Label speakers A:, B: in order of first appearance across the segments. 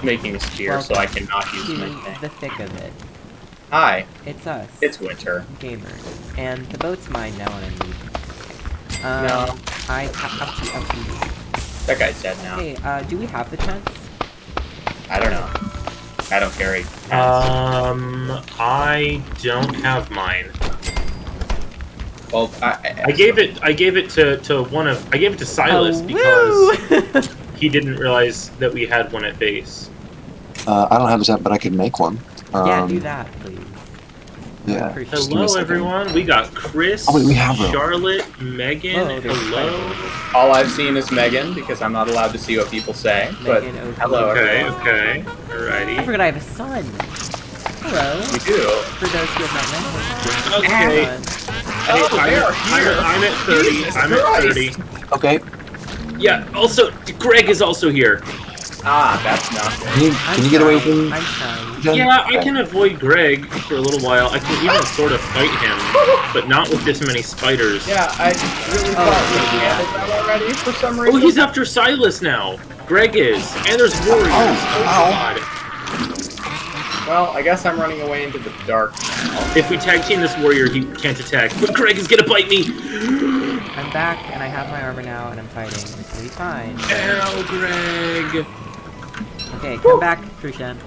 A: matchmaking spear, so I cannot use
B: to
A: my
B: the thick of it.
A: Hi,
B: It's us.
A: it's Winter.
B: Gamers. And the boat's mine now when I leave.
A: No. That guy's dead now.
B: Hey, do we have the tents?
A: I don't know. I don't carry tents.
C: I don't have mine.
A: Well,
C: I gave it to one of. I gave it to Silas because he didn't realize that we had one at base.
D: I don't have a tent, but I could make one.
B: Yeah, do that, please.
D: Yeah.
B: Appreciate
C: Hello, everyone. We got Chris,
D: Oh, wait, we have her.
C: Charlotte, Megan. Hello.
A: all I've seen is Megan, because I'm not allowed to see what people say. But
B: Megan, okay.
A: hello,
C: Okay.
A: everyone.
C: Okay.
B: I
C: Alrighty.
B: forgot I have a son. Hello.
A: You do.
B: For those who have not met
C: Okay.
B: him.
C: Hey,
A: Oh, they are here.
C: I'm at 30.
A: Jesus
C: I'm at
A: Christ.
C: 30.
D: Okay.
C: Yeah. Also, Greg is also here.
A: Ah, that's not good.
D: Can you get away from
B: I'm trying.
D: Jen?
C: Yeah, I
D: Okay.
C: can avoid Greg for a little while. I can even sort of fight him, but not with this many spiders.
A: Yeah, I really thought we handled that already for some reason.
C: Oh, he's after Silas now. Greg is, and there's warriors. Oh, God.
A: Well, I guess I'm running away into the dark.
C: If we tag team this warrior, he can't attack. But Greg is gonna bite me.
B: I'm back, and I have my armor now, and I'm fighting. It's gonna be fine.
C: Ow, Greg.
B: Okay, come back, Crucian.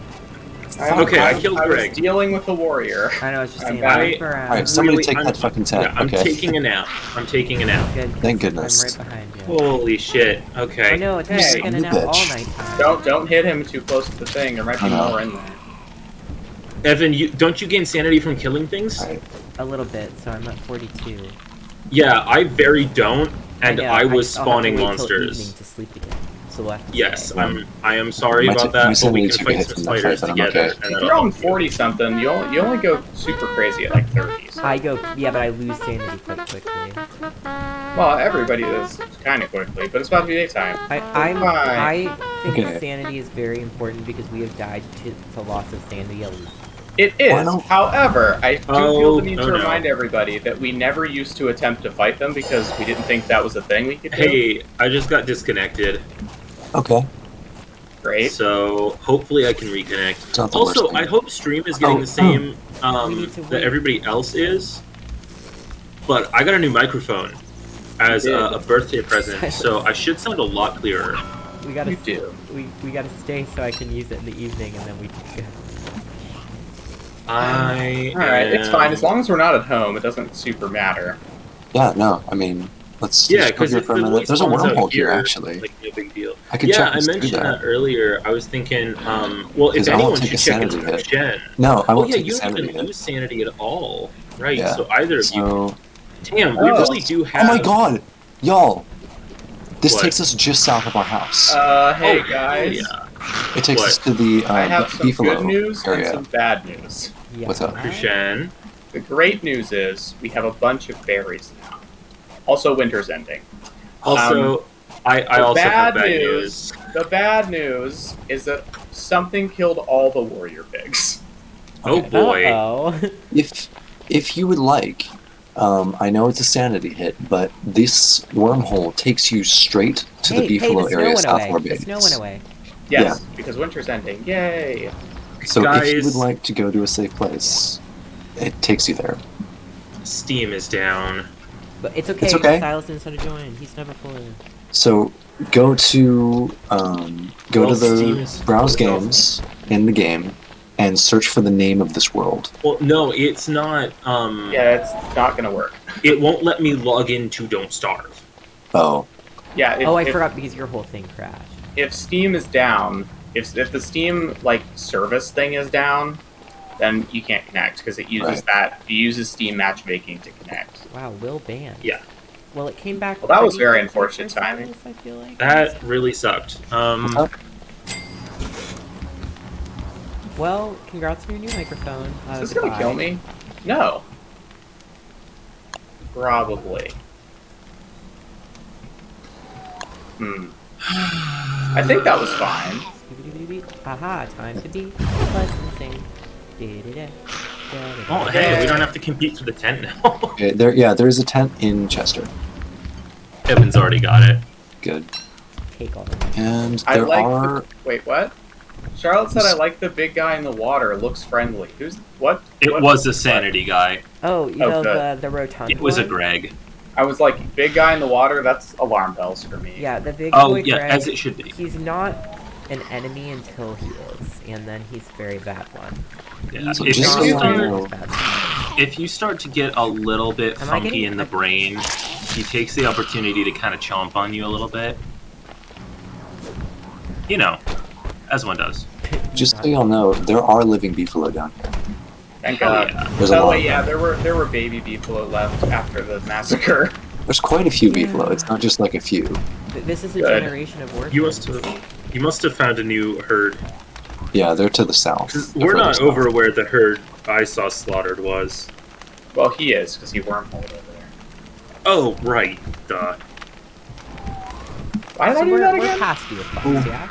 C: Okay, I killed
A: I
C: Greg.
A: was dealing with the warrior.
B: I know, I was just
A: I'm
B: saying,
A: back.
B: look around.
D: Alright, somebody
C: Really,
D: take
C: I'm-
D: that fucking tent.
C: Yeah, I'm
D: okay.
C: taking a nap. I'm taking a nap.
B: Good,
D: Thank
B: 'cause
D: goodness.
B: I'm right behind you.
C: Holy shit.
B: Oh
C: Okay.
B: no, it's
A: Hey,
B: actually gonna
D: you
B: nap all
D: bitch.
B: night time.
A: Don't hit him too close to the thing. There might be
D: I know.
A: more in there.
C: Evan, don't you gain sanity from killing things?
D: Alright.
B: A little bit, so I'm at 42.
C: Yeah, I very don't, and
B: know,
C: I was
B: I'll have to
C: spawning
B: wait till
C: monsters.
B: evening to sleep again. So we'll have to
C: Yes,
B: stay.
C: I am sorry
D: My
C: about
D: my
C: that, but we
D: sanity
C: can
D: took a
C: fight
D: hit
C: some
D: from that
C: spiders
D: fight, but I'm
C: together.
D: okay.
C: And
A: If
C: that'll
A: you're on
C: help you.
A: 40 something, you only go super crazy at like 30s.
B: I go, yeah, but I lose sanity quite quickly.
A: Well, everybody does kind of quickly, but it's about to be daytime.
B: I think
D: Okay.
B: sanity is very important because we have died to loss of sanity a lot.
A: It
D: Why
A: is.
D: not?
A: However, I do
C: Oh,
A: feel the need
C: oh
A: to
C: no.
A: remind everybody that we never used to attempt to fight them because we didn't think that was a thing we could do.
C: Hey, I just got disconnected,
D: Okay.
A: Great.
C: so hopefully I can reconnect.
D: It's not the
C: Also,
D: worst
C: I
D: thing.
C: hope stream is getting the same
B: We need to
C: that
B: wait.
C: everybody else is, but I got a new microphone as
A: You did.
C: a birthday present, so I should sound a lot clearer.
B: We gotta
A: You do.
B: we gotta stay so I can use it in the evening and then we can go.
A: Alright, it's fine. As long as we're not at home, it doesn't super matter.
D: Yeah, no, I mean, let's
C: Yeah,
D: just go
C: because
D: here
C: if
D: for a
C: the
D: minute.
C: voice
D: There's a
C: spawns out
D: wormhole here, actually.
C: like no big deal.
D: I could
C: Yeah,
D: check
C: I
D: this through
C: mentioned
D: that.
C: that earlier. I was thinking, well, if
D: Because I won't
C: anyone
D: take
C: should
D: a
C: check
D: sanity
C: into
D: hit.
C: Jen.
D: No, I
C: Oh
D: won't
C: yeah,
D: take
C: you
D: a
C: don't
D: sanity
C: even
D: hit.
C: lose sanity at all, right?
D: Yeah.
C: So either of you.
D: So,
C: Damn, we
A: Oh.
C: really do have.
D: oh my god, y'all! This
C: What?
D: takes us just south of our house.
A: Hey
C: Oh,
A: guys.
C: Yeah.
D: It takes
C: what?
D: us to the
A: I have some
D: Beefalo
A: good news and
D: area.
A: some bad news.
B: Yeah.
D: What's up?
C: Krishan.
A: The great news is we have a bunch of berries now. Also, winter's ending.
C: Also, I
A: the
C: also have
A: bad
C: bad
A: news-
C: news.
A: The bad news is that something killed all the warrior pigs.
C: Oh
D: Okay.
C: boy.
B: Uh-oh.
D: If you would like, I know it's a sanity hit, but this wormhole takes you straight to the
B: Hey,
D: Beefalo
B: the snow
D: area
B: went
D: south
B: away.
D: of our
B: The
D: base.
B: snow went away.
A: Yes, because winter's ending. Yay!
D: So if you
C: Guys.
D: would like to go to a safe place, it takes you there.
C: Steam is down.
B: But it's okay.
D: It's okay.
B: Silas knows how to join. He's never fully.
D: So go to
C: Well, Steam
D: the
C: is
D: browse
C: full of
D: games in the game and search for the name of this world.
C: Well, no, it's not.
A: Yeah, it's not gonna work.
C: It won't let me log into Don't Starve.
D: Oh,
A: Yeah. If,
B: Oh, I
A: if,
B: forgot because your whole thing crashed.
A: If Steam is down, if the Steam like service thing is down, then you can't connect because it uses
D: Right.
A: it uses Steam matchmaking to connect.
B: Wow, Will banned.
C: Yeah.
B: Well, it came back.
A: Well, that was
B: pretty
A: very
B: quickly
A: unfortunate
B: for
A: timing.
B: Silas, I feel like.
C: That really sucked.
D: what's up?
B: Well, congrats on your new microphone.
A: Is this gonna kill me? No. Probably. I think that was fine.
B: Haha, time to be licensing.
C: Oh, hey, we don't have to compete for the tent now.
D: Okay, there's a tent in Chester.
C: Evan's already got it.
D: Good.
B: Take all the money.
D: And
A: I
D: there
A: like
D: are
A: Wait, what? Charlotte said I like the big guy in the water. Looks friendly. Who's what?
E: It
A: what-
E: was a sanity guy.
B: Oh, you
A: Oh,
B: know
A: good.
B: the rotund
E: It was a
B: one?
E: Greg.
A: I was like, big guy in the water. That's alarm bells for me.
B: Yeah, the big
E: Oh
B: boy
E: yeah,
B: Greg,
E: as it should be.
B: he's not an enemy until he is, and then he's a very bad one.
E: Yeah.
B: You
D: So
E: If,
D: just
B: cannot
E: you
D: so
B: fight
D: you
B: him
D: know-
B: with bad stuff.
E: if you start to get a little bit
B: Am I
E: funky
B: getting
E: in the
B: a-
E: brain, he takes the opportunity to kind of chomp on you a little bit. You know, as one does.
D: Just so y'all know, there are living beefalo down here.
A: Thank
E: Hell
A: God.
E: yeah.
D: There's a
A: Oh
D: lot.
A: wait,
D: of
A: yeah,
D: them.
A: there were baby beefalo left after the massacre.
D: There's quite a few
B: Yeah.
D: beefalo. It's not just like a few.
B: This is a
A: Good.
B: generation of workers.
C: You must have found a new herd.
D: Yeah, they're to the south.
C: 'Cause
D: They're
C: we're
D: further
C: not
D: south.
C: over where the herd I saw slaughtered was.
A: Well, he is because he wormholed over there.
C: Oh, right. Duh.
A: Why did
B: So
A: I do
B: we're,
A: that
B: we're
A: again?
B: past you, Fox, yeah?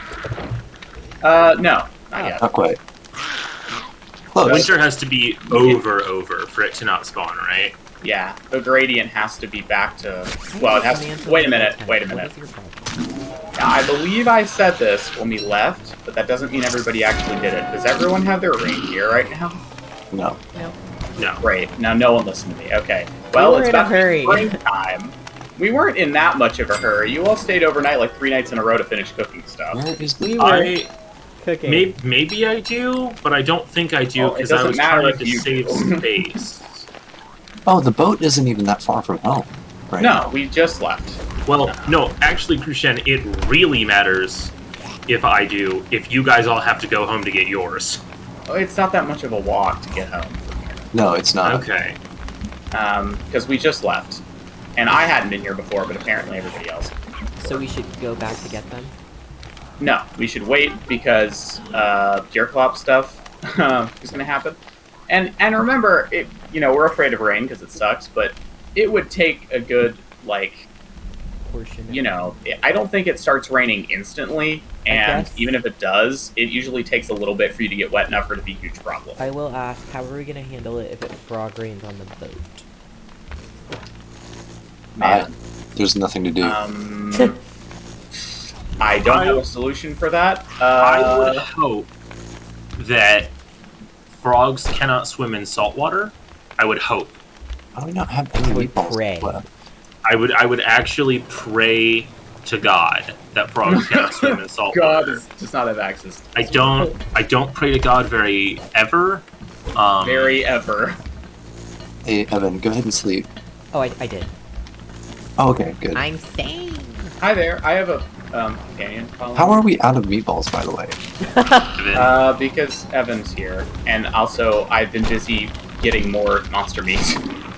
A: No, not yet.
D: Not quite. Close.
C: Winter has to be over for it to not spawn, right?
A: Yeah, the gradient has to be back to.
B: I
A: Well, it
B: have
A: has
B: a
A: to.
B: man
A: Wait a
B: to
A: minute.
B: the
A: Wait a
B: tent.
A: minute.
B: What is your problem?
A: Now, I believe I said this when we left, but that doesn't mean everybody actually did it. Does everyone have their reindeer right now?
D: No.
B: No.
C: No.
A: Great. Now no one listened to me. Okay. Well,
B: were
A: it's
B: in a
A: about to be
B: hurry.
A: springtime. We weren't in that much of a hurry. You all stayed overnight like 3 nights in a row to finish cooking stuff.
D: Where is
B: We
D: the?
B: were
C: I
B: cooking.
C: maybe I do, but I don't think I do
A: Well, it
C: because I
A: doesn't
C: was
A: matter
C: trying
A: if
C: to
A: you
C: save
A: do.
C: space.
D: Oh, the boat isn't even that far from home. Right.
A: No, we just left.
C: Well, no, actually, Crucian, it really matters if I do. If you guys all have to go home to get yours.
A: Oh, it's not that much of a walk to get home.
D: No, it's not.
C: Okay.
A: Because we just left. And I hadn't been here before, but apparently everybody else.
B: So we should go back to get them?
A: No, we should wait because Deerclop stuff is going to happen. And remember, we're afraid of rain because it sucks, but it would take a good,
B: Portion.
A: I don't think it starts raining instantly, and
B: guess-
A: even if it does, it usually takes a little bit for you to get wet enough for it to be a huge problem.
B: I will ask, how are we going to handle it if it frog rains on the boat?
A: Man.
D: There's nothing to do.
A: I don't have a solution for that.
E: I would hope that frogs cannot swim in salt water. I would hope.
D: How do we not have any
B: I would
D: meatballs
B: pray.
D: left?
E: I would actually pray to God that frogs cannot swim in salt
A: God
E: water.
A: does not have access.
E: I don't pray to God very ever.
A: Very ever.
D: Hey, Evan, go ahead and sleep.
B: Oh, I did.
D: Oh, okay, good.
B: I'm sane!
A: Hi there. I have a companion. Following
D: How
A: me.
D: are we out of meatballs, by the way?
E: Evan.
A: Because Evan's here, and also I've been busy getting more monster meat.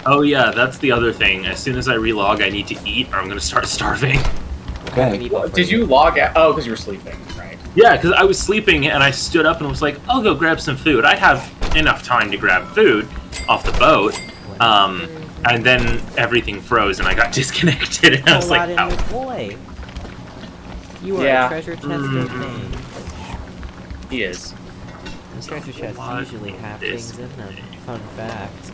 E: Oh yeah, that's the other thing. As soon as I relog, I need to eat, or I'm gonna start starving.
D: Okay.
B: Meatball for
A: Did you log out? Oh, because you were sleeping, right?
E: Yeah, because I was sleeping and I stood up and was like, I'll go grab some food. I have enough time to grab food off the boat. And then everything froze and I got disconnected and I was like,
B: Aladdin
E: oh.
B: boy. You are
A: Yeah.
B: a treasure chest of
E: Mhm.
B: things.
A: He is.
B: And treasure chests
E: What
B: usually have
E: is
B: things in them. Fun fact.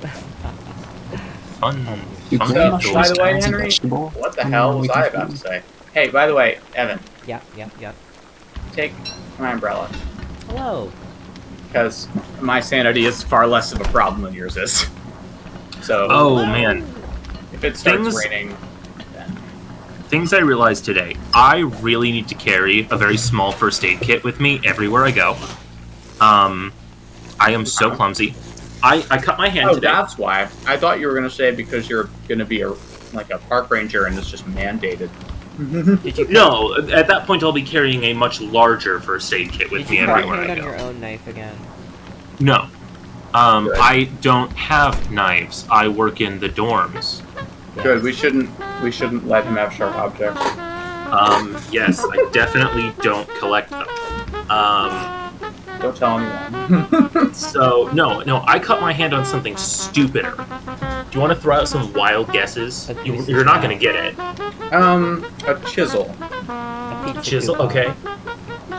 E: Fun.
D: You
E: fun
D: grab
A: So,
E: outdoors.
A: by the way,
D: as a
A: Henry,
D: vegetable?
A: what the hell was I about to say? Hey, by the way, Evan,
B: yeah.
A: take my umbrella.
B: Hello.
A: Because my sanity is far less of a problem than yours is. So,
E: Oh man,
A: if it starts
E: things-
A: raining, then
E: things I realized today. I really need to carry a very small first aid kit with me everywhere I go. I am so clumsy. I cut my hand
A: oh,
E: today.
A: that's why. I thought you were gonna say because you're gonna be a park ranger and it's just mandated.
B: Did you
E: No, at that point I'll be carrying a much larger first aid kit with
B: Did
E: me
B: you put
E: everywhere
B: your
E: I
B: hand on
E: go.
B: your own knife again?
E: No.
A: Good.
E: I don't have knives. I work in the dorms.
A: Good. We shouldn't let him have sharp objects.
E: Yes, I definitely don't collect them.
A: Don't tell anyone.
E: So, no, I cut my hand on something stupider. Do you want to throw out some wild guesses? You're not going to get it.
A: A chisel,
B: A pizza
E: Chisel,
B: coupon.
E: okay.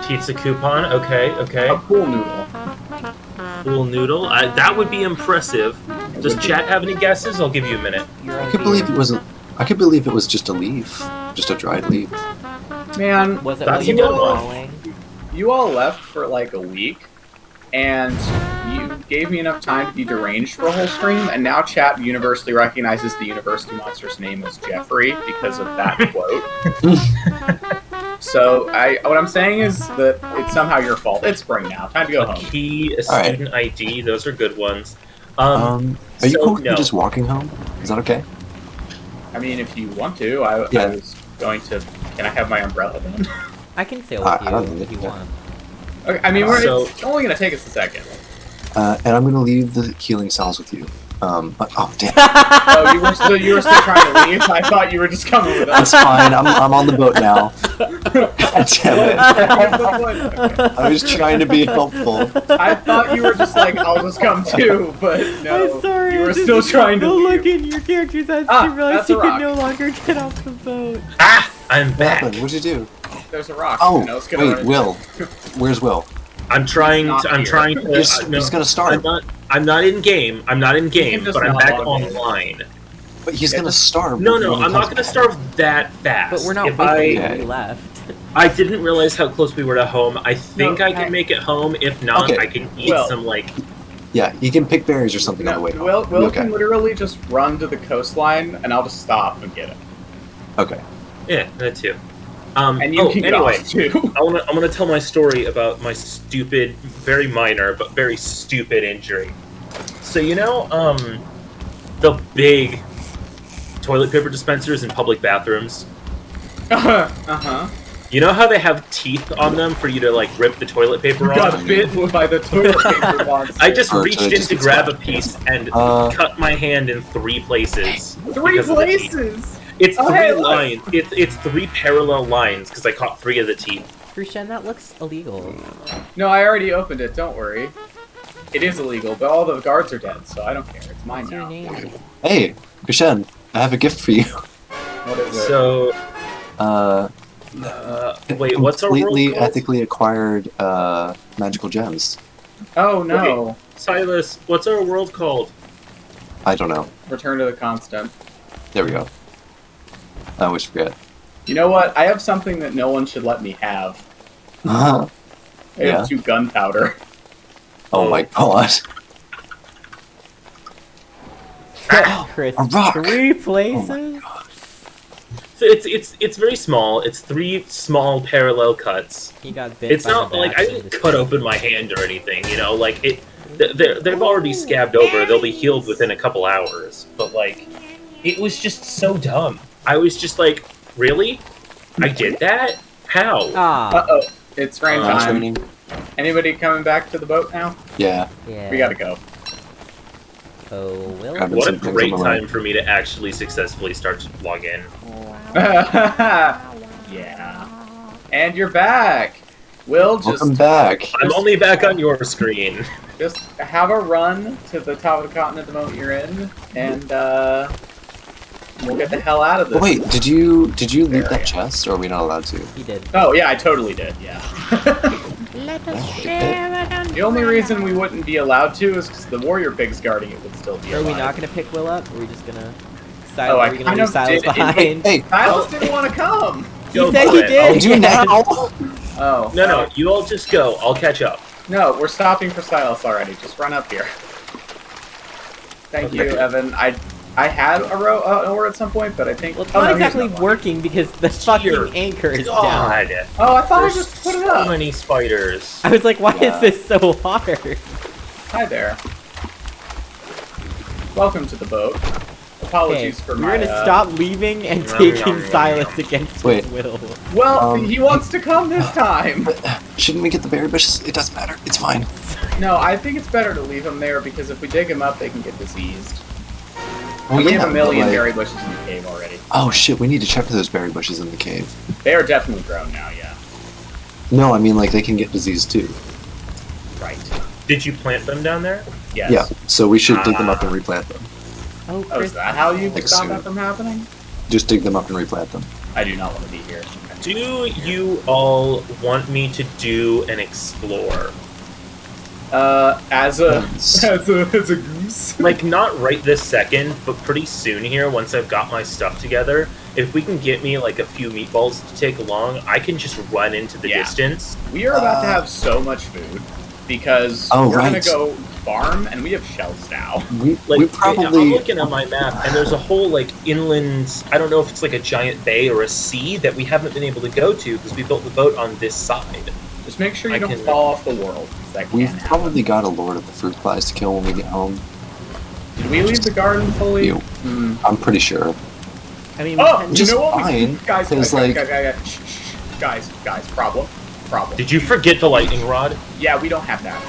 E: Pizza coupon, okay.
A: a pool noodle.
E: Cool noodle, that would be impressive. Does chat have any guesses? I'll give you a minute.
B: Your
D: I
B: own
D: could believe
B: beer.
D: it was. I could believe it was just a leaf, just a dried leaf.
A: Man,
B: Was it
E: That's
B: when
E: a
B: you
E: good
B: were
E: one.
B: falling?
A: you all left for like a week, and you gave me enough time to be deranged for a whole stream, and now chat universally recognizes the university monster's name as Jeffrey because of that quote. So what I'm saying is that it's somehow your fault. It's spring now. Time to go home.
C: Key, a
D: All right.
C: student ID. Those are good ones.
D: Are you
C: so,
D: cool with me
C: no.
D: just walking home? Is that okay?
A: I mean, if you want to, I
D: Yeah.
A: was going to. Can I have my umbrella then?
B: I can sail
D: I
B: with
D: don't
B: you
D: need
B: if you
D: it.
B: want.
A: Okay, I mean,
C: So-
A: it's only gonna take us a second.
D: And I'm gonna leave the healing cells with you. But oh damn,
A: Oh, you were still trying to leave. I thought you were just coming with
D: that's
A: us.
D: fine. I'm on the boat now. God damn it!
A: Okay.
D: I was trying to be helpful.
A: I thought you were just like, I'll just come too, but no.
B: I'm sorry.
A: You were
B: I just
A: still trying to
B: no
A: leave.
B: look in your character's eyes
A: Ah,
B: to realize
A: that's
B: he
A: a
B: could
A: rock.
B: no longer get off the boat.
C: Ah, I'm
D: What
C: back.
D: happened? What'd you do?
A: There's a rock.
D: Oh,
A: You know, it's gonna
D: wait,
A: run-
D: Will. Where's Will?
C: I'm trying
A: Not
C: to. I'm
A: here.
C: trying to.
D: He's,
C: no,
D: he's gonna starve,
C: I'm not in game. I'm not in game,
A: just
C: but I'm
A: not
C: back
A: log in.
C: online.
D: but he's
A: Yeah,
D: gonna
A: just-
D: starve.
C: No,
D: when
C: no,
D: he
C: I'm not
D: comes
C: gonna
D: back.
C: starve that fast.
B: But we're not
C: If
B: with you.
D: Okay.
B: We left.
C: I didn't realize how close we were to home. I think
A: No,
C: I can
A: I-
C: make it home. If not,
D: Okay.
C: I can eat
A: Well-
C: some like.
D: Yeah, you can pick berries or something on the
A: No,
D: way home.
A: Will
D: Okay.
A: can literally just run to the coastline, and I'll just stop and get it.
D: Okay.
C: Yeah, that too.
A: And you can get
C: anyway,
A: off too.
C: I'm gonna tell my story about my stupid, very minor but very stupid injury. So you know, the big toilet paper dispensers in public bathrooms.
A: Uh-huh.
C: You know how they have teeth on them for you to like rip the toilet paper
A: You
C: off?
A: got bit by the toilet paper monster.
C: I just
D: Or
C: reached
D: to
C: in
D: just
C: to grab a
D: explain.
C: piece and
D: Uh,
C: cut my hand in 3 places.
A: Three
C: because of the teeth.
A: places.
C: It's
A: Oh,
C: 3
A: hey, look.
C: lines. It's 3 parallel lines because I caught 3 of the teeth.
B: Krishan, that looks illegal.
A: No, I already opened it. Don't worry. It is illegal, but all the guards are dead, so I don't care. It's mine
B: What's your
A: now.
B: name?
D: Hey, Krishan, I have a gift for you.
A: What is it?
C: So
D: Uh,
C: wait, what's our world
D: completely
C: called?
D: ethically acquired magical gems.
A: Oh no!
C: Silas, what's our world called?
D: I don't know.
A: Return to the constant.
D: There we go. I always forget.
A: You know what? I have something that no one should let me have. I
D: Yeah.
A: have 2 gunpowder.
D: Oh my god.
B: Chris,
D: A rock.
B: 3 places?
C: So it's very small. It's 3 small parallel cuts.
B: He got bit
C: It's
B: by
C: not
B: the
C: like
B: bat
C: I
B: and
C: didn't
B: just-
C: cut open my hand or anything. You know, like it. They've already scabbed over. They'll be healed within a couple hours. But like, it was just so dumb. I was just like, really? I did that? How?
B: Ah,
A: Uh-oh. It's rain
C: Uh,
D: It's
A: time.
D: raining.
A: Anybody coming back to the boat now?
D: Yeah.
B: yeah.
A: We gotta go.
B: Oh, Will.
D: Grab
C: What a
D: some things
C: great
D: on the way.
C: time for me to actually successfully start to log in.
A: Yeah. And you're back. Will,
D: Welcome back.
C: I'm only back on your screen.
A: just have a run to the top of the continent the moment you're in, and we'll get the hell out of this.
D: Oh, wait, did you loot
A: Area.
D: that chest, or are we not allowed to?
B: He did.
A: Oh yeah, I totally did. Yeah.
B: Let
D: us share
A: The only reason we wouldn't be allowed to is because the warrior pigs guarding it would still be
B: Are
A: alive.
B: we not gonna pick Will up? Or are we just gonna...
A: Oh, I
B: are we gonna
A: kind
B: leave
A: of
B: Silas
A: did it.
B: behind?
D: Hey,
A: Silas didn't want to come.
B: He
C: Go
B: said
C: for
B: he
C: it.
B: did!
D: I'll do now.
A: Oh
C: No, you all just go. I'll catch up.
A: No, we're stopping for Silas already. Just run up here. Thank you,
C: Okay.
A: Evan. I had a oar at some point, but I think
B: Well, it's
A: oh,
B: not
A: no, here's
B: exactly
A: another one.
B: working because the
C: Dear
B: fucking anchor is down.
C: God.
A: Oh, I thought
C: There's
A: I just put it
C: so
A: up.
C: many spiders.
B: I was like, why
A: Yeah.
B: is this so hard?
A: Hi there. Welcome to the boat.
B: Okay,
A: Apologies for
B: we're
A: my.
B: gonna stop leaving and
C: Yum,
B: taking
C: yum, yum,
B: Silas
C: yum.
B: against
D: Wait.
B: his will.
A: Well,
D: Um,
A: he wants to come this time.
D: Shouldn't we get the berry bushes? It doesn't matter. It's fine.
A: No, I think it's better to leave him there because if we dig him up, they can get diseased.
D: Oh,
A: And we have
D: yeah,
A: a million
D: but, like-
A: berry bushes in the cave already.
D: Oh shit, we need to check for those berry bushes in the cave.
A: They are definitely grown now. Yeah.
D: No, I mean like they can get disease too.
A: Right.
C: Did you plant them down there?
A: Yes.
D: Yeah, so we should dig them up and replant them.
B: Oh,
A: Oh,
B: Chris.
A: is that how you
D: Like
A: stop
D: soon.
A: that from happening?
D: Just dig them up and replant them.
A: I do not want to be here.
C: Do you all want me to do an explore?
A: As a
D: Yes.
A: as a goose.
C: Like, not right this second, but pretty soon here, once I've got my stuff together, if we can get me like a few meatballs to take along, I can just run into the
A: Yeah.
C: distance.
A: We are about to have so much food because
D: Oh,
A: we're
D: right.
A: gonna go farm and we have shells now.
D: We
C: Like
D: probably.
C: I'm looking at my map, and there's a whole like inland. I don't know if it's like a giant bay or a sea that we haven't been able to go to because we built the boat on this side.
A: Just make sure you
C: I
A: don't
C: can-
A: fall off the world. 'Cause that
D: We've
A: can happen.
D: probably got a Lord of the Fruit Flies to kill when we get home.
A: Did we leave the garden fully?
D: You.
A: Hmm.
D: I'm pretty sure.
B: I mean, we
A: Oh,
B: can-
A: you
D: Just
A: know what?
D: fine,
A: Guys,
D: 'cause, like-
A: guys, problem.
C: Did you forget the lightning rod?
A: Yeah, we don't have that.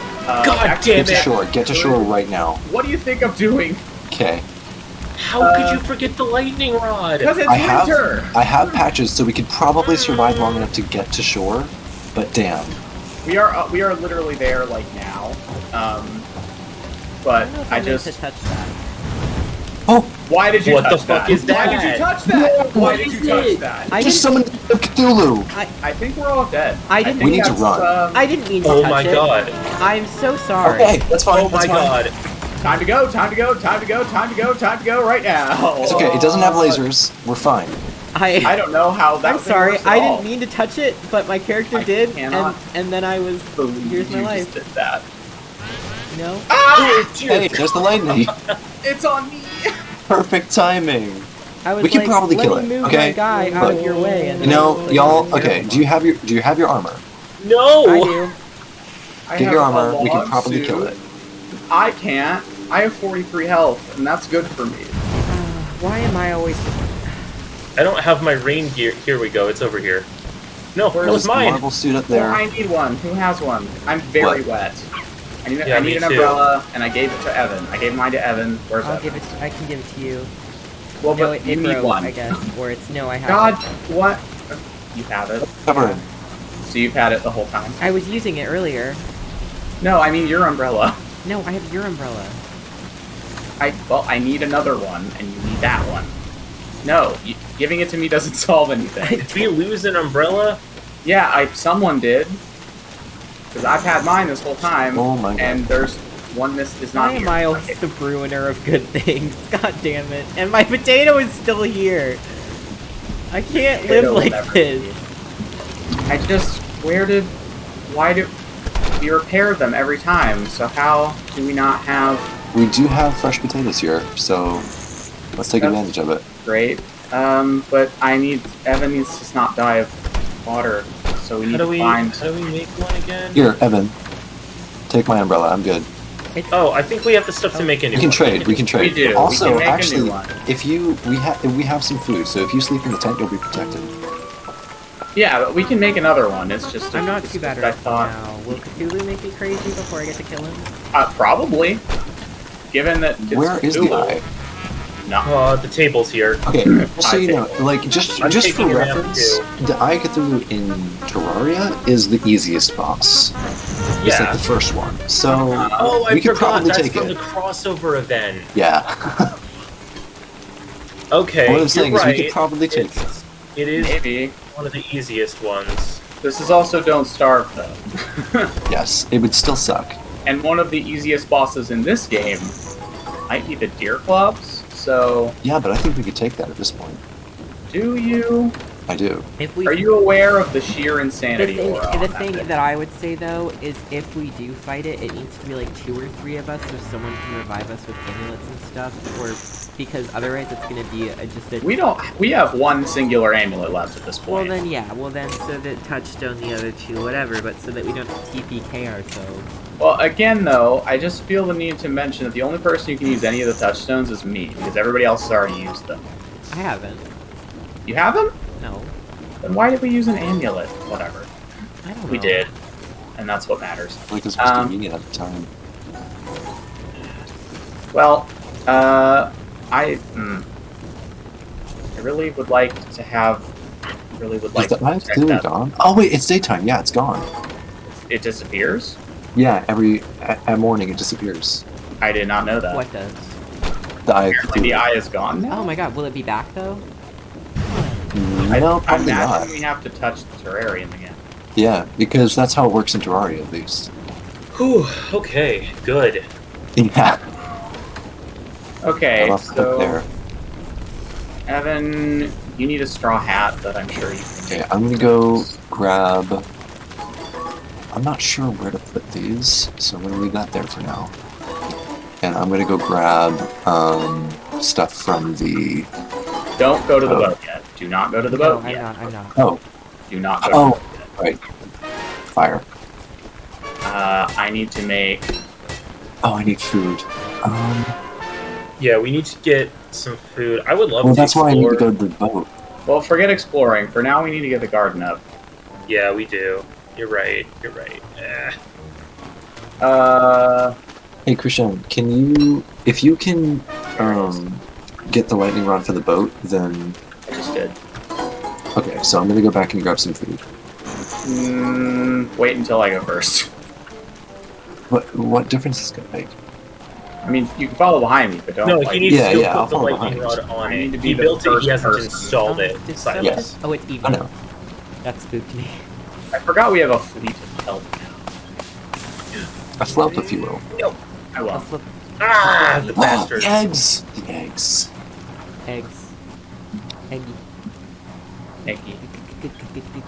C: God
A: actually,
C: damn
D: Get to
C: it.
D: shore. Get to shore right now.
A: What do you think I'm doing?
D: Okay.
C: How could you forget the lightning rod?
A: Because it's
D: I have
A: winter.
D: I have patches, so we could probably survive long enough to get to shore. But damn.
A: We are literally there like now. But
B: I don't know if
A: I
B: I'm meant
A: just.
B: to touch that.
D: Oh,
A: Why did you
C: What the
A: touch
C: fuck
A: that?
C: is
A: Why did
C: that?
A: you touch that? Why
C: What
A: did
C: is
A: you touch
C: it?
A: that?
B: I
D: just
B: didn't.
D: summoned Cthulhu.
A: I think we're all dead.
B: I didn't-
A: think
D: We need to
A: that's,
D: run.
B: I didn't mean to
C: Oh
B: touch
C: my
B: it.
C: god.
B: I'm so sorry.
D: Okay, that's fine.
C: Oh my
D: that's fine.
C: god.
A: Time to go, time to go, time to go, time to go, time to go right now.
D: It's okay. It doesn't have lasers. We're fine.
A: I don't know how that
B: I'm
A: thing
B: sorry.
A: works at
B: I
A: all.
B: didn't mean to touch it, but my character
A: I
B: did,
A: cannot
B: and then I was.
A: believe
B: Here's my
A: you
B: life.
A: just did that.
B: No.
A: Ah!
D: Hey, there's the lightning.
A: It's on me.
D: Perfect timing.
B: I was
D: We can
B: like,
D: probably
B: let
D: kill
B: me
D: it,
B: move
D: okay?
B: my guy out
D: Look,
B: of your way, and
D: You
B: then
D: know,
B: like,
D: y'all.
B: you're-
D: Okay. Do you have your armor?
C: No!
B: I do.
A: I
D: Get
A: have
D: your
A: a
D: armor. We can
A: log
D: probably kill
A: suit.
D: it.
A: I can't. I have 43 health, and that's good for me.
B: Why am I always?
C: I don't have my rain gear. Here we go. It's over here. No,
A: Where's
C: that was
D: There's the
C: mine.
D: marble suit up
A: Well,
D: there.
A: I need one. Who has one? I'm very wet. I need,
C: Yeah,
A: I need
C: me
A: an
C: too.
A: umbrella, and I gave it to Evan. I gave mine to Evan. Where's
B: I'll
A: Evan?
B: give it. I can give it to you.
A: Well,
B: No,
A: but
B: it
A: you need
B: broke,
A: one.
B: I guess, or it's no. I have.
A: God,
B: It.
A: what? You have it.
D: Cover it.
A: So you've had it the whole time?
B: I was using it earlier.
A: No, I mean your umbrella.
B: No, I have your umbrella.
A: I need another one, and you need that one. No, giving it to me doesn't solve anything.
C: Did we lose an umbrella?
A: Yeah, someone did. Because I've had mine this whole time,
D: Oh my god.
A: and there's one this is not
B: Why
A: here.
B: am I always
A: Okay.
B: the ruiner of good things? God damn it! And my potato is still here. I can't
A: Potato
B: live
A: will
B: like
A: never
B: this.
A: Why do we repair them every time? So how do we not have
D: We do have fresh potatoes here, so let's take
A: That's-
D: advantage of it.
A: great? But Evan needs to not die of water, so we need to find.
C: How do we make one again?
D: Here, Evan. Take my umbrella. I'm good.
C: Oh, I think we have the stuff to make a new
D: We can
C: one.
D: trade. We can trade.
A: do. We
D: Also,
A: can make a new
D: actually,
A: one.
D: if we have some food, so if you sleep in the tent, you'll be protected.
A: Yeah, but we can make another one. It's just
B: I'm not
A: it's
B: too bad
A: just I
B: right
A: thought
B: now. Will Cthulhu make me crazy before I get to kill him?
A: Probably, given that it's
D: Where is the
A: Cthulhu.
D: eye?
A: No.
C: The table's here.
D: Okay, so you know, like just
C: I'm
D: just for
C: taking a nap,
D: reference,
C: too.
D: the Eye of Cthulhu in Terraria is the easiest boss. It's like
C: Yeah.
D: the first one. So
C: Oh, I
D: we could
C: forgot.
D: probably
C: That's
D: take
C: from
D: it.
C: the crossover event.
D: Yeah.
C: Okay,
D: What I'm saying
C: you're
D: is
C: right.
D: we could probably take it.
C: It is
A: Maybe.
C: one of the easiest ones.
A: This is also Don't Starve, though.
D: Yes, it would still suck.
A: And one of the easiest bosses in this game might be the Deer Clubs. So,
D: Yeah, but I think we could take that at this point.
A: do you?
D: I do.
B: If we
A: Are you aware of the sheer
B: The
A: insanity
B: thing,
A: aura on
B: the
A: that
B: thing
A: thing?
B: that I would say though is if we do fight it, it needs to be like 2 or 3 of us, so someone can revive us with amulets and stuff, or because otherwise it's gonna be just a.
A: We have one singular amulet left at this
B: Well
A: point.
B: then so that Touchstone the other 2, whatever, but so that we don't TPK ourselves.
A: Well, again, though, I just feel the need to mention that the only person who can use any of the touchstones is me, because everybody else has already used them.
B: I haven't.
A: You haven't?
B: No.
A: Then why did we use an amulet? Whatever.
B: I don't know.
A: We did. And that's what matters.
D: Like this was convenient at the time.
A: Well, I really would like to have. Really would like
D: Is the
A: to
D: Eye of
A: protect
D: Cthulhu
A: that.
D: gone? Oh wait, it's daytime. Yeah, it's gone.
A: It disappears.
D: Yeah, at morning it disappears.
A: I did not know that.
B: What does?
D: The Eye of
A: Apparently, the
D: Cthulhu.
A: eye is gone now.
B: Oh my god, will it be back though?
D: No,
A: I
D: probably
A: imagine
D: not.
A: we have to touch the terrarium again.
D: Yeah, because that's how it works in Terraria, at least.
C: Whew, okay, good.
D: Yeah,
A: Okay,
D: I'll have to put
A: so
D: there.
A: Evan, You need a straw hat, but I'm sure you can.
D: Okay, I'm gonna go grab. I'm not sure where to put these, so I'm gonna leave that there for now. And I'm gonna go grab stuff from the.
A: Don't go to the
D: Oh.
A: boat yet. Do not go to the
B: No,
A: boat
B: I'm
A: yet.
B: not. I'm not.
D: Oh,
A: Do not go to
D: oh,
A: the boat yet.
D: right. Fire.
A: I need to make.
D: Oh, I need food.
C: Yeah, we need to get some food. I would love
D: Well,
C: to
D: that's why I need to
C: explore.
D: go to the boat.
A: Well, forget exploring. For now, we need to get the garden up.
C: Yeah, we do. You're right. You're right.
D: Hey, Krishan, can you, if you can, get the lightning rod for the boat, then
A: I just did.
D: okay. So I'm gonna go back and grab some food.
A: Wait until I go first.
D: What difference is it gonna make?
A: I mean, you can follow behind me, but don't.
C: No,
A: like,
C: he needs
D: Yeah,
C: to
D: yeah, I'll
C: put the
D: follow
C: lightning
D: behind.
C: rod on
A: I need
C: it.
A: to be
C: He
A: the
C: built it,
A: first
C: he hasn't
A: person.
C: installed it.
B: Did someone
D: Yes.
B: just... Oh, it's
D: I
B: evening.
D: know.
B: That spooked me.
A: I forgot we have a fleet of kelp now.
D: A float, if you will.
A: I
B: I'll
A: will.
B: flip
C: Ah, the
D: Oh,
C: bastard.
D: the eggs! The eggs.
B: eggs. Eggy.
A: Nikki.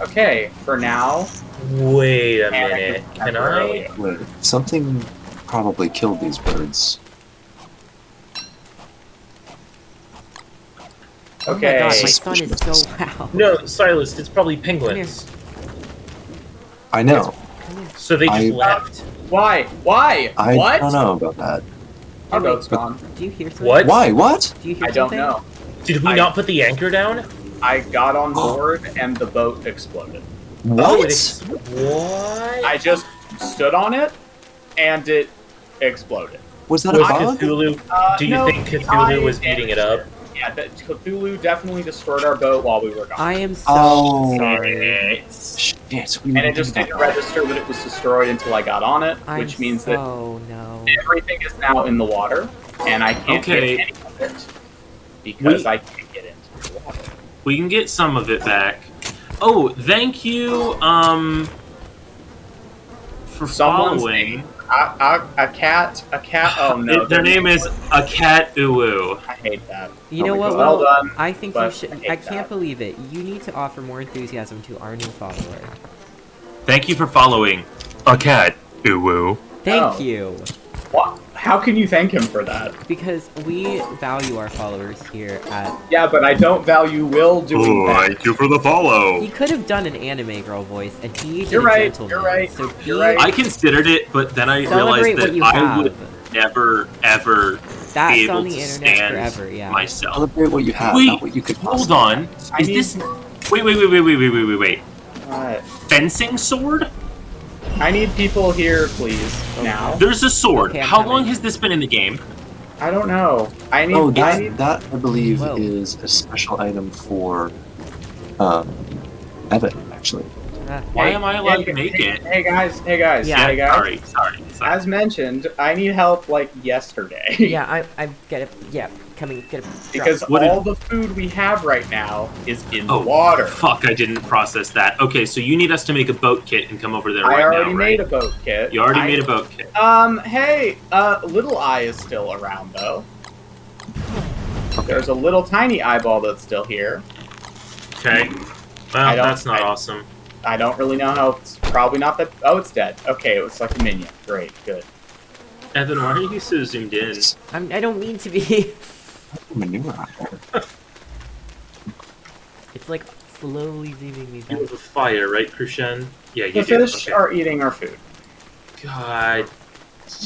A: Okay, for now.
C: Wait a
A: And I
C: minute.
A: could
C: Can
A: temporarily-
C: I?
D: Wait, something probably killed these birds.
B: Oh my
A: Okay.
B: god, my son is so loud.
C: No, Silas, it's probably penguins.
D: I know.
B: Come here.
C: So they just
D: I-
C: left.
A: Why? Why?
D: I
A: what?
D: don't know about that.
A: Our boat's gone.
B: Do you hear something?
C: What?
D: Why? What?
B: Do you hear
A: I don't
B: something?
A: know.
C: Did we
A: I-
C: not put the anchor down?
A: I got on board and the boat exploded.
C: Oh,
D: What?
C: what?
A: I just stood on it and it exploded.
D: Was that a
C: Was
D: bug?
C: Cthulhu? Do you
A: No,
C: think Cthulhu
A: I
C: was beating it up?
A: Yeah, that Cthulhu definitely destroyed our boat while we were gone.
B: I am so
D: Oh.
B: sorry.
D: Shit, we
A: and
D: didn't
A: it just
D: think
A: didn't
D: about that.
A: register that it was destroyed until I got on it,
B: I'm
A: which means
B: so
A: that
B: no.
A: everything is now in the water, and I can't
E: Okay.
A: get any of it because I can't get into the water.
E: We can get some of it back. Oh, thank you, for
A: Someone's
E: following.
A: A cat. Oh no,
E: Their name is a cat uwu.
A: I hate that.
B: You know
D: Oh my
B: what?
D: God.
A: Well
B: Well,
A: done,
B: I think you
A: but
B: should.
A: I hate
B: I can't
A: that.
B: believe it. You need to offer more enthusiasm to our new follower.
E: Thank you for following a cat uwu.
B: Thank
A: Oh.
B: you,
A: What? How can you thank him for that?
B: because we value our followers here at.
A: Yeah, but I don't value Will doing that.
E: Thank you for the follow.
B: He could have done an anime girl voice, and he did
A: You're
B: a
A: right,
B: gentleman.
A: you're right,
B: So
A: you're
B: be-
A: right.
E: I considered it, but then I
B: Celebrate
E: realized
B: what
E: that
B: you
E: I
B: have.
E: would never, ever be
B: That's
E: able
B: on the
E: to
B: internet
E: stand
B: forever. Yeah.
E: myself.
D: Celebrate what you have,
E: Wait,
D: not what you could
E: Hold
D: possibly
E: on.
A: I
E: Is
A: need-
E: this... Wait.
A: What?
E: Fencing sword?
A: I need people here, please. Now.
E: There's a sword.
B: Okay, I'm
E: How
B: coming.
E: long has this been in the game?
A: I don't know. I need.
D: Oh,
A: I need.
D: that I believe
B: Whoa.
D: is a special item for Evan, actually.
E: Why
A: Hey,
E: am I allowed
A: hey,
E: to make
A: hey,
E: it?
A: Hey guys.
B: Yeah,
A: Hey guys.
E: Sorry.
A: As mentioned, I need help like yesterday.
B: Yeah, I get it. Yeah, coming. Get it.
A: Because
E: What did-
A: all the food we have right now is in the
E: Oh,
A: water.
E: Fuck, I didn't process that. Okay, so you need us to make a boat kit and come over there
A: I
E: right
A: already
E: now,
A: made
E: right?
A: a boat kit.
E: You already made a boat kit.
A: Hey, Little Eye is still around though. There's a little tiny eyeball that's still here.
E: Okay. Well,
A: I don't-
E: that's not
A: I-
E: awesome.
A: I don't really know how. It's probably not that. Oh, it's dead. Okay, it was like a minion. Great, good.
E: Evan, why are you so zoomed in?
B: I don't mean to be.
D: Manure out there.
B: It's like slowly zooming me
E: You
B: back.
E: have a fire, right, Krushen? Yeah, you
A: The
E: do.
A: fish
E: Okay.
A: are eating our food.
E: God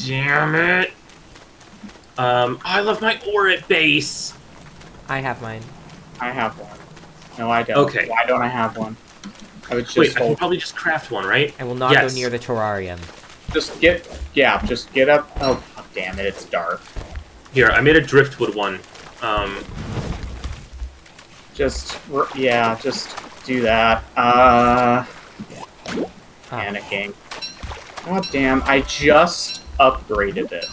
E: damn it. I love my Orit base.
B: I have mine.
A: I have one. No, I don't.
E: Okay.
A: Why don't I have one? I was just
E: Wait, I can
A: told.
E: probably just craft one, right?
B: I will not
E: Yes.
B: go near the terrarium.
A: Just get. Yeah, just get up. Oh, damn it! It's dark.
E: Here, I made a driftwood one.
A: Just. Yeah, just do that. Panicking. God damn! I just upgraded it.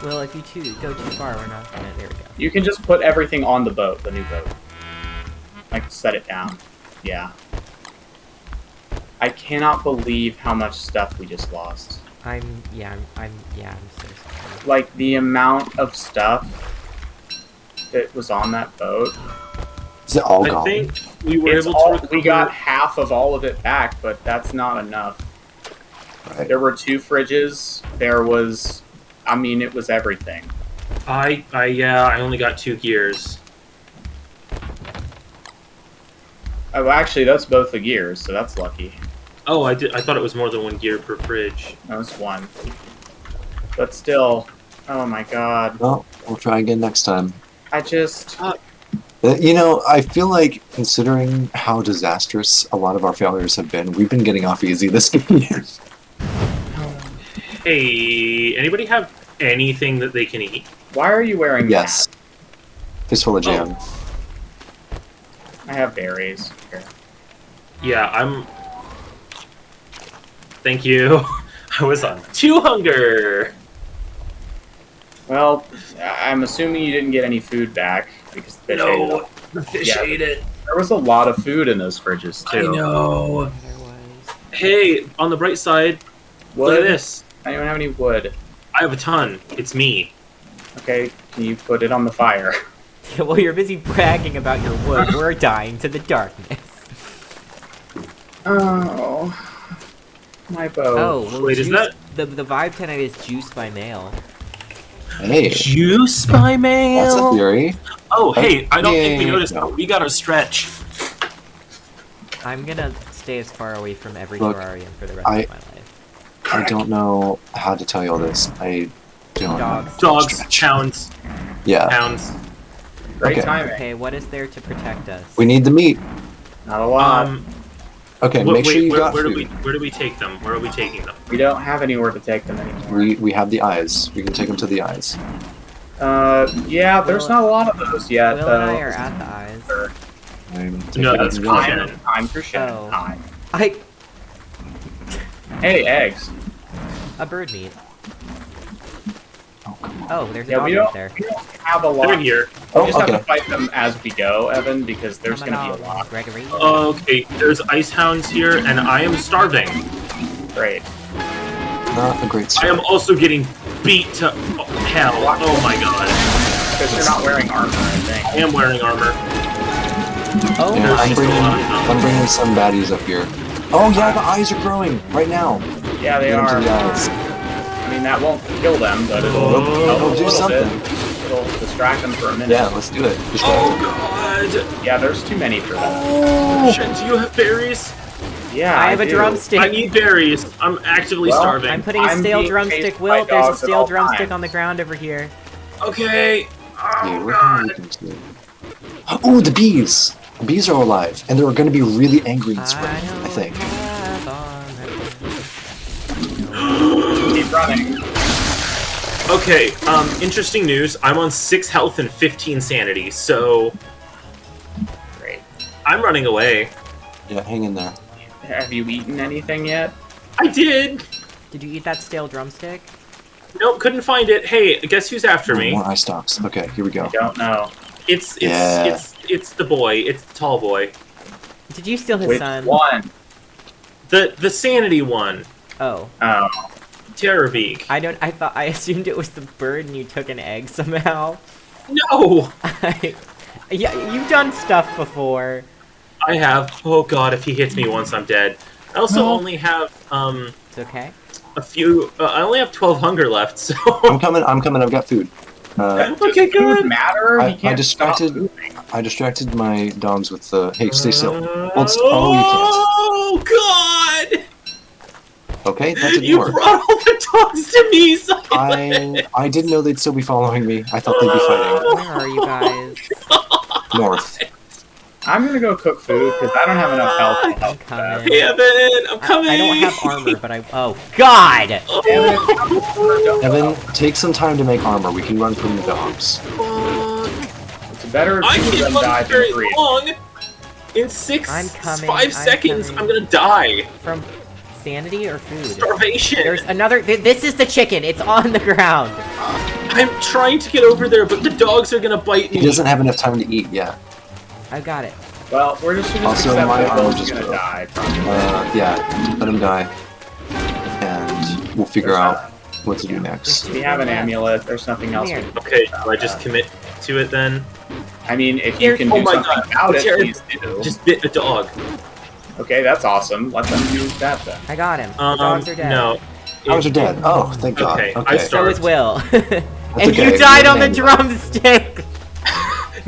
B: Well, if you go too far, we're not gonna. There we go.
A: You can just put everything on the boat, the new boat. Like, set it down. Yeah. I cannot believe how much stuff we just lost.
B: I'm so sorry.
A: Like, the amount of stuff that was on that boat.
D: Is it all
C: I
D: gone?
C: think we were
A: It's
C: able
A: all,
C: to.
A: we got half of all of it back, but that's not enough.
D: Right.
A: There were 2 fridges. There was, I mean, it was everything.
C: I only got 2 gears.
A: Oh, actually, that's both the gears, so that's lucky.
C: Oh, I thought it was more than 1 gear per fridge.
A: That was 1. But still, oh my god.
D: Well, we'll try again next time.
A: I just...
D: You know, I feel like considering how disastrous a lot of our failures have been, we've been getting off easy this game.
C: Hey, anybody have anything that they can eat?
A: Why are you wearing
D: Yes. Fistful of jam.
A: that? I have berries. Here.
C: Yeah, I'm. Thank you. I was on 2 hunger.
A: Well, I'm assuming you didn't get any food back, because the fish ate it
C: No,
A: all.
C: the fish
A: Yeah.
C: ate it.
A: There was a lot of food in those fridges,
C: I
A: too.
C: know.
B: There was.
C: Hey, on the bright side,
A: Wood?
C: look at this.
A: Anyone have any wood?
C: I have a ton. It's me.
A: Okay, can you put it on the fire?
B: Well, you're busy bragging about your wood. We're dying to the darkness.
A: Oh. My boat.
B: Oh, well,
C: Wait, is
B: juice-
C: that-
B: the vibe tonight is juice by mail.
D: Hey,
E: Juice by mail.
D: that's a theory.
E: Oh, hey, I don't think we
D: Yay.
E: noticed.
D: No.
E: We got a stretch.
B: I'm gonna stay as far away from every
D: Look,
B: terrarium for the rest
D: I-
B: of my life.
D: I don't know how to tell you all this. I don't
B: Dogs.
D: know.
E: Dogs, hounds,
D: Yeah,
E: hounds.
A: Great
D: okay.
A: timing.
B: Okay, what is there to protect us?
D: we need the meat.
A: Not a lot.
D: Okay,
C: Wait,
D: make sure you
C: where,
D: got
C: where do
D: food.
C: we take them? Where are we taking them?
A: We don't have anywhere to take them anymore.
D: We have the eyes. We can take them to the eyes.
A: Yeah, there's
B: Will-
A: not a lot of those yet,
B: Will
A: though.
B: and I are at the eyes.
D: I'm
C: No,
D: taking
C: that's
D: them
C: fine.
D: to the-
A: Time, time for shit.
B: Oh.
A: Time.
B: Hey,
A: Hey, eggs.
B: a bird meat.
D: Oh, come on.
B: Oh, there's a
A: Yeah,
B: dog
A: we
B: right
A: don't,
B: there.
A: we don't have a lot.
C: They're here.
A: We
D: Oh,
A: just have
D: okay.
A: to fight them as we go, Evan, because there's
B: Come
A: going to be a
B: along,
A: lot.
B: Gregory.
C: Okay, there's ice hounds here, and I am starving.
A: Great.
D: Not a great
C: I
D: start.
C: am also getting beat to hell. Oh my god.
A: Because you're not wearing armor, I think.
C: I am wearing armor.
B: Oh
D: Yeah,
B: my
D: I'm
C: just a lot of
D: I'm bringing some baddies up here. Oh yeah, the eyes are growing right now.
A: Yeah, they
D: Get into
A: are.
D: the eyes.
A: I mean, that won't kill them, but it'll,
C: Oh,
A: help a
D: do
A: little
D: something.
A: bit. It'll distract them for a minute.
D: Yeah, let's do it. Just
C: Oh god.
A: Yeah, there's too many for them.
C: Oh, shit, do you have berries?
A: Yeah,
B: I have a
A: do.
B: drumstick.
C: I need berries. I'm actively
A: Well,
C: starving.
B: I'm putting a
A: I'm
B: stale
A: being
B: drumstick.
A: chased
B: Will,
A: by
B: there's a
A: dogs at
B: stale
A: all
B: drumstick
A: times.
B: on the ground over here.
C: Okay.
D: okay,
C: Oh
D: where can we
C: god.
D: continue? Oh, the bees! The bees are alive, and they're going to be really angry in spring, I think.
A: Keep running.
C: Okay, interesting news. I'm on 6 health and 15 sanity, so
A: Great.
C: I'm running away.
D: Yeah, hang in there.
A: Have you eaten anything yet?
C: I did.
B: Did you eat that stale drumstick?
C: Nope, couldn't find it. Hey, guess who's after me?
D: More eye stalks. Okay, here we go.
A: I don't know.
C: It's
D: Yeah.
C: it's the boy. It's the tall boy.
B: Did you steal his
A: Which
B: son?
A: one?
C: The sanity one.
B: Oh,
A: Oh.
C: Terrorbeak.
B: I assumed it was the bird, and you took an egg somehow.
C: No,
B: Yeah, you've done stuff before.
C: I have. Oh god, if he hits me once, I'm dead. I also only have
B: It's okay.
C: a few. I only have 12 hunger left, so.
D: I'm coming, I've got food.
C: Okay,
A: Does food
C: good.
A: matter?
D: I
A: He can't
D: distracted-
A: stop moving.
D: I distracted my dogs with the, hey, stay still.
C: Oh god!
D: Okay, that didn't
C: You
D: work.
C: brought all the dogs to me. Simon.
D: I didn't know they'd still be following me. I thought they'd be fighting.
B: Where are you guys?
D: North.
A: I'm gonna go cook food because I don't have enough health to
B: I'm
A: help with that.
B: coming.
C: Hey Evan, I'm coming.
B: I don't have armor, but I. Oh God!
A: Damn it.
D: Evan, take some time to make armor. We can run from the dogs.
A: It's better
C: I
A: two
C: can't
A: than
C: run
A: die
C: for very
A: than three.
C: long. In 6,
B: I'm coming,
C: 5
B: I'm
C: seconds,
B: coming.
C: I'm gonna die.
B: From sanity or food?
C: Starvation.
B: There's another. This is the chicken. It's on the ground.
C: I'm trying to get over there, but the dogs are gonna bite
D: He
C: me.
D: doesn't have enough time to eat yet.
B: I got it.
A: Well, we're just gonna
D: Also,
A: accept
D: my
A: that
D: armor
A: Will's
D: just
A: gonna
D: broke.
A: die. Probably.
D: Yeah, let him die. And we'll figure out what to do next.
A: We have an amulet. There's nothing else.
B: Here.
A: We can
C: Okay,
A: do about
C: do I just
A: that.
C: commit to it then?
A: I mean, if you
B: Here-
A: can
C: Oh
A: do
C: my
A: something
C: God,
A: about it,
C: Jared,
A: please do.
C: Just bit a dog.
A: Okay, that's awesome. Let them do that then.
B: I got him. The dogs are dead.
C: No.
D: Ours are dead. Oh, thank God.
C: Okay, I
D: Okay.
C: start-
B: So is Will. and
D: okay,
B: you died
D: you're
B: on the
D: an
B: drumstick!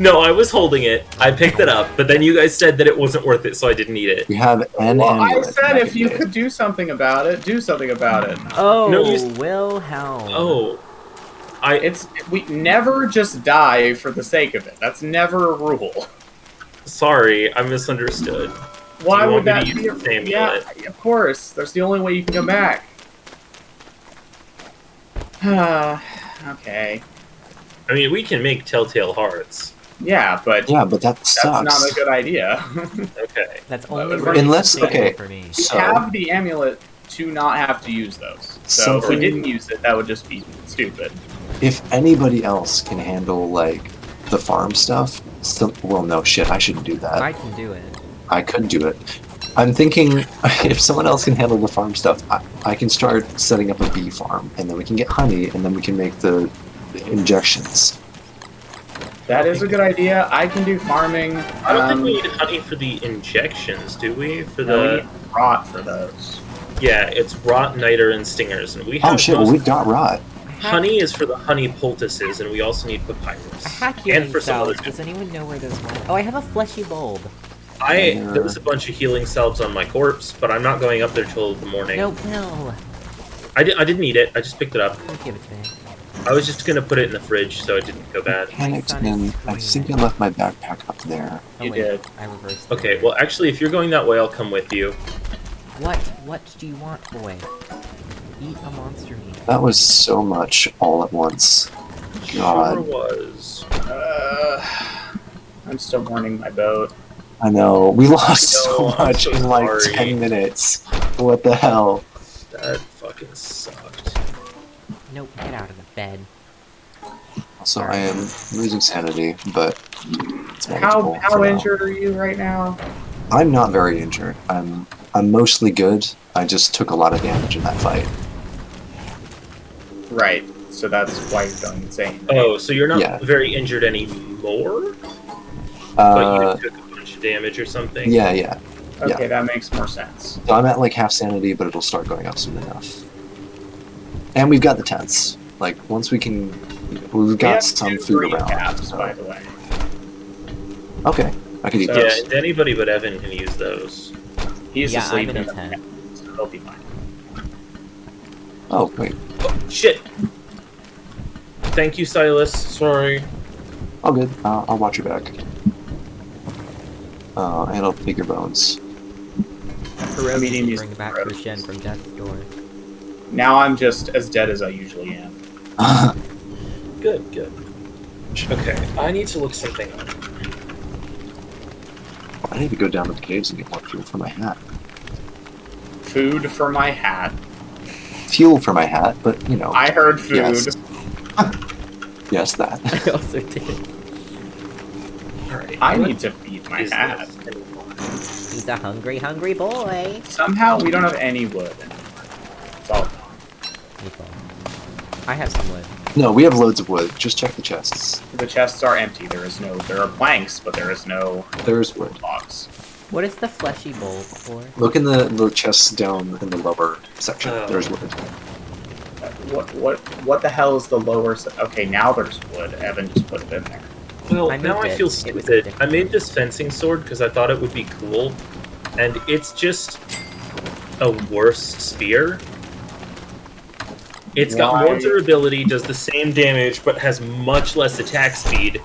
C: No, I was holding it. I picked it up, but then you guys said that it wasn't worth it, so I didn't eat it.
D: We have an
A: Well, I
D: amulet.
A: said
D: that
A: if you
D: can
A: could do something about it, do something about it.
B: Oh,
C: No, you s-
B: Wilhelm.
C: Oh.
A: We never just die for the sake of it. That's never a rule.
C: Sorry, I misunderstood.
A: Why
C: you
A: would
C: want
A: that
C: me to
A: be?
C: use the
A: Yeah,
C: amulet?
A: of course. That's the only way you can come back. Okay.
C: I mean, we can make telltale hearts.
A: Yeah, but
D: Yeah, but that
A: that's
D: sucks.
A: not a good idea.
C: Okay.
B: That's only
D: Unless-
B: really
D: okay.
B: for me.
D: So,
A: Have the amulet to not have to use those. So if we
D: Something-
A: didn't use it, that would just be stupid.
D: if anybody else can handle like the farm stuff, well, no shit, I shouldn't do that.
B: I can do it.
D: I could do it. I'm thinking if someone else can handle the farm stuff, I can start setting up a bee farm, and then we can get honey, and then we can make the injections.
A: That is a good idea. I can do farming.
C: I don't think we need honey for the injections, do we? For
A: no, we
C: the
A: need rot for those.
C: yeah, it's rot, niter, and stingers, and we have
D: Oh shit, well,
C: those-
D: we've got rot.
C: honey is for the honey poultices, and we also need papyrus.
B: Hack
C: And for some other.
B: salves. Does anyone know where those went? Oh, I have a fleshy bulb.
C: There was a bunch of healing salves on my corpse, but I'm not going up there till the morning.
B: No, Will.
C: I didn't eat it. I just picked it up.
B: Please give it to me.
C: I was just gonna put it in the fridge so it didn't go bad.
D: Panicked,
B: son
D: and
B: is
D: I
B: doing
D: think I
B: it.
D: left my backpack up there.
B: Oh,
A: You
B: wait.
A: did.
B: I reversed
C: Okay,
B: it.
C: well, actually, if you're going that way, I'll come with you.
B: What? What do you want, boy? Eat a monster meat.
D: That was so much all at once.
C: Sure
D: God.
C: was.
A: I'm still mourning my boat.
D: I know, we lost
C: I know,
D: so
C: I'm
D: much
C: so
D: in like
C: sorry.
D: 10 minutes. What the hell?
C: That fucking sucked.
B: Nope, get out of the bed.
D: Also, I am losing sanity, but it's manageable
A: How
D: for now.
A: injured are you right now?
D: I'm not very injured. I'm mostly good. I just took a lot of damage in that fight.
A: Right. So that's why you're feeling insane.
C: Oh, so you're not
D: Yeah.
C: very injured anymore? But
D: Uh,
C: you took a bunch of damage or something?
D: yeah, yeah.
A: Okay, that makes more sense.
D: So I'm at like half sanity, but it'll start going up soon enough. And we've got the tents. Like once we've
A: We
D: got
A: have
D: some
A: 2
D: food
A: green
D: around.
A: caps,
D: so-
A: by the way.
D: Okay, I could eat
A: So-
C: Yeah,
D: those.
C: and anybody but Evan can use those.
A: He's
B: Yeah,
A: asleep
B: I'm in
A: in
B: a
A: the
B: tent.
A: tent, so he'll be fine.
D: Oh wait,
C: Oh, shit! Thank you, Silas. Sorry.
D: all good. I'll watch your back. And I'll take your bones.
B: Kurogi
A: meeting
B: can
A: these
B: bring back
A: crows.
B: Kushen from death's door.
A: Now I'm just as dead as I usually am.
C: Good, good. Okay, I need to look something up.
D: I need to go down to the caves and get more fuel for my hat.
A: Food for my hat.
D: Fuel for my hat, but you know.
A: I heard food.
D: Yes. Yes, that.
B: I also did.
C: Alright.
A: I
C: what
A: need to feed my
C: is
A: hat.
C: this anymore?
B: He's a hungry, hungry boy.
A: Somehow we don't have any wood anymore. It's all gone.
B: Meatball. I have some wood.
D: No, we have loads of wood. Just check the chests.
A: The chests are empty. There are planks, but there is no
D: There's wood.
A: logs.
B: What is the fleshy bowl for?
D: Look in the chests down in the lower section.
C: Oh.
D: There's wood.
A: What the hell is the lower? Okay, now there's wood. Evan just put it in there.
C: Well,
B: I
C: now
B: moved
C: I
B: it.
C: feel
B: It was
C: stupid. I
B: different.
C: made this fencing sword because I thought it would be cool, and it's just a worse spear. It's got more
A: Why?
C: durability, does the same damage, but has much less attack speed,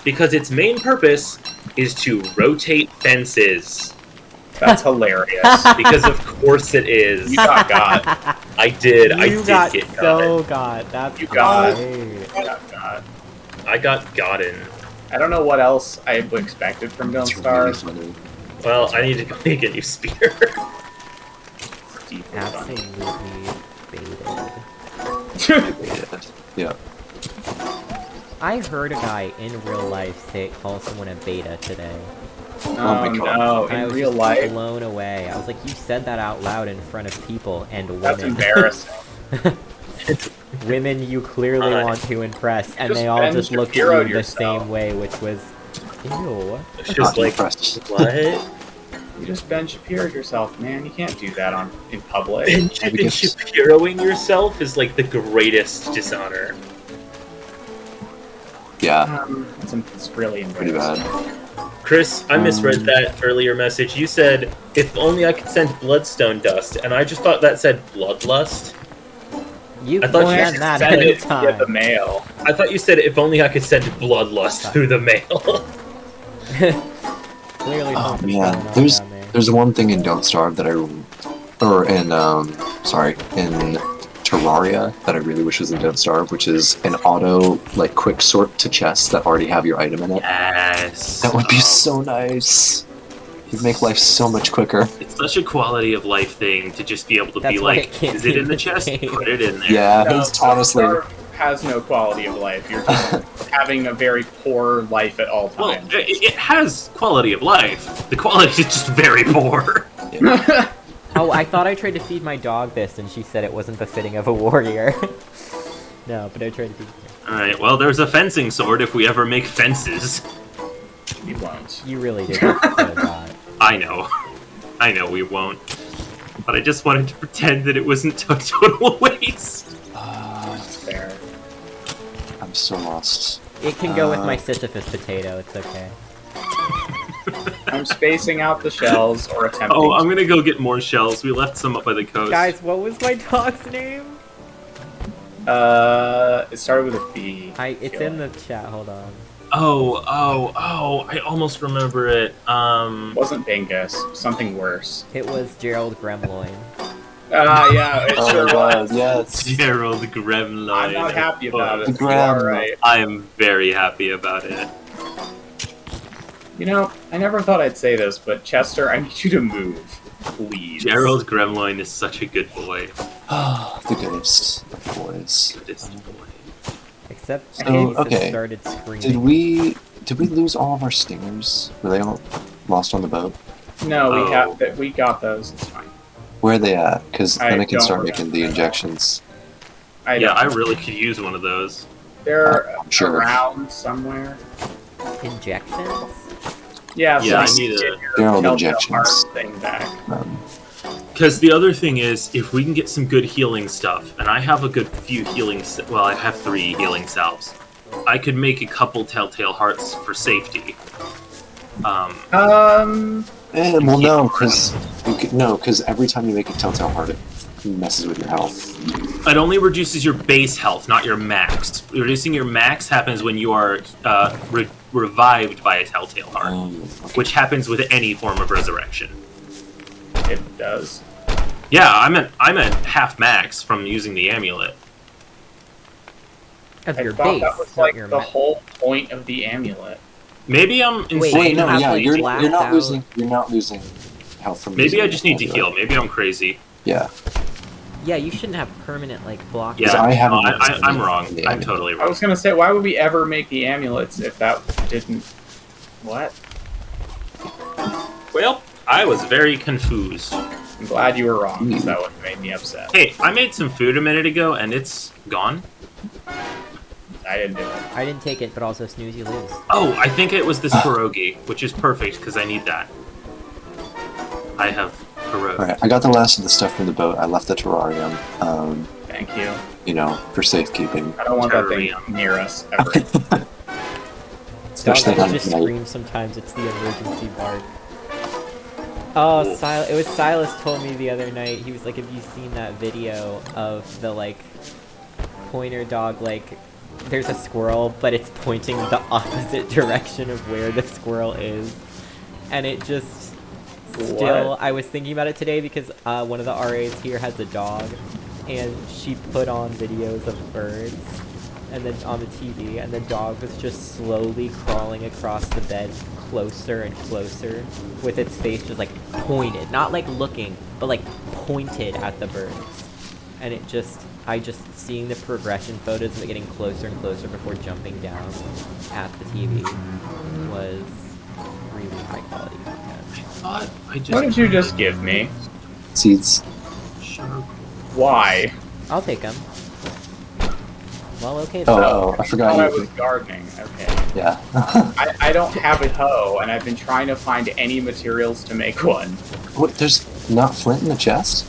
C: because its main purpose is to rotate fences.
A: That's hilarious.
C: Because of course it is.
A: You got got.
C: I did. I
B: You
C: did
B: got
C: get
B: so got. That's
A: You got-
B: great.
A: You got got.
C: I got gotten.
A: I don't know what else I expected from Don't
D: It's really
A: Starve.
D: funny.
C: Well, I need to go make a new spear.
A: It's deeply funny.
B: Absolutely baited.
D: Yeah.
B: I heard a guy in real life call someone a beta today.
D: Oh my
A: Oh
D: God.
A: no!
B: And I
A: In
B: was
A: real
B: just
A: life,
B: blown away. I was like, you said that out loud in front of people and women.
A: that's embarrassing.
B: women you clearly
C: Alright.
B: want to impress, and
A: Just
B: they all
A: Ben
B: just looked at
A: Shapiro
B: you the
A: yourself.
B: same way, which was, ew.
C: It's just
D: Not
C: like,
D: impressed.
C: what?
A: You just Ben Shapiro yourself, man. You can't do that in public.
C: Ben
D: because-
C: Shapiroing yourself is like the greatest dishonor.
D: Yeah,
A: It's really
D: pretty
A: embarrassing.
D: bad.
C: Chris, I misread that earlier message. You said, if only I could send bloodstone dust, and I just thought that said bloodlust.
B: You
C: I
B: can
C: thought you
B: send that
A: Send it
B: anytime.
A: via the mail.
C: I thought you said, if only I could send bloodlust through the mail.
B: Clearly
D: Oh
B: something's
D: man,
B: going on
D: there's
B: down there.
D: there's one thing in Don't Starve that in Terraria that I really wish was in Don't Starve, which is an auto like quick sort to chests that already have your item in it.
E: Yes.
D: That would be
E: Oh,
D: so nice. It'd make life so much quicker.
E: It's such a quality of life thing to just be able to
B: That's
E: be
B: why
E: like,
B: it can't
E: is
B: be
E: it in
B: in
E: the
B: this
E: chest?
B: game.
E: Put it in there.
D: Yeah,
A: No,
D: it's honestly.
A: Star has no quality of life. You're just having a very poor life at all
E: Well,
A: times.
E: it has quality of life. The quality is just very poor.
B: Oh, I thought I tried to feed my dog this, and she said it wasn't befitting of a warrior. No, but I tried to feed her.
E: Alright, well, there's a fencing sword if we ever make fences.
A: You won't.
B: You really did say that.
E: I know. I know we won't. But I just wanted to pretend that it wasn't a total waste.
A: That's fair.
D: I'm so lost.
B: It can go with my Sisyphus potato, it's okay.
A: I'm spacing out the shells or attempting.
E: Oh, I'm gonna go get more shells. We left some up by the coast.
B: Guys, what was my dog's name?
A: It started with a B.
B: It's in the chat, hold on.
E: Oh, I almost remember it.
A: It wasn't Bingus. Something worse.
B: It was Gerald Gremloin.
A: Yeah, it
D: Oh
A: sure
D: my
A: was.
D: god, yes.
E: Gerald Gremloin.
A: I'm not happy about it.
D: The
A: You
D: Grem.
A: are right.
E: I am very happy about it.
A: You know, I never thought I'd say this, but Chester, I need you to move, please.
E: Gerald Gremloin is such a good boy.
D: The goodest of boys.
E: Goodest boy.
B: Except
D: So,
B: Jesus
D: okay.
B: started screaming.
D: Did we lose all of our stingers? Were they all lost on the boat?
A: No,
E: Oh.
A: we got those. It's fine.
D: Where are they at? Because
A: I
D: then I can
A: don't
D: start making the
A: remember.
D: injections.
E: Yeah,
A: don't-
E: I really could use one of those.
A: They're
D: Sure.
A: around somewhere.
B: Injections?
A: Yeah, so
E: Yeah, I
A: you
E: need
A: get
E: a-
A: your
D: Gerald
A: Telltale
D: injections.
A: Heart thing back.
E: Because the other thing is, if we can get some good healing stuff, and I have a good few well, I have 3 healing salves, I could make a couple Telltale Hearts for safety.
D: Well, no, because every time you make a Telltale Heart, it messes with your health.
E: It only reduces your base health, not your max. Reducing your max happens when you are revived by a Telltale Heart,
D: Okay.
E: which happens with any form of resurrection.
A: It does.
E: Yeah, I'm at half max from using the amulet.
B: Of
A: I
B: your
A: thought
B: base,
A: that was
B: not
A: like
B: your
A: the
B: ma-
A: whole point of the amulet.
E: Maybe I'm
B: Wait,
E: insane.
D: Wait,
B: you
D: no,
B: have,
D: yeah,
B: like,
D: you're
B: blacked
D: not
B: out-
D: losing health from.
E: Maybe
D: using
E: I just need to
D: the
E: heal.
D: amulet.
E: Maybe I'm crazy.
D: Yeah,
B: Yeah, you shouldn't have permanent, like, block.
E: Yeah,
D: I haven't
E: no,
D: noticed
E: I'm
D: any
E: wrong.
D: in the
E: I'm
D: amulet.
E: totally
A: I
E: wrong.
A: was gonna say, why would we ever make the amulets if that didn't? What?
E: Well, I was very confused.
A: I'm glad you were wrong, because that would have made me upset.
E: Hey, I made some food a minute ago, and it's gone.
A: I didn't do it.
B: I didn't take it, but also snooze, you lose.
E: Oh, I think it was this pierogi, which is perfect, because I need that. I have pierogi.
D: all right. I got the last of the stuff from the boat. I left the terrarium.
A: Thank you.
D: For safekeeping.
A: I don't want that thing
E: Terrarium.
A: near us ever.
D: Especially
B: Dogs
D: on
B: just
D: night.
B: scream sometimes, it's the emergency bark. Oh, it was Silas told me the other night, he was like, have you seen that video of the, like, pointer dog, like, there's a squirrel, but it's pointing the opposite direction of where the squirrel is. And it just, still,
A: What?
B: I was thinking about it today because one of the RAs here has a dog, and she put on videos of birds, and then on the TV, and the dog was just slowly crawling across the bed closer and closer, with its face just, like, pointed, not, like, looking, but, like, pointed at the birds. And it just, seeing the progression photos of it getting closer and closer before jumping down at the TV was really high quality content.
E: I thought I just.
A: What did you just give me?
D: Seeds.
E: Sure.
A: Why?
B: I'll take them. Well, okay.
D: Oh, I
A: I
D: forgot
A: thought I
D: you.
A: was gardening. Okay.
D: Yeah.
A: I don't have a hoe, and I've been trying to find any materials to make one.
D: What? There's not flint in the chest?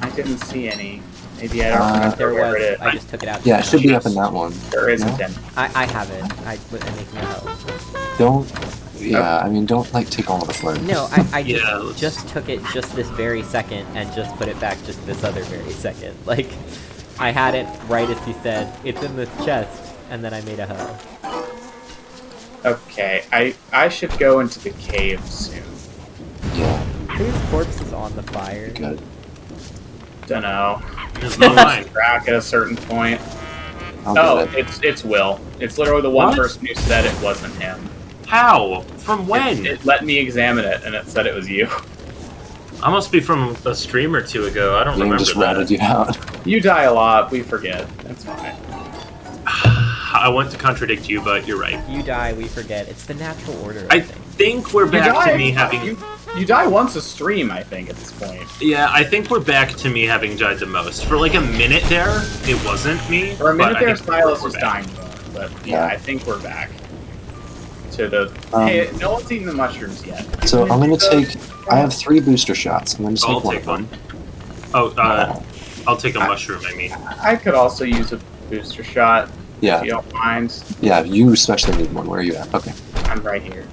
A: I didn't see any. Maybe I don't remember
B: There
A: where
B: was.
A: it is.
B: I just took it out.
D: Yeah, it
B: just
D: should
B: now.
D: be up in that one.
A: There isn't
D: No?
A: any.
B: I have it. I'm making a hoe.
D: Don't. Yeah, I mean, don't like take all of the flint.
B: No, I
E: Yeah, let's-
B: just took it just this very second and just put it back just this other very second. Like, I had it right as he said, it's in this chest, and then I made a hoe.
A: Okay, I should go into the cave soon.
D: Yeah,
B: Whose corpse is on the fire?
D: good.
A: Dunno.
E: It's not mine.
A: Crack at a certain point.
D: I'll
A: Oh,
D: get it.
A: it's Will. It's literally the one
E: What?
A: person who said it wasn't him.
E: How? From when?
A: It let me examine it, and it said it was you.
E: I must be from a stream or two ago. I don't
D: Game
E: remember
D: just
E: that.
D: ratted you out.
A: You die a lot. We forget. That's fine.
E: I want to contradict you, but you're right.
B: You die, we forget. It's the natural order, I
E: I
B: think.
E: think we're back to me having.
A: You die once a stream, I think, at this point.
E: Yeah, I think we're back to me having died the most. For like a minute there, it wasn't me.
A: For a minute
E: but I
A: there,
E: think
A: Silas
E: we're
A: was
E: back.
A: dying more. But yeah,
D: Yeah.
A: I think we're back to the.
D: Um,
A: Hey, no one's eaten the mushrooms yet.
D: So I'm gonna
A: So-
D: take. I have 3 booster shots. I'm gonna take
E: I'll
D: one
E: take
D: of them.
E: Oh, I'll take a mushroom. I mean,
A: I could also use a booster shot if
D: Yeah,
A: you don't mind.
D: yeah. You especially need one. Where are you at? Okay.
A: I'm right here.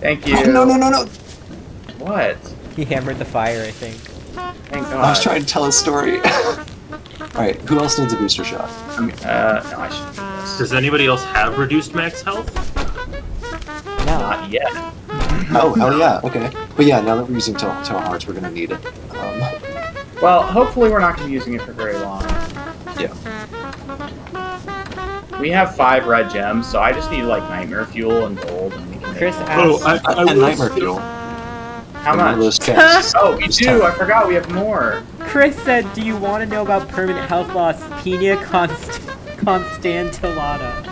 A: Thank you.
D: Oh, no!
A: What?
B: He hammered the fire, I think.
A: Thank God.
D: I was trying to tell a story. All right. Who else needs a booster shot?
A: No, I should do this.
E: does anybody else have reduced max health?
B: No.
A: Not yet.
D: Oh yeah. Okay. But yeah, now that we're using Toa Hearts, we're gonna need it.
A: Well, hopefully we're not going to be using it for very long.
D: Yeah.
A: We have 5 red gems, so I just need like nightmare fuel and gold, and we can make
B: Chris
A: it.
B: asked,
D: And nightmare fuel.
A: How
D: And one of
A: much?
D: those chests.
A: Oh, we do. I forgot we have more.
B: Chris said, do you want to know about permanent health loss? Pina constantillata.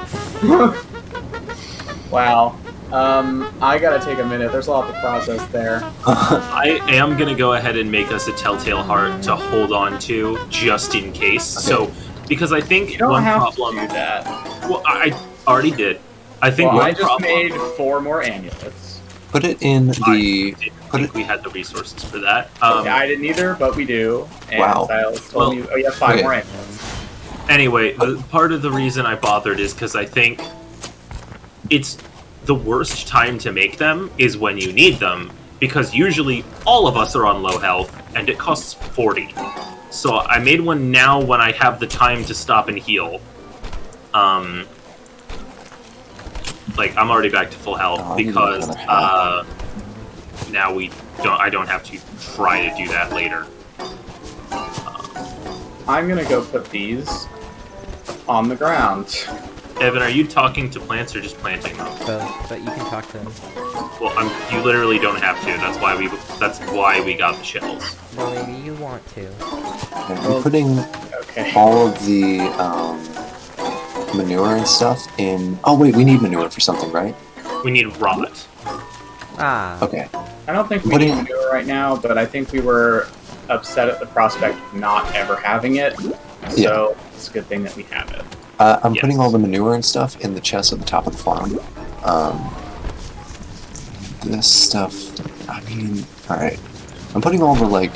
A: Wow. I gotta take a minute. There's a lot to process there.
E: I am gonna go ahead and make us a telltale heart to hold on to just in case. So, because I think
A: You don't
E: one
A: have
E: problem.
A: to do that.
E: Well, I already did. I think
A: Well,
E: one
A: I just
E: problem.
A: made 4 more amulets.
D: Put it in the.
E: I didn't
D: put
E: think
D: it.
E: we had the resources for that.
A: I didn't either, but we do. And
D: Wow.
A: Silas told me, oh, you have 5
D: Okay.
A: more amulets.
E: Anyway, part of the reason I bothered is because I think it's the worst time to make them is when you need them, because usually all of us are on low health and it costs 40. So I made one now when I have the time to stop and heal. Like I'm already back to full health
D: Oh, I need
E: because
D: another
E: now I don't have to try to do that later.
A: I'm gonna go put these on the ground.
E: Evan, are you talking to plants or just planting them?
B: Both, but you can talk to them.
E: Well, you literally don't have to. That's why we got the shells.
B: Well, maybe you want to.
D: I'm putting
A: Okay.
D: all of the manure and stuff in. Oh wait, we need manure for something, right?
E: We need rot.
B: Ah.
D: Okay.
A: I don't think we
D: What do
A: need
D: you-
A: to do it right now, but I think we were upset at the prospect of not ever having it. So it's a good thing that we have it.
D: I'm
E: Yes.
D: putting all the manure and stuff in the chest at the top of the farm. This stuff. I mean, all right. I'm putting all the like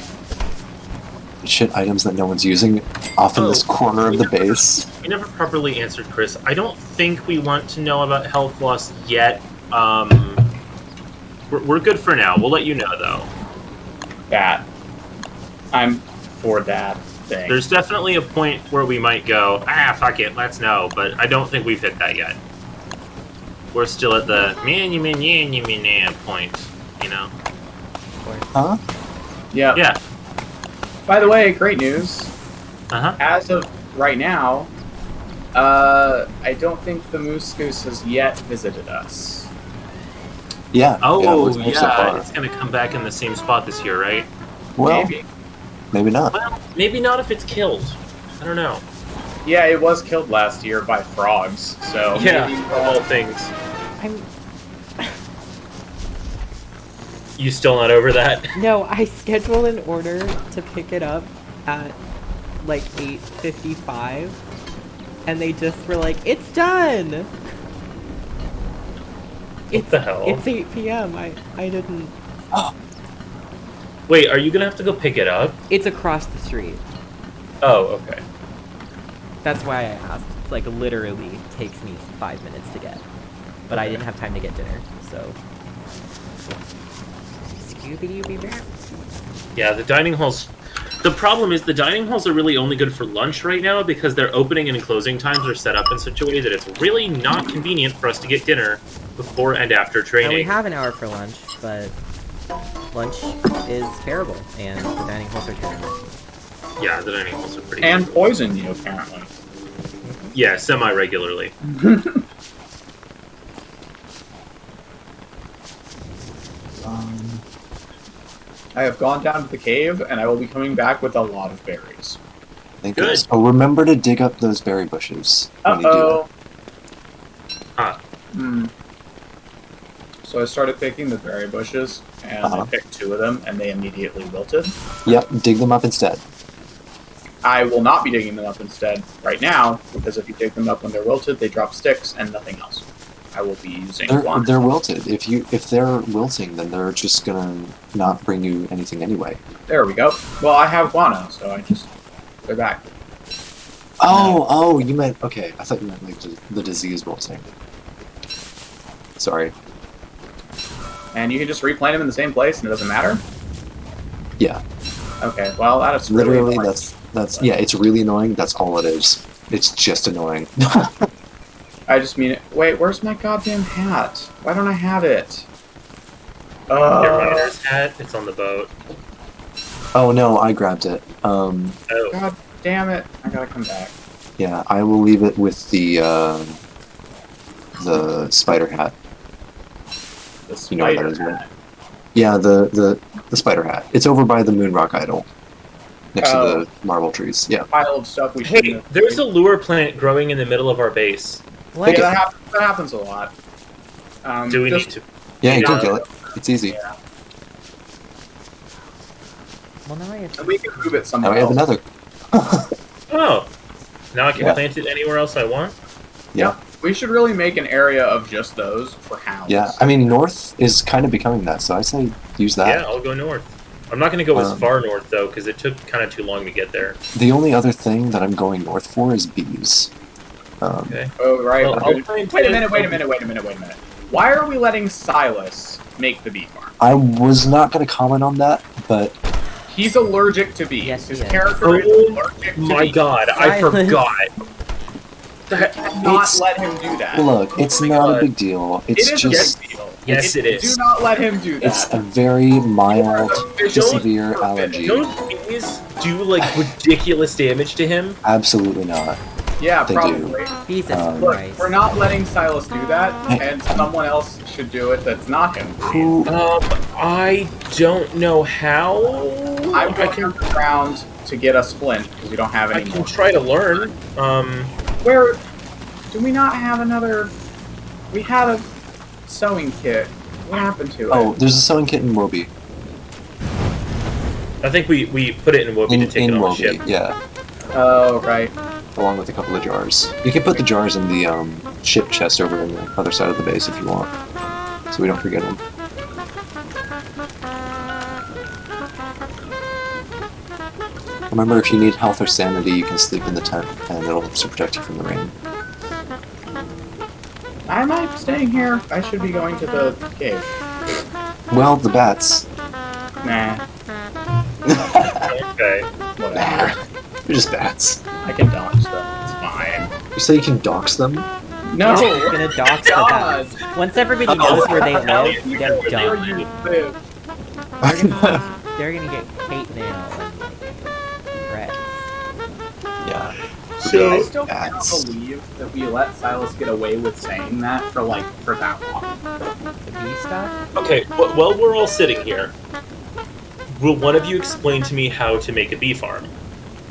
D: shit items that no one's using off in this
E: Oh,
D: corner of the base.
E: We never properly answered Chris. I don't think we want to know about health loss yet. We're good for now. We'll let you know though.
A: That. I'm for that thing.
E: There's definitely a point where we might go, fuck it, let's know. But I don't think we've hit that yet. We're still at the point, you know?
D: Huh?
A: Yeah.
E: Yeah.
A: By the way, great news.
E: Uh-huh.
A: As of right now, I don't think the Moose Goose has yet visited us.
D: Yeah.
E: Oh,
D: yeah, it looks like so far.
E: it's gonna come back in the same spot this year, right?
D: Well,
A: Maybe.
D: maybe not.
E: Well, maybe not if it's killed. I don't know.
A: Yeah, it was killed last year by frogs. So maybe,
E: of all things.
B: I'm
E: You still not over that?
B: No, I scheduled an order to pick it up at like 8:55, and they just were like, "It's done."
C: What the hell?
B: It's 8 p.m. I didn't.
C: Wait, are you gonna have to go pick it up?
B: It's across the street.
C: Oh, okay.
B: That's why I asked. It's like literally takes me 5 minutes to get, but I didn't have time to get dinner, so. Scooby-Dooby-Doo.
C: Yeah, the dining halls. The problem is the dining halls are really only good for lunch right now because their opening and closing times are set up in such a way that it's really not convenient for us to get dinner before and after
B: Now we
C: training.
B: have an hour for lunch, but lunch is terrible, and the dining halls are terrible.
C: Yeah, the dining halls are pretty
A: And
C: good.
A: poison you, apparently.
C: Yeah, semi-regularly.
A: I have gone down to the cave, and I will be coming back with a lot of berries.
D: Thank
C: Good.
D: goodness. Oh, remember to dig up those berry bushes when you do
A: Uh-oh.
C: Huh.
A: So I started picking the berry bushes, and
D: Uh-huh.
A: I picked 2 of them, and they immediately wilted.
D: that. Yep, dig them up instead.
A: I will not be digging them up instead right now, because if you dig them up when they're wilted, they drop sticks and nothing else. I will be using guano.
D: They're wilted. If they're wilting, then they're just gonna not bring you anything anyway.
A: There we go. Well, I have guano, so they're back.
D: Oh, you meant okay. I thought you meant like the disease wilting. Sorry.
A: And you can just replant them in the same place, and it doesn't matter?
D: Yeah,
A: Okay, well, that is really
D: literally
A: annoying.
D: that's yeah. It's really annoying. That's all it is. It's just annoying.
A: I just mean it. Wait, where's my goddamn hat? Why don't I have it?
C: Your
A: Oh,
C: runner's hat, it's on the boat.
D: Oh no, I grabbed it.
C: Oh,
A: god damn it. I gotta come back.
D: Yeah, I will leave it with the spider hat.
A: The
D: You know what that
A: spider
D: is, right?
A: hat.
D: Yeah, the spider hat. It's over by the moon rock idol, next
A: Oh.
D: to the marble trees. Yeah.
A: Pile of stuff we shouldn't
C: hey,
A: have-
C: there's a lure plant growing in the middle of our base.
B: What?
A: Yeah, that happens a lot.
C: Do we
A: just-
C: need to?
D: Yeah, you
C: Yeah.
D: can kill it. It's easy.
A: Yeah.
B: Well, now I have.
A: And we can move it
D: Now
A: somewhere
D: we have
A: else.
D: another.
C: Oh, now I can
D: Yeah.
C: plant it anywhere else I want.
D: Yeah.
A: We should really make an area of just those for hounds.
D: Yeah, I mean, north is kind of becoming that, so I say use that.
C: Yeah, I'll go north. I'm not going to go as
D: Um,
C: far north though, because it took kind of too long to get there.
D: The only other thing that I'm going north for is bees.
C: Okay.
A: Oh, right.
C: Well,
A: we're
C: I'll
A: good.
C: try and
A: Wait a
C: plant-
A: minute. Why are we letting Silas make the bee farm?
D: I was not going to comment on that, but
A: He's allergic to bees.
B: Yes,
A: His
B: he is.
A: character is
C: Oh
A: allergic to
C: My
A: bees.
C: God, I
B: Silence.
C: forgot. That,
A: Not
D: It's-
A: let him do that.
D: look, it's
C: my
D: not
C: God.
D: a big deal.
A: It
D: It's
A: is a
D: just
A: big deal.
C: Yes, it is.
A: Do not let him do that.
D: it's a very mild to
C: Don't-
D: severe allergy.
C: don't bees do like ridiculous damage to him?
D: Absolutely not.
A: yeah,
D: they do.
A: probably.
B: Jesus
A: Look,
B: Christ.
A: we're not letting Silas do that,
D: Hey.
A: and someone else should do it that's not him.
D: Who?
C: I don't know how.
A: I'm
C: I
A: going
C: can
A: underground to get us flint because we don't have
C: I
A: any
C: can
A: more.
C: try to learn.
A: Where do we not have another? We had a sewing kit. What happened to
D: Oh,
A: it?
D: there's a sewing kit in Wobi.
C: I think we put it in Wobi to take it
D: In
C: on the
D: Wobi,
C: ship.
D: yeah,
A: Oh, right.
D: along with a couple of jars. You can put the jars in the ship chest over in the other side of the base if you want, so we don't forget them. Remember, if you need health or sanity, you can sleep in the tent, and it'll also protect you from the rain.
A: Am I staying here? I should be going to the cave.
D: Well, the bats.
A: Nah,
C: Okay.
A: whatever.
D: They're just bats.
A: I can dodge them. It's fine.
D: You say you can dox them?
A: No.
B: We're gonna dox the
A: God.
B: bats. Once everybody knows where they live,
A: You
B: they're
A: know where
B: done.
A: you live.
B: They're gonna get hate mail and threats.
D: Yeah.
A: I
C: So
A: still cannot
D: Bats.
A: believe that we let Silas get away with saying that for that long.
B: The bee stuff?
C: okay, while we're all sitting here, will one of you explain to me how to make a bee farm?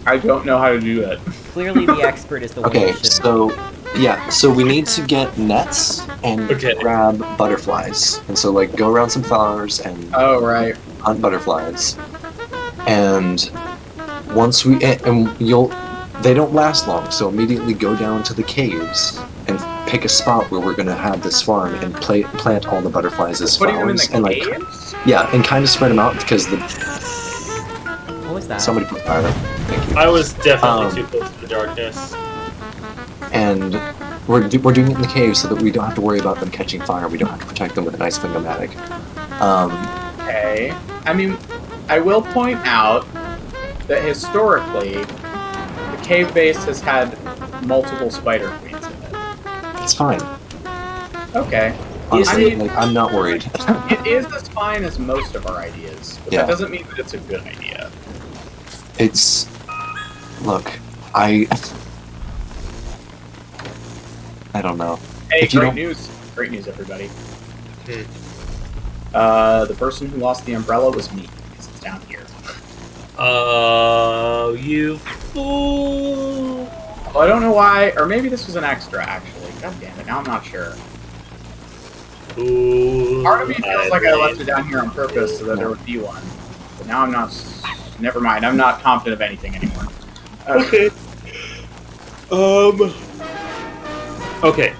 A: I don't know how to do that.
B: Clearly the expert is the one
D: Okay,
B: who should.
D: so yeah, so we need to get nets and
C: Okay.
D: grab butterflies, and so like go around some flowers and
A: Oh, right.
D: hunt butterflies. And once we and you'll they don't last long, so immediately go down to the caves and pick a spot where we're gonna have this farm and plant all the butterflies as
A: Putting them in
D: flowers
A: the
D: and like
A: caves?
D: yeah, and kind of spread them out because the
B: What was that?
D: somebody put fire. Thank you.
C: I was definitely
D: Um,
C: too close to the darkness.
D: And we're doing it in the caves so that we don't have to worry about them catching fire. We don't have to protect them with a nice Fingomatic.
A: Okay. I mean, I will point out that historically, the cave base has had multiple spider queens in it.
D: It's fine.
A: Okay.
D: Honestly,
A: I mean-
D: like I'm not worried.
A: It is as fine as most of our ideas, but
D: Yeah.
A: that doesn't mean that it's a good idea.
D: It's look, I don't know.
A: Hey,
D: If you
A: great
D: don't-
A: news! Great news, everybody.
C: Hmm.
A: The person who lost the umbrella was me, because it's down here.
C: Oh, you fool!
A: Well, I don't know why, or maybe this was an extra, actually. God damn it, now I'm not sure.
C: Fool.
A: Part of me feels like I
C: really-
A: left it down here on purpose so that there would be one. But now I'm not... Never mind, I'm not confident of anything anymore.
C: Okay. Okay.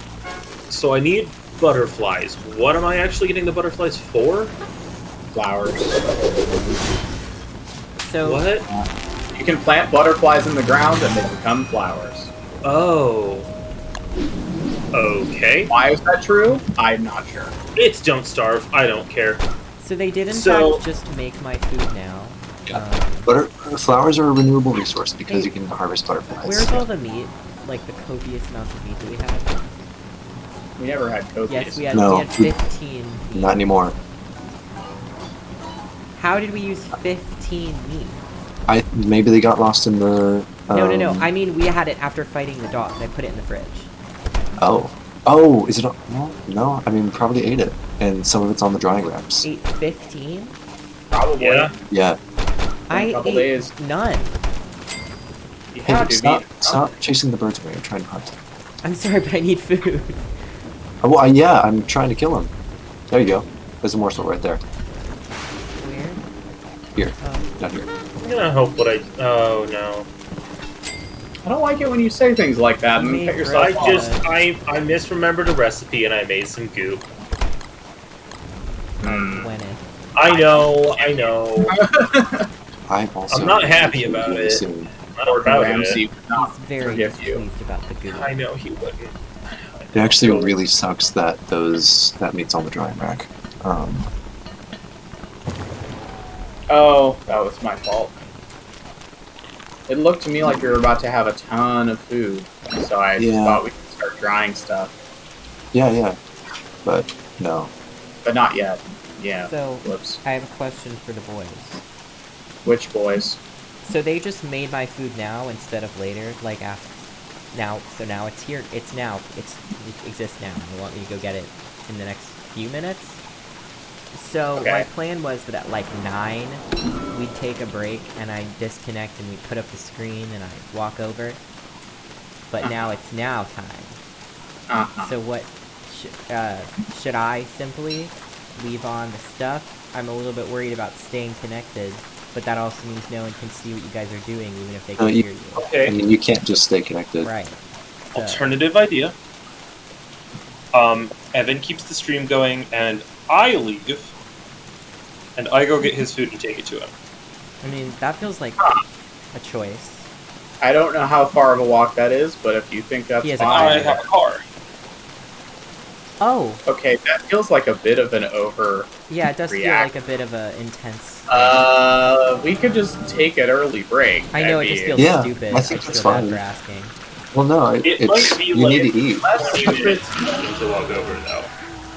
C: So I need butterflies. What am I actually getting the butterflies for?
A: Flowers.
B: So
C: What?
A: You can plant butterflies in the ground and they become flowers.
C: Oh. Okay.
A: Why is that true? I'm not sure.
C: It's Don't Starve. I don't care.
B: So they did in
C: So-
B: fact just make my food now.
D: Yeah.
B: Um,
D: Flowers are a renewable resource because you can harvest butterflies.
B: where's all the meat? Like the copious amounts of meat that we have?
A: We never had copious.
B: Yes, we had,
D: No.
B: we had 15 meat.
D: Not anymore.
B: How did we use 15 meat?
D: Maybe they got lost in the.
B: No. I mean, we had it after fighting the dogs. I put it in the fridge.
D: Oh, is it? No. I mean, we probably ate it, and some of it's on the drying wraps.
B: Ate 15?
A: Probably.
C: Yeah.
D: Yeah.
B: I
A: a couple
B: ate
A: days.
B: none.
A: You
D: Hey,
A: have to
D: stop!
A: be-
D: Stop chasing the birds away. I'm trying to hunt.
B: I'm sorry, but I need food.
D: Oh, well, yeah, I'm trying to kill him. There you go. There's a morsel right there.
B: Where?
D: Here,
B: Oh.
D: down here.
C: I'm gonna hope what I. Oh no.
A: I don't like it when you say things like that and
B: You
A: cut
B: made
A: yourself
C: I
A: off.
C: just I misremembered a recipe and I made some goop.
B: Gwyneth.
C: I know.
D: I'm also.
C: I'm not happy about
D: really
C: it.
D: soon.
C: I'm not
A: Gordon
C: proud of
A: Ramsay
C: it.
A: would not
B: He's very
A: forgive you.
B: pleased about the goo.
C: I know he wouldn't.
D: It actually really sucks that that meat's on the drying rack.
A: Oh, that was my fault. It looked to me like we were about to have a ton of food, so I just
D: Yeah.
A: thought we could start drying stuff.
D: Yeah, but no.
A: But not yet. Yeah.
B: So,
A: Whoops.
B: I have a question for the boys.
A: Which boys?
B: So they just made my food now instead of later, like after. Now, so now it's here. It's now. It exists now. They want me to go get it in the next few minutes. So
A: Okay.
B: my plan was that at like 9, we'd take a break and I'd disconnect and we'd put up the screen and I'd walk over. But now it's now time.
A: Uh-huh.
B: So what? Should I simply leave on the stuff? I'm a little bit worried about staying connected, but that also means no one can see what you guys are doing, even if they can
D: you-
B: hear you.
D: I
C: Okay.
D: mean, you can't just stay connected.
B: Right. So,
C: Alternative idea. Evan keeps the stream going, and I leave, and I go get his food and take it to him.
B: I mean, that feels like a choice.
A: I don't know how far of a walk that is, but if you think that's
B: He has a
C: I
A: fine.
C: have a car.
B: Oh,
A: Okay, that feels like a bit of an over.
B: yeah, it does
A: React.
B: feel like a bit of a intense.
A: We could just take an early break.
B: I know it
A: That'd
B: just
A: be-
B: feels
D: Yeah,
B: stupid.
D: I think
B: just
D: that's
B: feel bad
D: fine.
B: for asking.
D: Well, no,
C: It might be
D: you
C: like
D: need to eat.
A: less
C: 20
A: stupid.
C: minutes to walk over, though.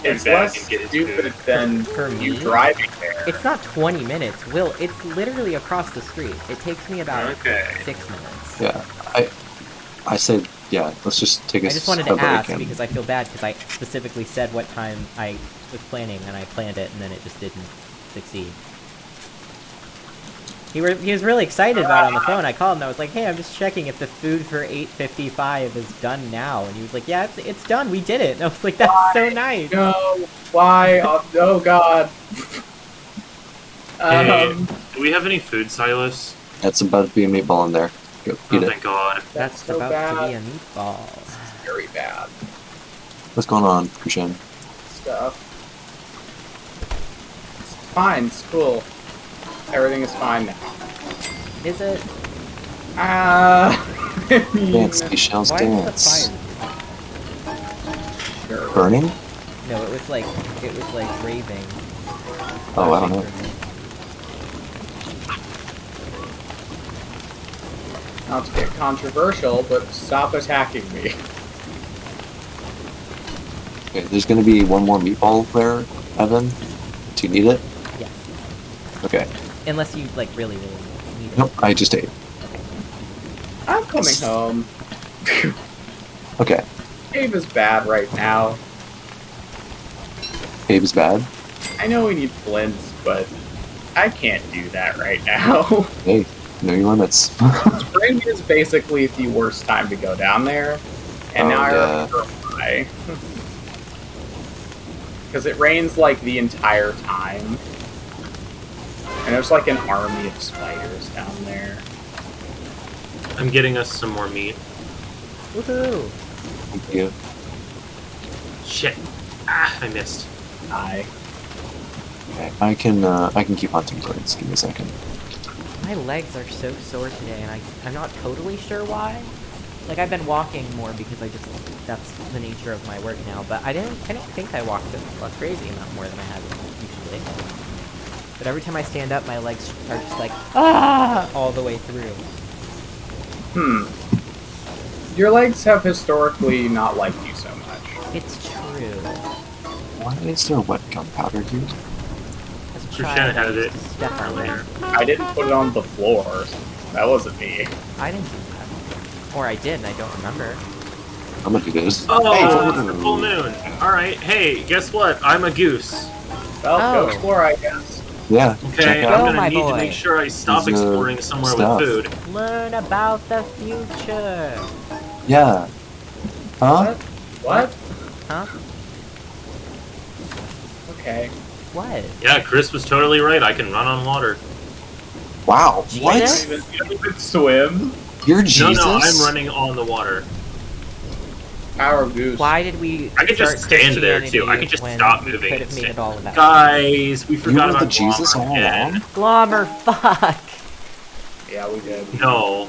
A: It's
C: and back
A: less
C: and get his
A: stupid
C: food.
A: than
B: For
A: you
B: me?
A: driving there.
B: It's not 20 minutes, Will. It's literally across the street. It takes me about
C: Okay.
B: 6 minutes.
D: Yeah, I said, yeah, let's just take a
B: I just wanted
D: a
B: to
D: break
B: ask
D: and-
B: because I feel bad because I specifically said what time I was planning and I planned it and then it just didn't succeed. He was really excited about it on the phone. I called him. I was like, "Hey, I'm just checking if the food for 8:55 is done now." And he was like, "Yeah, it's done. We did it." And I was like, "That's so nice."
A: No, why? Oh God.
E: Hey, do we have any food, Silas?
D: That's about to be a meatball in there. Go
E: Oh,
D: eat it.
E: thank God.
B: That's
A: so
B: about
A: bad.
B: to be a meatball.
A: Very bad
D: What's going on, Krishan?
A: stuff. It's fine. It's cool. Everything is fine now.
B: Is it?
A: I mean,
D: Dance, seashells,
B: Why
D: dance.
B: is the fire?
A: sure.
D: Burning?
B: No, it was like raving.
D: Oh, I don't know.
A: Not to get controversial, but stop attacking me.
D: Okay, there's gonna be one more meatball there, Evan. Do you need it?
B: Yes.
D: Okay.
B: Unless you like really need it.
D: Nope, I just ate.
A: I'm coming home.
D: Okay.
A: Cave is bad right now.
D: Cave is bad.
A: I know we need flints, but I can't do that right now.
D: Hey, know your limits.
A: Spring is basically the worst time to go down there, and
D: Oh,
A: now I
D: yeah.
A: remember why. Because it rains like the entire time, and there's like an army of spiders down there.
E: I'm getting us some more meat.
B: Woohoo!
D: Thank you.
E: Shit. Ah, I missed.
D: Okay, I can keep hunting birds. Give me a second.
B: My legs are so sore today, and I'm not totally sure why. Like I've been walking more because that's the nature of my work now. But I didn't think I walked a crazy amount more than I have usually. But every time I stand up, my legs are just like all the way through.
A: Your legs have historically not liked you so much.
B: It's true.
D: Why is there wet gunpowder here?
B: As a
E: Krishan
B: child, I
E: had
B: used
E: it
B: to step on
E: earlier.
B: it.
A: I didn't put it on the floor. That wasn't me.
B: I didn't do that. Or I did, and I don't remember.
D: I'm gonna do this.
E: Oh,
D: Hey,
E: it's a full moon. Alright, hey, guess what? I'm a goose.
A: Well,
B: Oh.
A: go explore, I guess.
D: Yeah,
E: Okay,
D: check
E: I'm
D: out.
E: gonna
B: my
E: need to
B: boy.
E: make sure I stop
D: These,
E: exploring somewhere
D: stuff.
E: with food.
B: Learn about the future.
D: Yeah. Huh?
A: What?
B: Huh?
A: Okay.
B: What?
E: Yeah, Chris was totally right. I can run on water.
D: Wow.
B: Jesus?
D: What?
A: You don't even swim?
D: You're Jesus?
E: No, I'm running on the water.
A: Power goose.
B: Why did we?
E: I could just
B: start
E: stand there, too. I
B: Christianity
E: could just
B: when
E: stop
B: we
E: moving
B: could
E: and
B: have made
E: stand.
B: it all about
E: Guys, we forgot
D: were the
E: about
D: Jesus
E: Glommer
D: all
E: again.
D: along?
B: Glommer, fuck.
A: Yeah, we did.
E: No.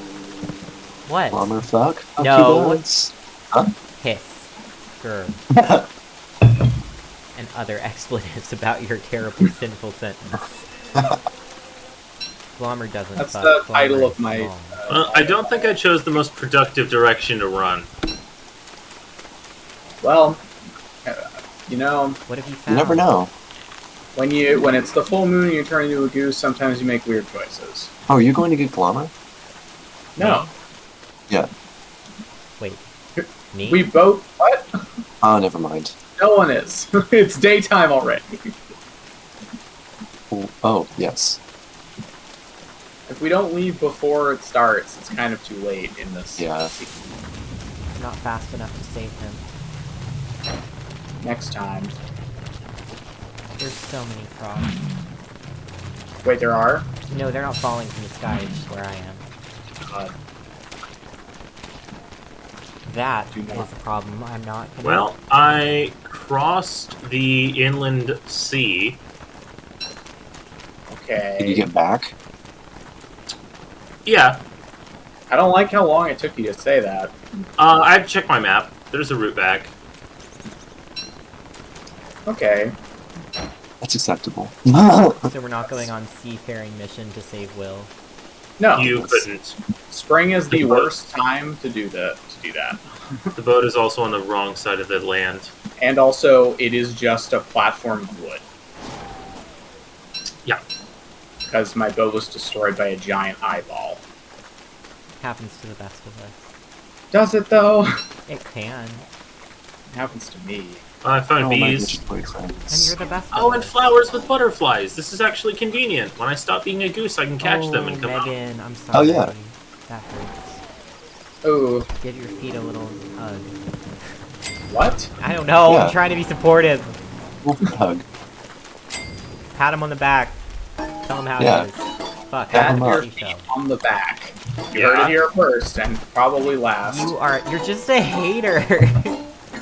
B: What?
D: Plumber fuck? Fuck
B: No.
D: you guys.
B: Hiss. Grr. And other expletives about your terrible sinful sentence. Glommer doesn't
A: That's
B: fuck.
A: the
B: Glommer
A: title
B: is
A: of my.
B: small.
E: I don't think I chose the most productive direction to run.
A: Well, you know,
B: What have you
D: You
B: found?
D: never know.
A: when it's the full moon and you turn into a goose, sometimes you make weird choices.
D: Oh, are you going to get Glommer?
A: No,
D: Yeah.
B: Wait. Me?
A: we both. What?
D: Oh, never mind.
A: No one is. It's daytime already.
D: Oh, yes.
A: If we don't leave before it starts, it's kind of too late in this.
D: Yeah.
A: sequence.
B: Not fast enough to save him.
A: Next time.
B: There's so many frogs.
A: Wait, there are.
B: No, they're not falling from the sky, it's just where I am.
A: God.
B: That
A: Do
B: is
A: not.
B: a problem. I'm not gonna...
E: Well, I crossed the inland sea.
A: Okay.
D: Did you get back?
E: Yeah,
A: I don't like how long it took you to say that.
E: I had to check my map. There's a route back.
A: Okay.
D: That's acceptable.
B: So we're not going on seafaring mission to save Will.
A: No.
E: You couldn't.
A: Spring is the worst time to do that.
E: The boat is also on the wrong side of the land.
A: And also, it is just a platform of wood.
E: Yeah.
A: Because my boat was destroyed by a giant eyeball.
B: Happens to the best of us.
A: Does it though?
B: It can.
A: It happens to me.
E: I found
D: Oh, my
E: bees.
D: bitch boyfriends.
B: And you're the best
E: Oh,
B: of
E: and
B: us.
E: flowers with butterflies. This is actually convenient. When I stop being a goose, I can catch them and come out.
B: Megan, I'm sorry.
D: yeah.
B: That hurts.
A: Oh,
B: Give your feet a little hug.
A: what?
B: I don't know,
D: Yeah.
B: I'm trying to be supportive.
D: Hug.
B: Pat him on the back. Tell him how
D: Yeah.
B: it is. Fuck,
D: Tap
B: I
D: him
B: have
D: up.
B: a seashell.
A: On the back. You
C: Yeah.
A: heard it here first, and probably last.
B: You're just a hater.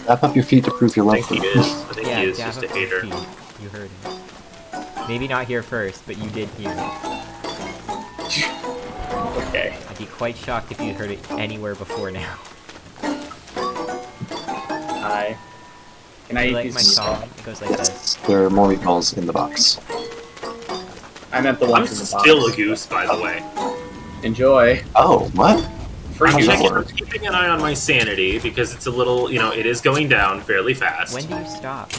D: Tap up your feet to prove your
C: I
D: love
C: think
D: for
C: he
D: him.
C: is. I think he is
B: dab
C: just a
B: up your
C: hater.
B: feet. You heard it. Maybe not here first, but you did hear it.
A: Okay.
B: I'd be quite shocked if you heard it anywhere before now.
A: Can I
B: You
A: eat
B: like
A: these
B: my
A: meatballs?
B: song? It goes like this.
D: Yes, there are more meatballs in the box.
A: I meant the
C: I'm
A: ones in the box.
C: still a goose, by the way.
A: Enjoy.
D: Oh, what?
A: Free
D: I'm
A: goose.
D: checking-
C: I'm keeping an eye on my sanity because it's a little, it is going down fairly fast.
B: When do you stop?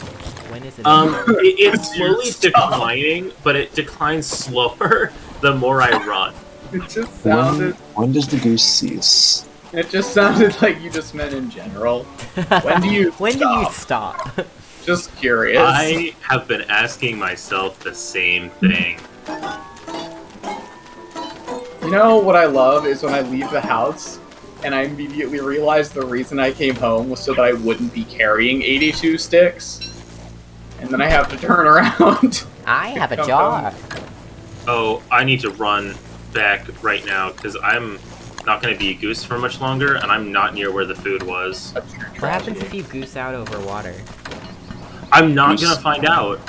B: When is it?
C: It's slowly
A: Stop.
C: declining, but it declines slower the more I run.
A: It just sounded.
D: When does the goose cease?
A: It just sounded like you just meant in general. When do you?
B: When do you
A: stop?
B: stop?
A: Just curious.
C: I have been asking myself the same thing.
A: You know what I love is when I leave the house and I immediately realize the reason I came home was so that I wouldn't be carrying 82 sticks. And then I have to turn around.
B: I have a
A: Come
B: jar.
C: Oh, I need to run back right now because I'm not going to be a goose for much longer, and I'm not near where the food was.
B: What happens if you goose out over water?
C: I'm not
D: Goose.
C: going to find out.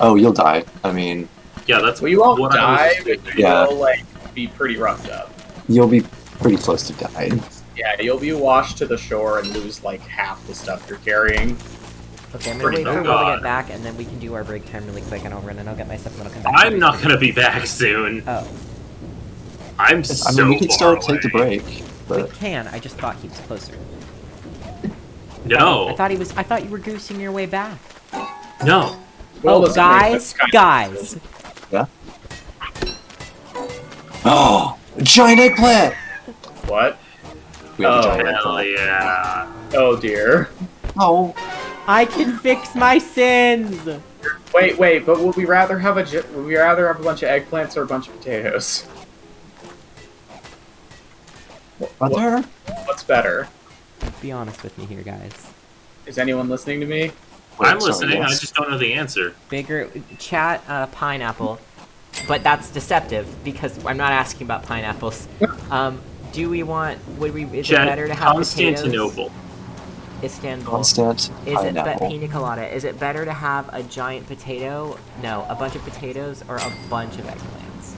D: Oh, you'll die. I mean,
C: Yeah, that's
A: Well, you won't
C: what I
A: die,
C: was
A: but
C: thinking.
A: you
D: Yeah.
A: will, like, be pretty roughed up.
D: you'll be pretty close to dying.
A: Yeah, you'll be washed to the shore and lose, like, half the stuff you're carrying.
B: Okay, I'm gonna
A: Pretty
B: wait for
C: much.
B: Will to
C: God.
B: get back, and then we can do our break time really quick, and I'll run and I'll get my stuff, and then I'll come back.
C: I'm not going to be back soon.
B: Oh,
C: I'm
D: I
C: so
D: mean, we could
C: far
D: still take the
C: away.
D: break,
B: we
D: but
B: can. I just thought he was closer.
C: No,
B: I thought he was. I thought you were goosing your way back.
C: no.
A: Will
B: Oh,
A: doesn't make
B: guys,
A: this kind of
B: guys.
D: oh, giant eggplant!
A: What?
D: We have
A: Oh,
D: a giant
C: Hell
D: eggplant.
C: yeah.
A: Oh dear.
D: Oh,
B: I can fix my sins.
A: Wait, but would we rather have would we rather have a bunch of eggplants or a bunch of potatoes?
D: are there?
A: What's better?
B: Be honest with me here, guys.
A: Is anyone listening to me?
D: Wait,
C: I'm
D: sorry,
C: listening, I
D: yes.
C: just don't know the answer.
B: Bigger chat pineapple, but that's deceptive because I'm not asking about pineapples. Do we want? Would we? Is it better to have
C: Constantinople.
B: potatoes? Istanbul.
D: Constant
B: Is it
D: pineapple.
B: pina colada? Is it better to have a giant potato? No, a bunch of potatoes or a bunch of eggplants?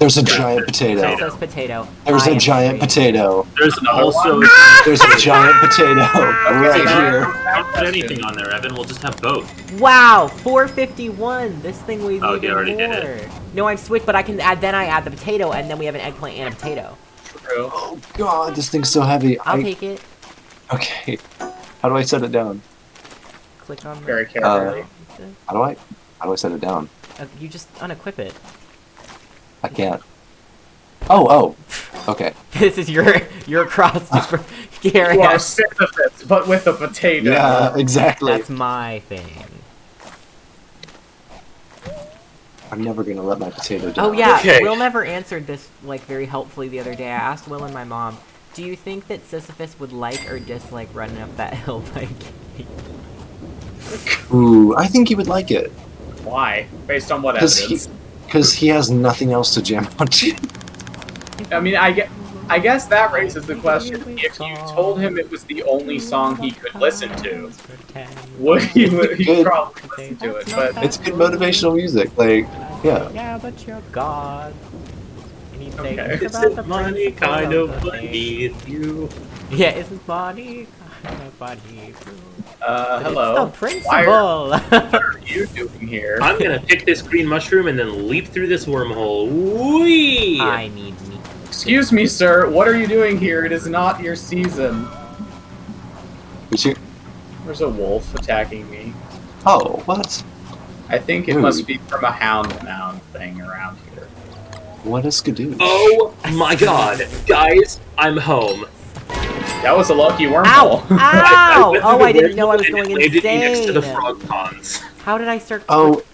D: There's a
C: Yeah,
D: giant
C: there's
D: potato.
B: It says potato.
D: There's
B: I
D: a
B: am
D: giant
B: free.
D: potato.
C: There's
A: Another
C: also.
A: one?
D: There's a giant potato right here.
C: Don't put anything on there, Evan. We'll just have both.
B: Wow, 451. This thing weighs
C: Oh, you
B: even
C: already
B: more.
C: did it.
B: No, I've switched, but I can add. Then I add the potato, and then we have an eggplant and a potato.
A: True.
D: Oh god, this thing's so heavy.
B: I'll take it.
D: Okay. How do I set it down?
B: Click on
A: Very
B: the.
A: carefully.
D: How do I set it down?
B: You just unequip it.
D: I can't. Oh. Okay.
B: This is your cross to carry.
A: You are Sisyphus, but with a potato.
D: Yeah, exactly.
B: That's my thing.
D: I'm never gonna let my potato down.
B: Oh yeah,
C: Okay.
B: Will never answered this like very helpfully the other day. I asked Will and my mom, do you think that Sisyphus would like or dislike running up that hill by gate?
D: Ooh, I think he would like it.
A: Why? Based on what
D: Because
A: evidence?
D: he has nothing else to jam onto.
A: I mean, I guess that raises the question: if you told him it was the only song he could listen to, would he
D: Good.
A: probably listen to it? But
D: It's good motivational music. Like, yeah.
B: Yeah, but you're God. And he'd say,
A: Okay.
B: "It's about the
C: money
B: principle
C: kind of
B: the thing."
C: beneath you.
B: Yeah, isn't money kind of beneath you? But
A: hello.
B: It's the principle.
A: What are you doing here?
C: I'm gonna pick this green mushroom and then leap through this wormhole. Whee!
B: I need meat.
A: Excuse me, sir. What are you doing here? It is not your season.
D: Who's here?
A: There's a wolf attacking me.
D: Oh, what?
A: I think it
D: Ooh.
A: must be from a hound mound thing around here.
D: What is Skadoosh?
C: Oh my god, guys, I'm home.
A: That was a lucky
B: Ow!
A: wormhole.
B: Ow!
C: went
B: Oh,
C: through
B: I
C: the
B: didn't know I was
C: wormhole and
B: going
C: it landed me next to the
B: insane.
C: frog ponds.
B: How did I start?
D: Oh,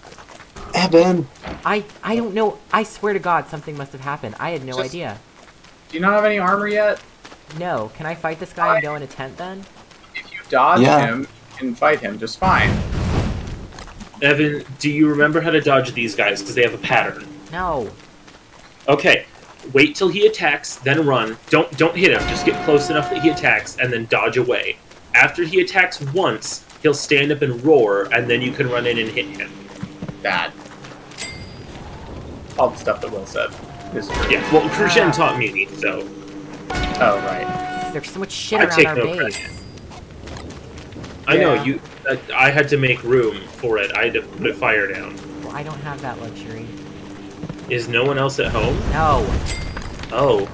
D: Evan.
B: I don't know. I swear to God, something must have happened. I had no
A: Just-
B: idea.
A: Do you not have any armor yet?
B: No. Can I fight this guy and go in a tent then?
A: If you dodge
D: Yeah.
A: him, you can fight him just fine.
C: Evan, do you remember how to dodge these guys? Because they have a pattern.
B: No.
C: Okay. Wait till he attacks, then run. Don't hit him. Just get close enough that he attacks, and then dodge away. After he attacks once, he'll stand up and roar, and then you can run in and hit him.
A: Bad. All the stuff that Will said is true.
C: Yeah. Well, Krushen taught me, so
A: Oh, right.
B: There's so much shit
C: I
B: around
C: take
B: our
C: no
B: base.
C: credit. I know
A: Yeah.
C: you. I had to make room for it. I had to put a fire down.
B: Well, I don't have that luxury.
C: Is no one else at home?
B: No.
C: Oh.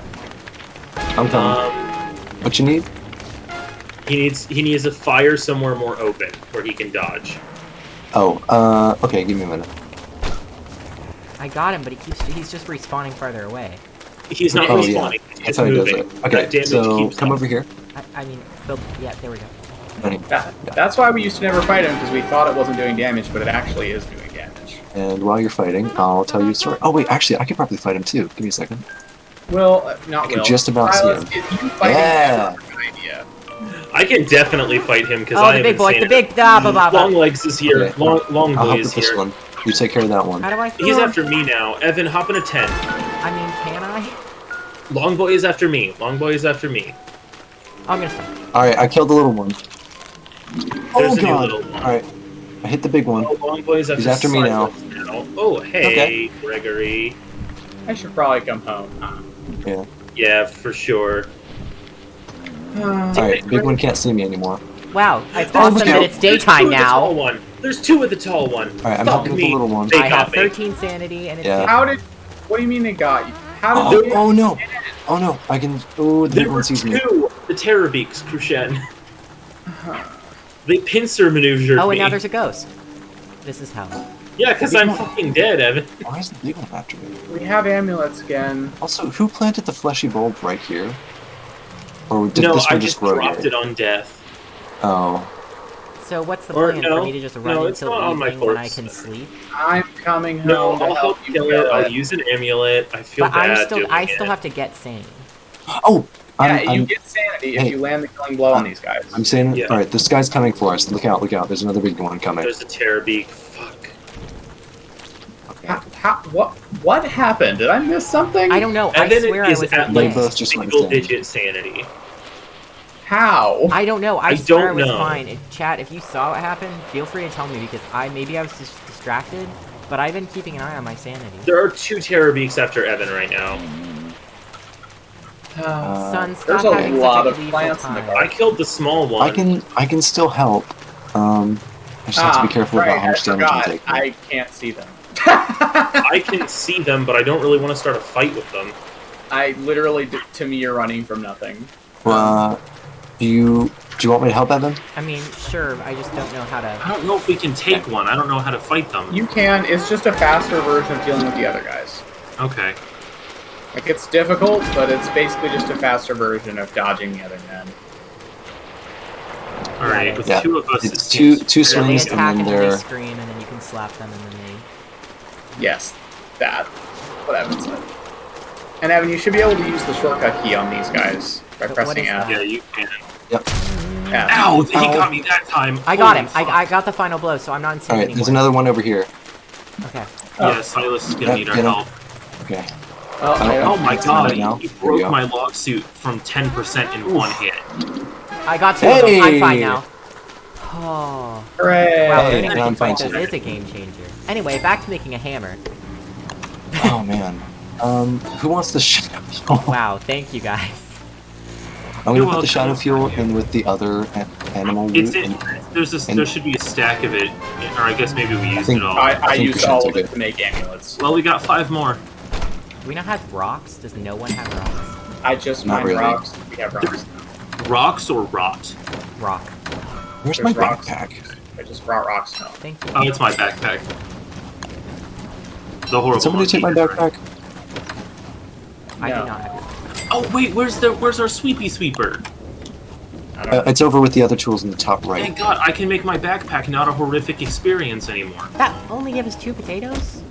D: I'm coming. What you need?
C: He needs a fire somewhere more open where he can dodge.
D: Oh, okay, give me a minute.
B: I got him, but he's just respawning farther away.
C: He's not
D: Oh,
C: respawning.
D: yeah.
C: He's
D: That's
C: just
D: how he does
C: moving.
D: it.
C: That
D: Okay,
C: damage
D: so
C: keeps
D: come
C: up.
D: over here.
B: I mean, build. Yeah, there we go.
A: That's why we used to never fight him, because we thought it wasn't doing damage, but it actually is doing damage.
D: And while you're fighting, I'll tell you a story. Oh, wait, actually, I could probably fight him too. Give me a second.
A: Will, not
D: I could
A: Will.
D: just about see
A: Silas,
D: him.
A: is you fighting
D: Yeah.
A: ever a good idea?
C: I can definitely fight him because
B: Oh,
C: I
B: the
C: have
B: big boy,
C: insane
B: the big blah blah blah blah.
C: Long legs is here.
D: Okay.
C: Long
D: I'll
C: boy
D: help
C: is
D: with this
C: here.
D: one. You take care of that one.
B: How do I?
C: He's after me now. Evan, hop in a 10.
B: I mean, can I?
C: Long boy is after me. Long boy is after me.
B: I'm gonna stop.
D: Alright, I killed the little one.
C: There's
D: Oh,
C: a new
D: God.
C: little one.
D: Alright, I hit the big one.
C: Oh, long boy is after,
D: He's after me now.
C: Silas Oh, hey,
D: Okay.
C: Gregory.
A: I should probably come home.
D: Yeah.
C: Yeah, for sure.
D: Alright, big one can't see me anymore.
B: Wow, it's
D: Oh,
B: awesome
D: look
B: that
D: out.
B: it's daytime
C: There's two with the tall
B: now.
C: one. There's two with the tall one.
D: Alright, I'm
C: Fuck
D: helping with the
C: me.
D: little one.
C: They
B: I have
C: got me.
B: 13 sanity and it's
D: Yeah.
A: How did... What do you mean they got you? How did
D: Oh,
A: you...
D: oh no! Oh no, I can. Oh, the
C: There
D: big
C: were
D: one sees me.
C: two. The Terror Beaks, Krushen. They pincer maneuvered
B: Oh,
C: me.
B: and now there's a ghost. This is hell.
C: Yeah, because I'm fucking dead, Evan.
D: Why is the big one after me?
A: We have amulets again.
D: Also, who planted the fleshy bulb right here? Or did
C: No,
D: this
C: I
D: one
C: just
D: grow
C: dropped
D: here?
C: it on death.
D: Oh,
B: So what's the
C: Or
B: plan
C: no,
B: for me to just run
C: no, it's
B: until
C: not on my
B: evening when I
C: corpse.
B: can sleep?
A: I'm coming home
C: No,
A: to
C: I'll help
A: you
C: kill it. I'll
A: guys.
C: use an amulet. I feel
B: But
C: bad
B: I
C: doing
B: still
C: it.
B: have to get sane.
D: oh!
A: Yeah,
D: I'm
A: you get sanity if
D: hey.
A: you land the killing blow on these guys.
D: I'm saying.
C: Yeah.
D: All right, this guy's coming for us. Look out! Look out! There's another big one coming.
C: There's a Terror Beak. Fuck.
A: What happened? Did I miss something?
B: I don't know. I
C: Evan
B: swear I
C: is
B: was
C: at
B: at
D: They
C: like
D: both just went
C: single
D: insane.
C: digit sanity.
A: How?
B: I don't know. I
C: I
B: swear I
C: don't
B: was
C: know.
B: fine. Chat, if you saw what happened, feel free to tell me because maybe I was just distracted, but I've been keeping an eye on my sanity.
C: There are two Terror Beaks after Evan right now.
B: Son, stop
A: there's a
B: having
A: lot
B: such
A: of
B: a lethal
A: plants in the
B: time.
A: garden.
C: I killed the small one.
D: I can still help. I just have to be careful
A: right,
D: about how much
A: I
D: damage
A: forgot.
D: I'm taking.
A: I can't see them.
C: I can see them, but I don't really want to start a fight with them.
A: I literally, to me, you're running from nothing.
D: Do you want me to help, Evan?
B: I mean, sure, I just don't know how
C: I
B: to.
C: don't know if we can take one. I don't know how to fight them.
A: You can. It's just a faster version of dealing with the other guys.
C: Okay.
A: Like, it's difficult, but it's basically just a faster version of dodging the other men.
C: All right. With
D: Yeah.
C: two of us,
D: It's
C: it
D: two-
C: seems
D: two
C: fairly-
B: They
D: swings and
B: attack
D: then
B: and then
D: they're-
B: they scream, and then you can slap them, and then
A: Yes, that. What Evan said. And Evan, you should be able to use the shortcut key on these guys by
B: What
A: pressing
B: is
A: F.
C: Yeah, you can.
A: Yeah.
C: Ow! He got me that time.
B: I got him.
C: Holy fuck.
B: I got the final blow, so I'm not
D: All
B: insane
D: right,
B: anymore.
D: there's another one over here.
B: Okay.
C: Yeah, Silas is gonna
D: Yep,
C: need our
D: get him.
C: help.
D: Okay.
A: Oh,
C: Oh my
D: It's not
C: god,
D: right now.
C: he
D: There we
C: broke
D: go.
C: my log suit from 10% in one hit.
B: I got two of them. I'm
D: Hey!
B: fine now. Oh.
A: hooray!
B: Wow,
D: Hey,
B: learning
D: and
B: to
D: I'm fine
B: fight those
D: too.
B: is a game changer. Anyway, back to making a hammer.
D: Oh man. Who wants the shadow fuel?
B: Wow, thank you guys.
D: I'm
C: You're
D: gonna put the shadow
C: welcome.
D: fuel in with the other animal
C: It's
D: loot.
C: in,
D: and-
C: there should be a stack of it, or I guess maybe we used
D: think-
C: it all.
A: I
D: think
A: used
D: we
A: all
D: should
A: of
D: take
A: it
D: it.
A: to make amulets.
C: Well, we got 5 more.
B: Do we not have rocks? Does no one have rocks?
A: I just
D: Not
A: mined
D: really.
A: rocks. We have rocks.
C: Rocks or rot?
B: Rock.
D: Where's
A: There's
D: my
A: rocks.
D: backpack?
A: I just brought rocks now.
B: Thank you.
C: Oh, it's my backpack. The horrible.
D: Did somebody take my
C: monkey.
D: backpack?
B: I
A: No.
B: do not have.
C: Oh wait, where's our sweepy sweeper?
A: I don't know.
D: It's over with the other tools in the top right.
C: Thank God, I can make my backpack not a horrific experience anymore.
B: That only gives us 2 potatoes?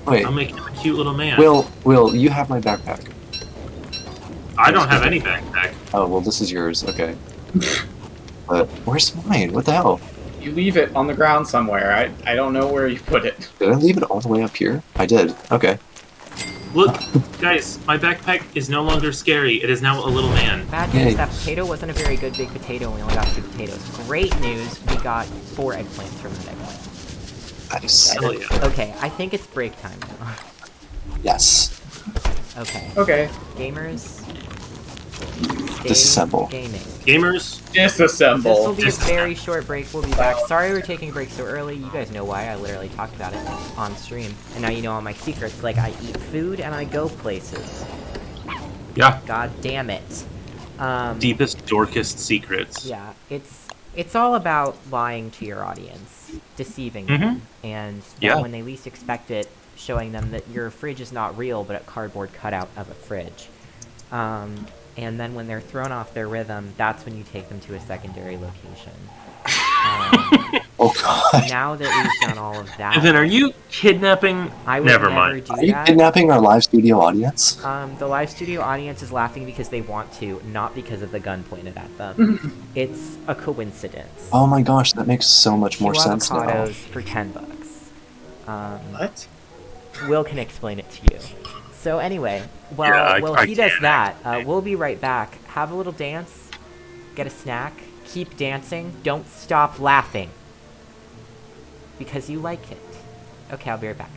D: Wait,
C: I'm making him a cute little man.
D: Will, you have my backpack.
C: I don't have any backpack.
D: Oh, well, this is yours. Okay. But where's mine? What the hell?
A: You leave it on the ground somewhere. I don't know where you put it.
D: Did I leave it all the way up here? I did. Okay.
E: Look, guys, my backpack is no longer scary. It is now a little man.
B: Bad
D: Yay.
B: news, that potato wasn't a very good big potato, and we only got 2 potatoes. Great news, we got 4 eggplants from that eggplant.
D: Nice.
E: Hell yeah.
B: Okay, I think it's break time now.
D: Yes.
B: Okay.
A: Okay.
B: Gamers, stay
D: Disassemble.
B: gaming.
E: Gamers,
B: This will
A: Disassemble.
B: be a very short break. We'll be back. Sorry we're taking a break so early. You guys know why. I literally talked about it on stream. And now you know all my secrets. Like, I eat food and I go places.
E: yeah,
B: God damn it.
E: deepest, dorkest secrets.
B: Yeah, it's all about lying to your audience, deceiving them, and
E: Yeah.
B: when they least expect it, showing them that your fridge is not real but a cardboard cutout of a fridge. And then when they're thrown off their rhythm, that's when you take them to a secondary location.
D: Oh god.
B: Now that we've done all of that,
E: Evan, are you kidnapping?
B: I would
E: Never
B: never
E: mind.
B: do
D: Are you
B: that.
D: kidnapping our live studio audience?
B: The live studio audience is laughing because they want to, not because of the gun pointed at them. It's a coincidence.
D: Oh my gosh, that makes so much
B: 2
D: more sense now.
B: avocados for $10.
A: What?
B: Will can explain it to you. So anyway, while
E: Yeah, I
B: he does
E: can't
B: that,
E: explain.
B: we'll be right back. Have a little dance, get a snack, keep dancing, don't stop laughing. Because you like it. Okay, I'll be right back.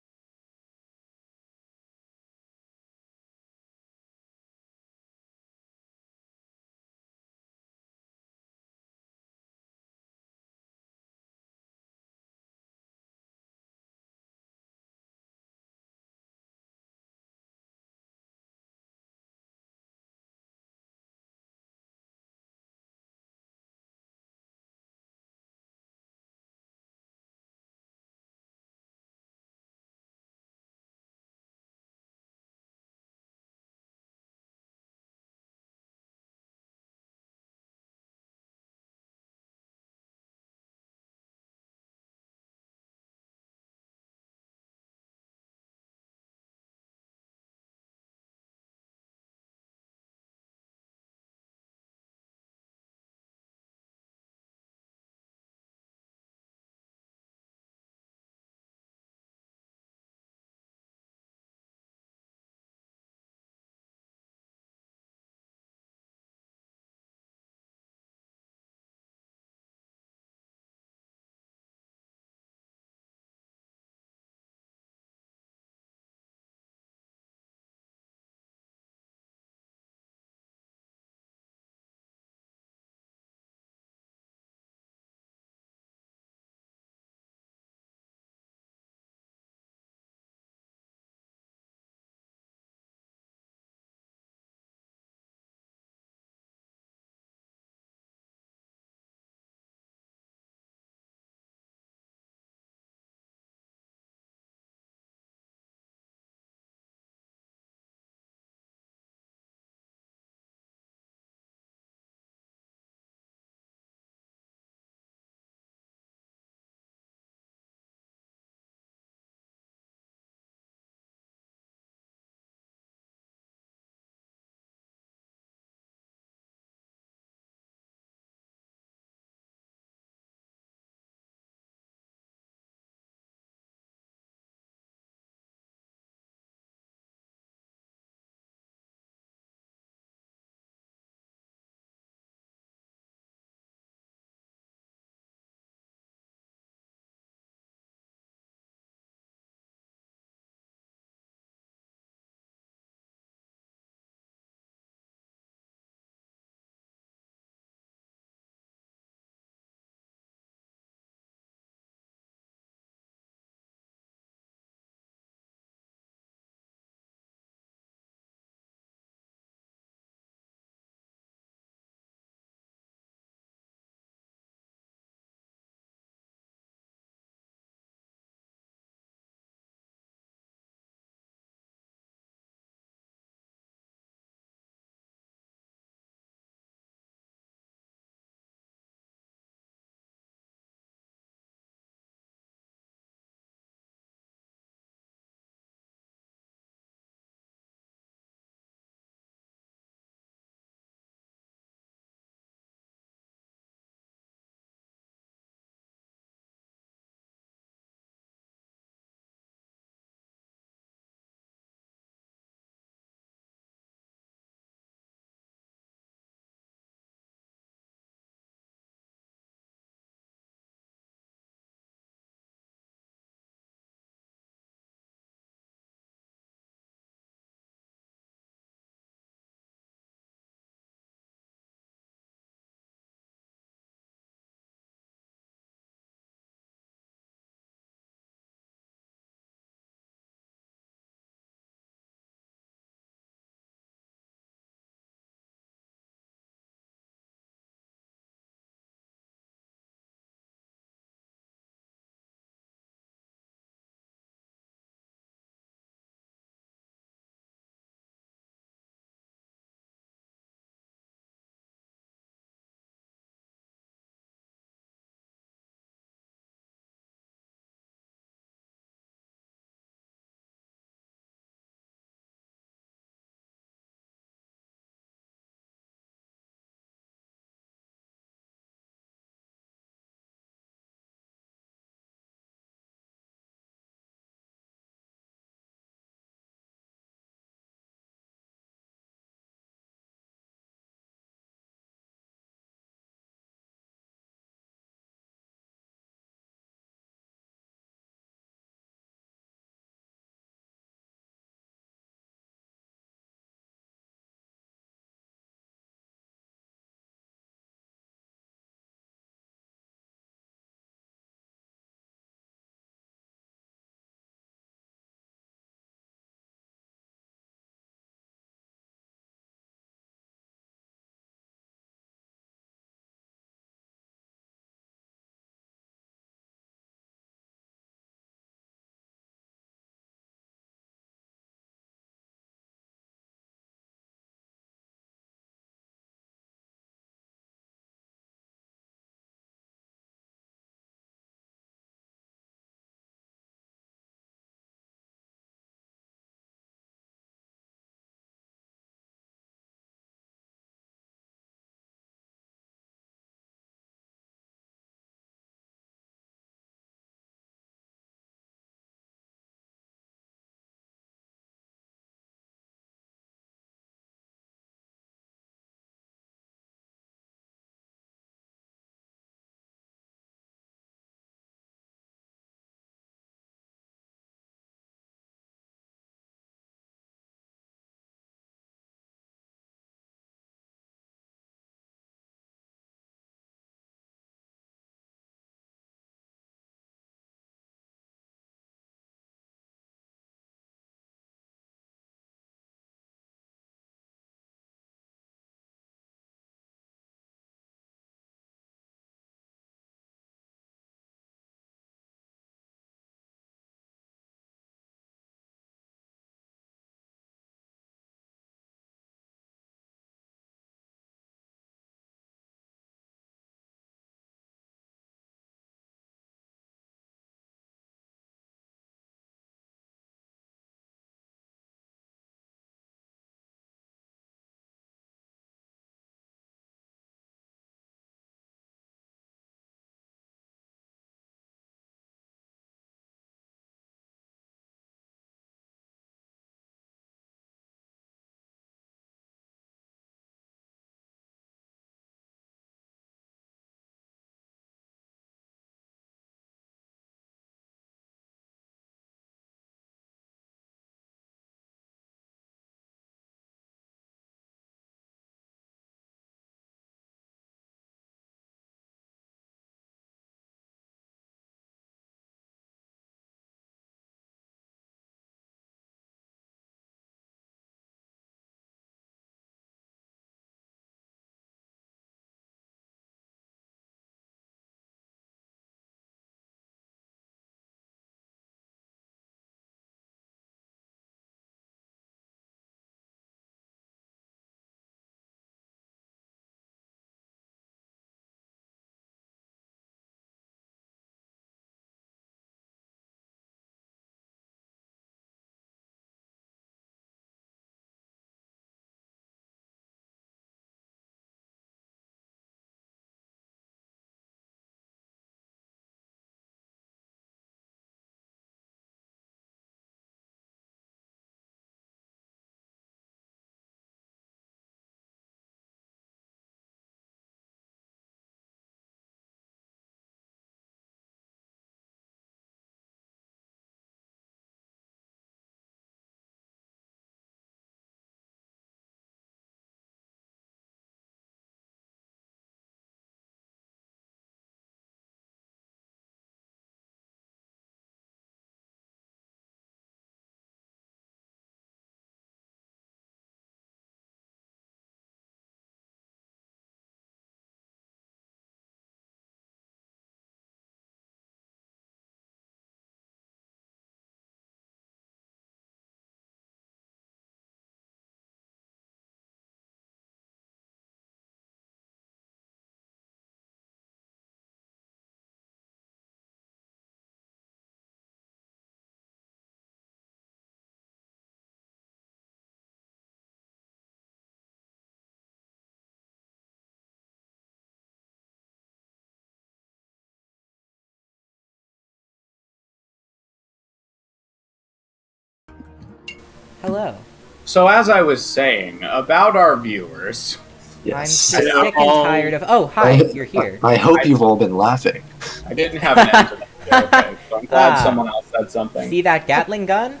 B: Hello.
A: So as I was saying about our viewers,
B: I'm
D: Yes.
B: sick and tired of. Oh, hi, you're here.
D: I hope you've all been laughing.
A: I didn't have an end to that joke, so I'm glad someone else said something.
B: See that Gatling gun?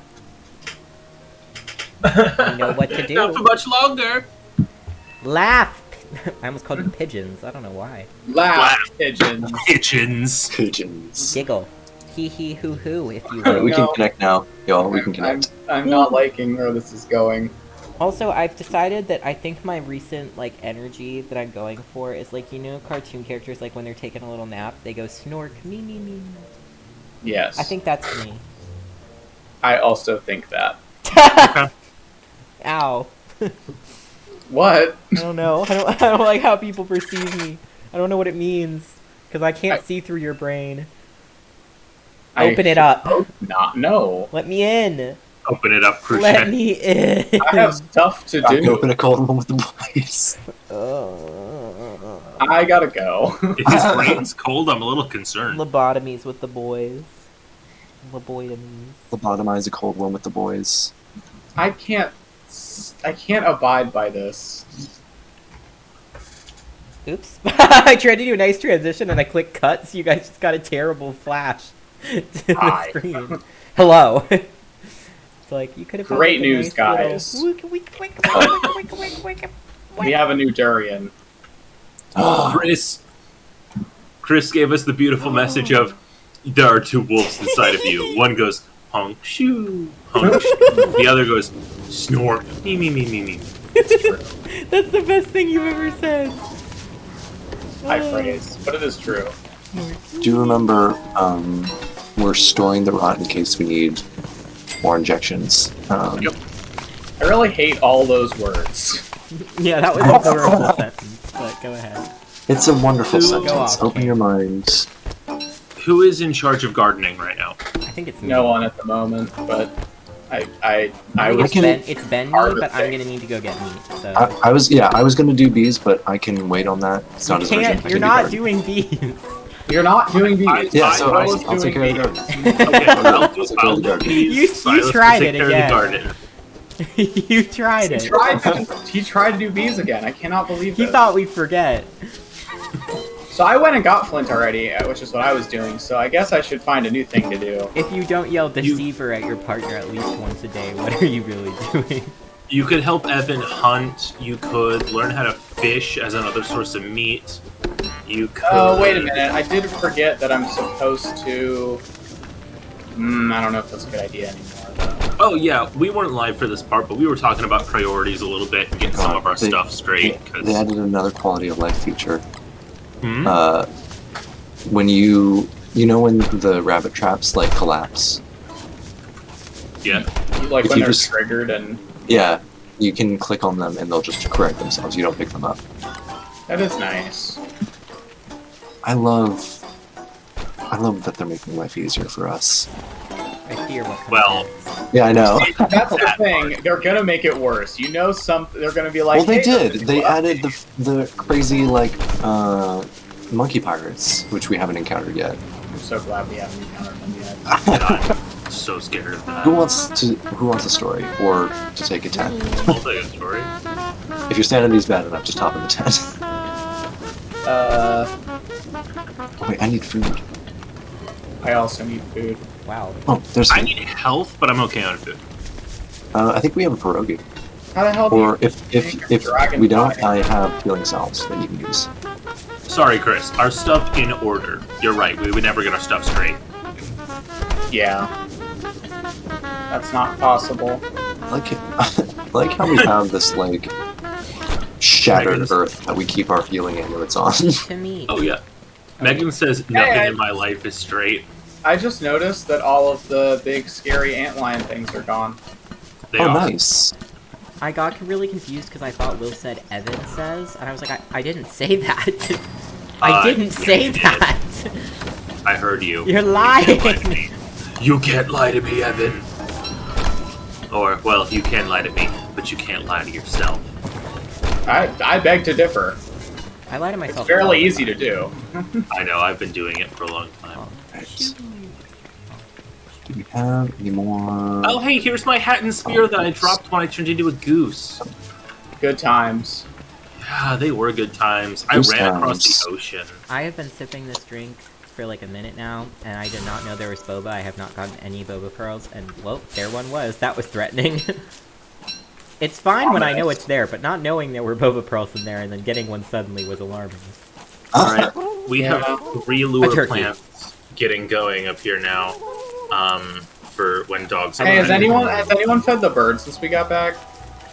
B: You know what to
E: Not for
B: do.
E: much longer.
B: Laugh. I almost called them pigeons. I don't know why.
A: Laugh, pigeons.
E: Kitchens.
D: Pigeons.
B: Giggle. Hee hee hoo hoo, if you
D: Alright,
B: will.
D: we can
A: No.
D: connect now. Y'all, we can connect.
A: I'm not liking where this is going.
B: Also, I've decided that I think my recent like energy that I'm going for is like, you know, cartoon characters like when they're taking a little nap, they go snork me me me.
A: Yes.
B: I think that's me.
A: I also think that.
B: Ow.
A: What?
B: I don't know. I don't like how people perceive me. I don't know what it means because I can't see through your brain. Open it up.
A: Not know.
B: Let me in.
E: Open it up, Cruciate.
B: Let me in.
A: I have stuff to
D: I can
A: do.
D: open a cold one with the boys.
A: I gotta go.
E: If his brain's cold, I'm a little concerned.
B: Lobotomies with the boys. Lobotomies.
D: Lobotomize a cold one with the boys.
A: I can't abide by this.
B: Oops. I tried to do a nice transition and I clicked cut, so you guys just got a terrible flash to the
A: Hi.
B: screen. Hello. It's like, you could have...
A: Great
B: like, a
A: news,
B: nice
A: guys.
B: little-
A: We have a new Durian.
E: Chris gave us the beautiful message of, there are two wolves inside of you. One goes, honk shoo, honk shoo. The other goes, snort, me me me me me.
B: That's the best thing you've ever said.
A: High praise, but it is true.
D: Do you remember we're storing the rot in case we need more injections?
E: Yep.
A: I really hate all those words.
B: Yeah, that was a horrible sentence, but go ahead.
D: It's a wonderful
E: Go
D: sentence.
B: off,
D: Open
B: Kate.
D: your mind.
E: Who is in charge of gardening right now?
B: I think it's me.
A: No one at the moment, but I
B: I
A: was
B: think it's Ben me,
A: Harder
B: but I'm
A: thing.
B: gonna need to go get meat, so...
D: I was gonna do bees, but I can wait on that. It's not as urgent. I
B: You're
D: can do
B: not
D: garden.
B: doing bees.
A: You're not doing bees.
D: Yeah, so
A: I was
D: I'll take care
A: doing
D: of the
A: bees.
D: garden.
E: Okay,
D: I'll take care of the garden.
B: You
E: Silas
B: tried
E: will
B: it
E: take care of the
B: again.
E: garden.
B: You tried it.
A: He tried to do bees again. I cannot believe
B: He
A: this.
B: thought we'd forget.
A: So I went and got flint already, which is what I was doing. So I guess I should find a new thing to do.
B: If you don't yell deceiver at your partner at least once a day, what are you really doing?
E: You could help Evan hunt. You could learn how to fish as another source of meat. You could.
A: Oh, wait a minute. I did forget that I'm supposed to... I don't know if that's a good idea anymore.
E: Oh yeah, we weren't live for this part, but we were talking about priorities a little bit and getting some of our
D: They-
E: stuff straight.
D: They
E: 'cause-
D: added another quality of life feature.
E: Hmm?
D: When you know when the rabbit traps like collapse.
E: Yeah.
A: Like
D: If
A: when
D: you
A: they're
D: just-
A: triggered and...
D: Yeah, you can click on them and they'll just correct themselves. You don't pick them up.
A: That is nice.
D: I love that they're making life easier for us.
B: I fear what comes
E: Well,
B: next.
D: Yeah, I know.
A: That's the thing. They're gonna make it worse. You know, they're gonna be like.
D: Well, they
A: "Hey,
D: did. They added the crazy like monkey pirates, which we haven't encountered yet.
A: I'm so glad we haven't encountered them yet.
E: I'm so scared of that.
D: Who wants a story or to take a tent?
E: I'll tell you a story.
D: If your sanity's bad enough, just hop in the tent. Oh, wait, I need food.
A: I also need food.
B: Wow.
D: Oh, there's.
E: I need health, but I'm okay on food.
D: I think we have a pierogi.
A: How the hell do
D: Or
A: you
D: if
A: dragon
D: we don't,
A: pie?
D: I have healing salves that you can use.
E: Sorry, Chris. Our stuff in order. You're right. We would never get our stuff straight.
A: Yeah. That's not possible.
D: Like like how we have this like shattered
E: Megan's-
D: earth that we keep our healing amulets on.
B: To me.
E: Oh yeah. Megan says nothing
A: Hey,
E: in my life is straight.
A: I just noticed that all of the big scary antlion things are gone.
E: They
D: Oh,
E: are.
D: nice.
B: I got really confused because I thought Will said Evan says, and I was like, I didn't say that. I didn't
E: yeah,
B: say
E: you did.
B: that.
E: I heard you.
B: You're
E: You
B: lying.
E: can't lie to me. You can't lie to me, Evan. Or, well, you can lie to me, but you can't lie to yourself.
A: I beg to differ.
B: I lie to myself.
A: It's fairly
B: all the
A: easy to
B: time.
A: do.
E: I know, I've been doing it for a long time.
B: Oh.
D: Right. Do we have any more?
E: Oh, hey, here's my hat and spear that I dropped when I turned into a goose.
A: Good times.
E: Yeah, they were good times. I
D: Goose
E: ran across
D: times.
E: the ocean.
B: I have been sipping this drink for like a minute now, and I did not know there was boba. I have not gotten any boba pearls, and well, there one was. That was threatening. It's fine when I know it's there, but not knowing there were boba pearls in there and then getting one suddenly was alarming.
E: Alright, we
A: Yeah.
E: have 3
B: A
E: lure
B: turkey.
E: plants getting going up here now. For when dogs
A: Hey, has
E: are
A: anyone fed the bird since we got back?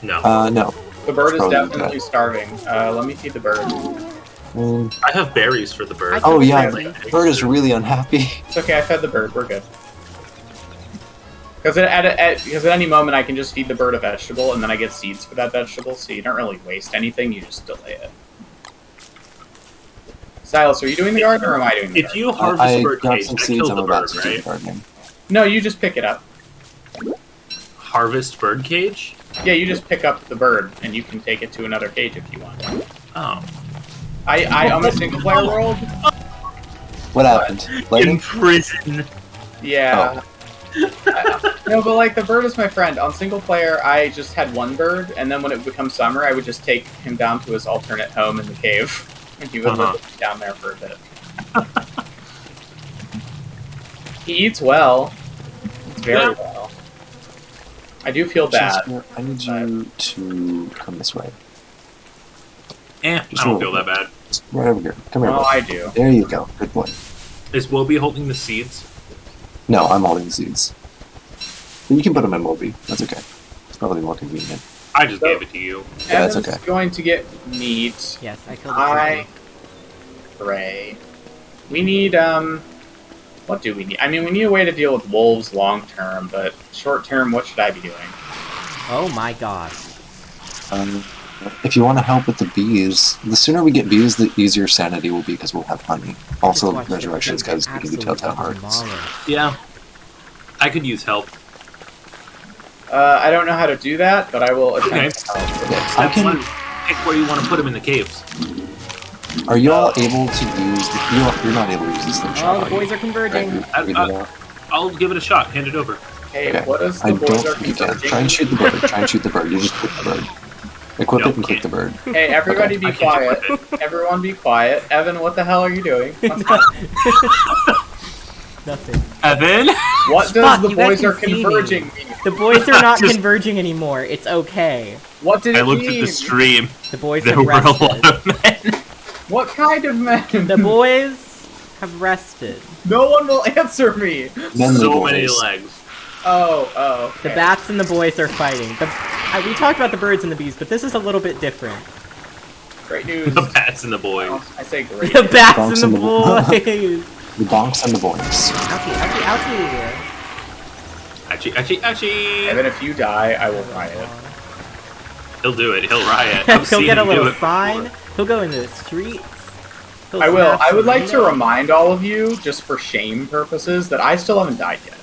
E: No.
D: No.
A: The bird is
D: Probably
A: definitely starving. Let me feed the bird.
E: I have berries for the bird.
D: Oh yeah,
B: Really?
D: the bird is really unhappy.
A: It's okay, I fed the bird. We're good. Because at any moment I can just feed the bird a vegetable, and then I get seeds for that vegetable, so you don't really waste anything, you just delay it. Silas, are you doing the garden, or am I doing the
E: If
A: garden?
E: you harvest
D: I
E: bird
D: got
E: cage,
D: some
E: that
D: seeds.
E: kills
D: I'm
E: the
D: about
E: bird,
D: to do the
E: right?
D: gardening.
A: No, you just pick it up.
E: Harvest bird cage?
A: Yeah, you just pick up the bird, and you can take it to another cage if you want.
E: Oh.
A: On the single-player world,
D: What happened? Lightning?
E: prison.
A: yeah. No, but like the bird is my friend. On single player, I just had one bird, and then when it becomes summer, I would just take him down to his alternate home in the cave, and he would live down there for a bit. He eats well. Eats very
E: Yeah.
A: well. I do feel bad.
D: Chester, I need you to come this way.
E: I don't feel that bad.
D: Just right over here. Come here.
A: Oh,
D: bud.
A: I do.
D: There you go. Good boy.
E: Is Wilby holding the seeds?
D: No, I'm holding the seeds. But you can put them in Moby. That's okay. It's probably more convenient.
E: I just gave it to you.
D: Yeah, that's
A: Evan's
D: okay.
A: going to get meat.
B: Yes, I killed the
A: I
B: turkey.
A: pray. We need, what do we need? I mean, we need a way to deal with wolves long term, but short term, what should I be doing?
B: Oh my god.
D: If you want to help with the bees, the sooner we get bees, the easier sanity will be because we'll have honey. Also,
B: Just watched it
D: resurrections
B: become
D: because we can do
B: absolute
D: telltale hearts.
B: demolished.
E: Yeah. I could use help.
A: I don't know how to do that, but I will attempt
E: Okay.
A: to help.
D: I
E: Step
D: can.
E: 1, pick where you want to put them in the caves.
D: Are you all able to use? You're not able to use the slingshot.
B: Oh, the
D: are you?
B: boys are converging.
D: Right, you figured it out?
E: I'll give it a shot. Hand it over.
A: Hey,
D: Okay.
A: what is the
D: I
A: boys
D: don't
A: are
D: think you can.
A: converging?
D: Try and shoot the bird. Try and shoot the bird. You just click the bird. Equip
E: No,
D: it and click the bird.
A: Hey, everybody be
E: I can't
A: quiet.
E: equip
A: Everyone be quiet. Evan, what the hell are you doing?
B: Nothing.
E: Evan?
A: What does
B: Fuck,
A: the
B: you guys
A: boys
B: can
A: are
B: see me.
A: converging mean?
B: The boys are not
E: Just-
B: converging anymore. It's okay.
A: What did it
E: I looked
A: mean?
E: at the stream.
B: The boys
E: There
B: have
E: were a
B: rested.
E: lot of men.
A: What kind of men?
B: The boys have rested.
A: No one will answer me.
D: Then the
E: So many
D: boys.
E: legs.
A: Oh.
B: The
A: Okay.
B: bats and the boys are fighting. We talked about the birds and the bees, but this is a little bit different.
A: Great news.
E: The bats and the boys.
A: I say great.
B: The bats
D: Bonks
B: and the
D: and the
B: boys.
D: The bonks and the boys.
B: Ouchie, ouchie, ouchie.
E: Achie, achie, achie.
A: Evan, if you die, I will riot.
E: He'll do it. He'll riot. I've
B: He'll
E: seen
B: get a
E: him do
B: little
E: it
B: sign.
E: before.
B: He'll go into the streets. He'll
A: I will.
B: smash
A: I would
B: some
A: like to
B: windows.
A: remind all of you, just for shame purposes, that I still haven't died yet.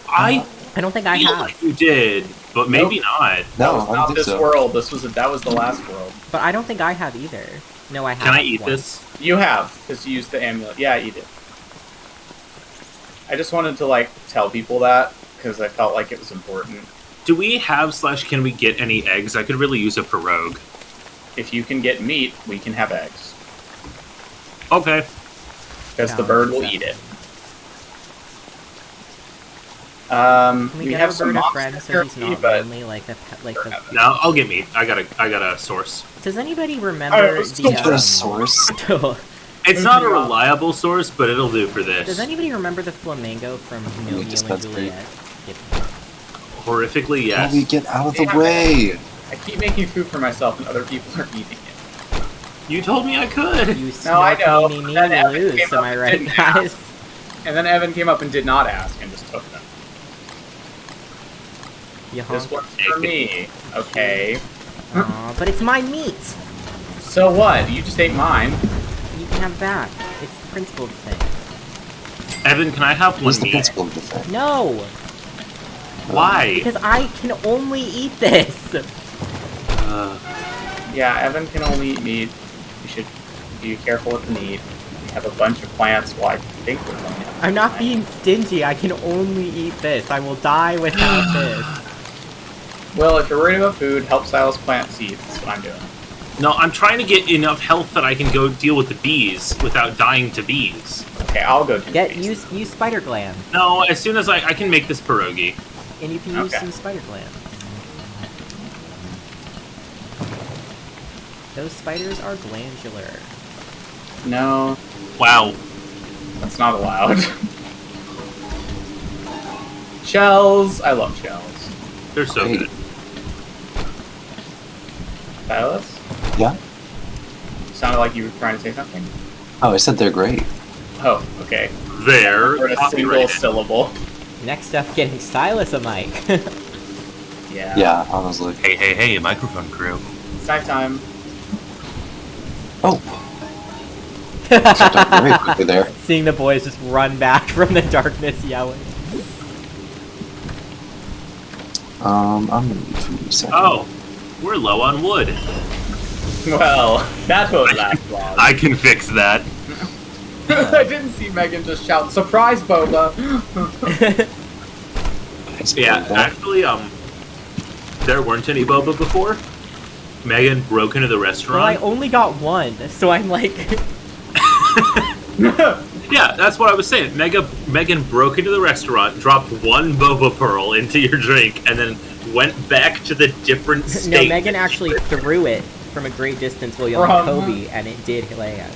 E: I
B: I don't think I
E: feel
B: have,
E: like you did, but maybe not.
D: No, I
A: Not
D: don't think
A: this
D: so.
A: world. That was the last world.
B: but I don't think I have either. No, I have.
E: Can I eat
B: once.
E: this?
A: You have, because you used the amulet. Yeah, you did. I just wanted to tell people that because I felt like it was important.
E: Do we have / can we get any eggs? I could really use a pirogue.
A: If you can get meat, we can have eggs
E: Okay.
A: because the
B: Yeah,
A: bird will
B: yeah.
A: eat it.
B: Can we,
A: We
B: get
A: have
B: a
A: some
B: bird a
A: monster
B: friend so he's
A: turkey,
B: not
A: but
B: lonely like the pet, like the.
E: No, I'll get meat. I got a source.
B: Does anybody remember
A: let's
B: the?
D: Put a source.
E: It's not a reliable source, but it'll do for
B: Does
E: this.
B: anybody remember the flamingo from Romeo and
D: dispensary.
B: Juliet? Yep.
E: Horrifically, yes.
D: Holy, get out of the
A: Yeah.
D: way!
A: I keep making food for myself, and other people are eating it.
E: You told me I could.
B: You
A: No, I know.
B: me,
A: Then Evan
B: lose.
A: came
B: Am
A: up
B: I
A: and
B: right,
A: didn't ask.
B: guys?
A: And then Evan came up and did not ask and just took them.
B: You
A: This
B: honk.
A: one's for me. Okay.
B: Aw, but it's my meat.
A: So what? You just ate mine.
B: You can have that. It's the principle of the thing.
E: Evan, can I have one
D: What's the
E: meat?
D: principle of the thing?
B: No,
E: Why?
B: because I can only eat this.
A: Yeah, Evan can only eat meat. You should be careful with the meat. have a bunch of plants. Well, I think we're going to.
B: I'm not being stingy. I can only eat this. I will die without this.
A: Well, if you're worried about food, help Silas plant seeds. That's what I'm doing.
E: No, I'm trying to get enough health that I can go deal with the bees without dying to bees.
A: Okay, I'll go do
B: Use spider glands,
E: No, as soon as I can make this pierogi.
B: and you can use
A: Okay.
B: some spider glands. Those spiders are glandular.
A: No,
E: Wow.
A: that's not allowed. Shells. I love shells.
E: They're so
D: Hey.
E: good.
A: Silas?
D: Yeah?
A: Sounded like you were trying to say something.
D: Oh, I said they're great.
A: Oh, okay.
E: They're
A: For a single
E: copyrighted.
A: syllable.
B: Next up, getting Silas a mic.
A: Yeah.
D: Yeah, honestly.
E: Hey, microphone crew.
A: It's nighttime.
D: Oh, stepped up very quickly there.
B: Seeing the boys just run back from the darkness yelling.
D: I'm gonna need food in a second.
E: Oh, we're low on wood.
A: Well, that won't last long.
E: I can fix that.
A: I didn't see Megan just shout, "Surprise, Boba!"
D: Thanks for
E: Yeah,
D: that.
E: actually, there weren't any boba before. Megan broke into the
B: Well, I
E: restaurant.
B: only got one, so I'm like,
E: Yeah, that's what I was saying. Megan broke into the restaurant, dropped one boba pearl into your drink, and then went back to the different state.
B: no, Megan actually threw it from a great distance while yelling
A: From-
B: Kobe, and it did land.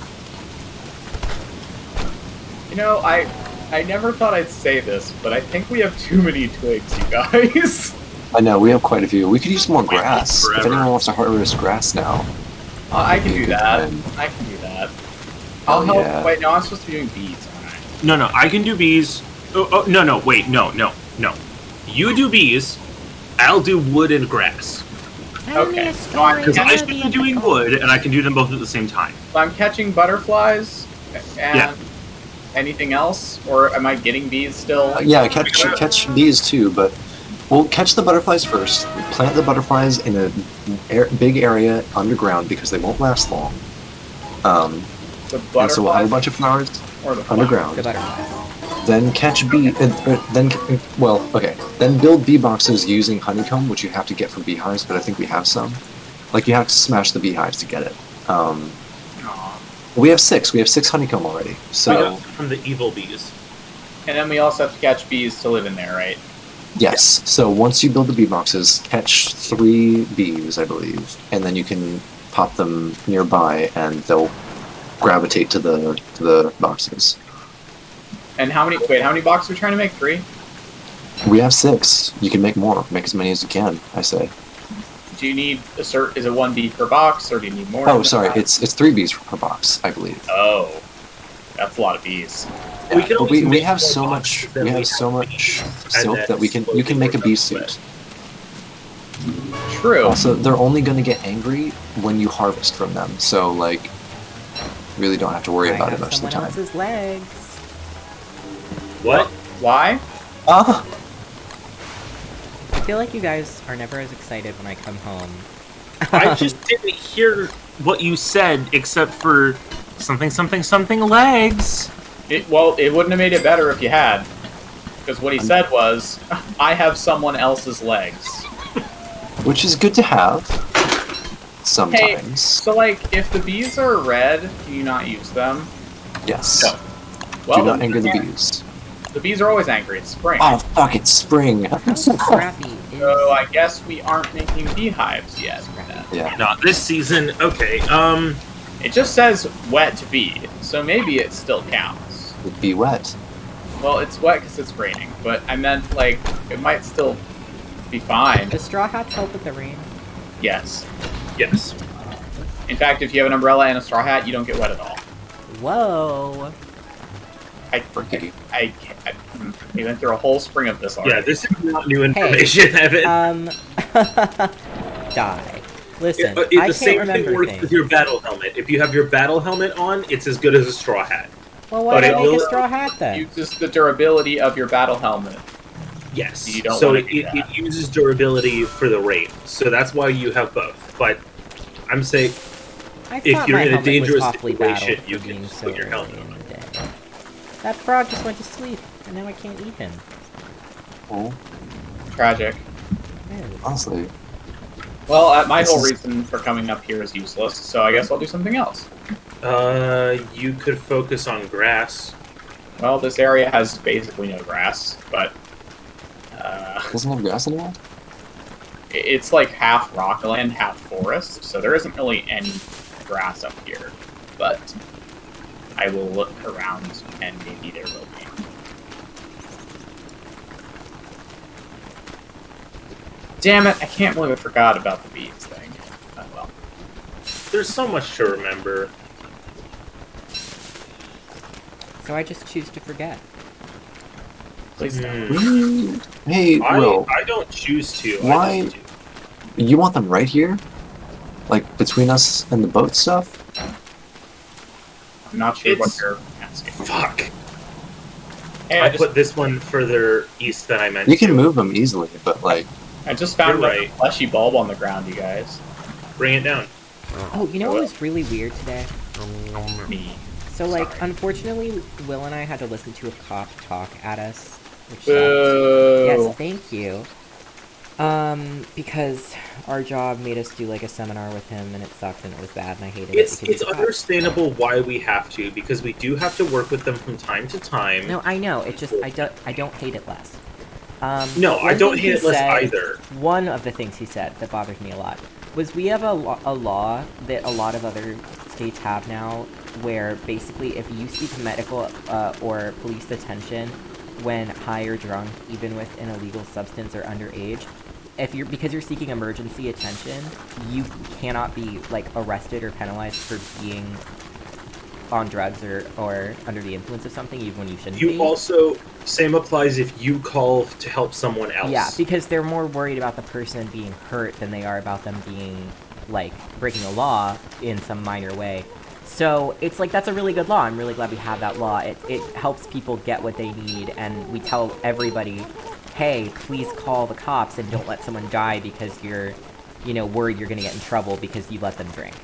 A: You know, I never thought I'd say this, but I think we have too many twigs, you guys.
D: I know, we have quite a few. We could use more grass. If
E: Forever.
D: anyone wants to harvest grass now.
A: I can do that.
D: Good.
A: I can do that. I'll
D: Oh,
A: help.
D: yeah.
A: Wait, no, I'm supposed to be doing beads, aren't I?
E: No, I can do bees. Oh, no, wait, no. You do bees. I'll do wood and grass.
A: Okay.
E: Because I should be doing wood, and I can do them both at the same time.
A: So I'm catching butterflies and
E: Yeah.
A: anything else, or am I getting bees still?
D: Yeah, catch bees too, but we'll catch the butterflies first. Plant the butterflies in a big area underground because they won't last long.
A: The
D: And so we'll have a
A: butterflies
D: bunch of flowers
A: or the
D: underground.
B: The butterflies.
D: Then catch bee. Then build bee boxes using honeycomb, which you have to get from beehives. But I think we have some. Like you have to smash the beehives to get it.
A: Aw.
D: We have 6. We have 6 honeycomb already.
E: I
D: So
E: got from the evil bees.
A: And then we also have to catch bees to live in there, right?
D: yes. So once you build the bee boxes, catch 3 bees, I believe, and then you can pop them nearby, and they'll gravitate to the boxes.
A: And how many? Wait, how many boxes are we trying to make? 3?
D: We have 6. You can make more. Make as many as you can. I say.
A: Do you need a cert? Is it 1 bee per box, or do you need more?
D: Oh,
A: than
D: sorry.
A: that?
D: It's 3 bees per box, I believe.
A: Oh, that's a lot of bees.
E: We can
D: but
E: always
D: we
E: make
D: have
E: more
D: so
E: boxes
D: much.
E: than
D: We
E: we
D: have so
E: have
D: much
E: bees, and
D: silk
E: then
D: that you can make a bee
E: slowly
D: suit.
A: True.
D: Also, they're only going to get angry when you harvest from them. So like, really don't have to worry
B: I
D: about it
B: have
D: most of the
B: someone
D: time.
B: else's legs.
E: What?
A: Why?
D: Ah.
B: I feel like you guys are never as excited when I come home.
E: I just didn't hear what you said except for something legs.
A: It wouldn't have made it better if you had. Because what he said was, I have someone else's legs.
D: Which is good to have. Sometimes.
A: So, like, if the bees are red, can you not use them?
D: Yes.
A: No. Well,
D: Do not
A: then
D: anger the
A: you can't.
D: bees.
A: The bees are always angry. It's spring.
D: Oh fuck! It's spring.
B: Scrappy is
A: So I guess we aren't making beehives yet. then.
D: Yeah.
E: Not this season. Okay.
A: It just says wet bee, so maybe it still counts.
D: It'd be wet.
A: Well, it's wet because it's raining, but I meant, like, it might still be fine.
B: Does Straw Hats help with the rain?
A: Yes.
E: Yes.
A: In fact, if you have an umbrella and a straw hat, you don't get wet at all.
B: Whoa.
A: We went through a whole spring of this already.
E: Yeah. This is not new information, Evan.
B: Die. Listen,
E: The
B: I can't
E: same thing
B: remember
E: works
B: things.
E: with your battle helmet. If you have your battle helmet on, it's as good as a straw hat.
B: Well, why
E: but
B: don't
E: it
B: I make
E: will-
B: a straw hat then?
A: Uses the durability of your battle helmet.
E: Yes.
A: You don't
E: so
A: wanna
E: it,
A: do
E: it,
A: that.
E: it uses durability for the rain. So that's why you have both. But I'm saying
B: I
C: if
B: thought
C: you're
B: my
C: in a
B: helmet was
C: dangerous
B: awfully
C: situation,
B: battled
C: you
B: for
C: can
B: being
C: just
B: so
C: put your
B: early
C: helmet
B: in
C: on.
B: the day. That frog just went to sleep, and now I can't eat him.
D: Oh,
A: Tragic.
B: Man.
D: honestly,
A: Well, my
D: This
A: whole
D: is-
A: reason for coming up here is useless, so I guess I'll do something else.
C: You could focus on grass.
A: Well, this area has basically no grass, but
D: doesn't have grass anymore.
A: it's like half rockland, half forest, so there isn't really any grass up here. But I will look around, and maybe there will be. Damn it, I can't believe I forgot about the bees thing. Oh well.
C: There's so much to remember.
B: So I just choose to forget.
A: Please don't.
D: Hey, Will,
C: I don't choose to.
D: Why-
C: I just do.
D: you want them right here? Like, between us and the boat stuff?
A: I'm not sure what
C: It's-
A: you're asking.
C: Fuck.
A: Hey,
C: I
A: I just,
C: put this one further east than I meant
D: You can
C: to.
D: move them easily, but, like,
A: I just found
C: You're
A: a
C: right.
A: fleshy bulb on the ground, you guys.
C: Bring it down.
B: Oh, you know what was really weird today?
A: Me.
B: So, like,
A: Sorry.
B: unfortunately, Will and I had to listen to a cop talk at us, which sucked.
A: Boo!
B: Yes, thank you. Because our job made us do like a seminar with him, and it sucked, and it was bad, and I hated it.
C: It's
B: because he's a cop.
C: understandable why we have to, because we do have to work with them from time to time.
B: No, I know. It just I don't hate it less.
C: No,
B: but
C: I
B: one
C: don't
B: thing
C: hate
B: he
C: it less
B: said-
C: either.
B: One of the things he said that bothers me a lot was we have a law that a lot of other states have now, where basically if you seek medical or police attention when high or drunk, even with an illegal substance or underage, because you're seeking emergency attention, you cannot be like arrested or penalized for being on drugs or under the influence of something, even when you shouldn't be.
C: You also, same applies if you call to help someone else.
B: Yeah, because they're more worried about the person being hurt than they are about them being, like, breaking the law in some minor way. So it's like, that's a really good law. I'm really glad we have that law. It helps people get what they need, and we tell everybody, hey, please call the cops and don't let someone die because you're, worried you're going to get in trouble because you let them drink.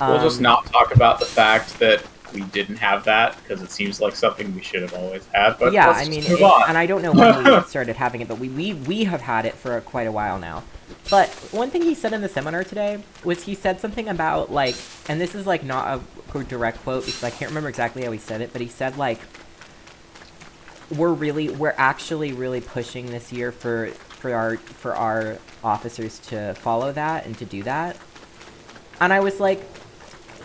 A: We'll just not talk about the fact that we didn't have that, because it seems like something we should have always had, but
B: yeah,
A: let's
B: I
A: just
B: mean,
A: move on.
B: and I don't know when we started having it, but we have had it for quite a while now. But one thing he said in the seminar today was he said something about, like, and this is, like, not a direct quote because I can't remember exactly how he said it, but he said, like, we're actually really pushing this year for our officers to follow that and to do that. And I was like,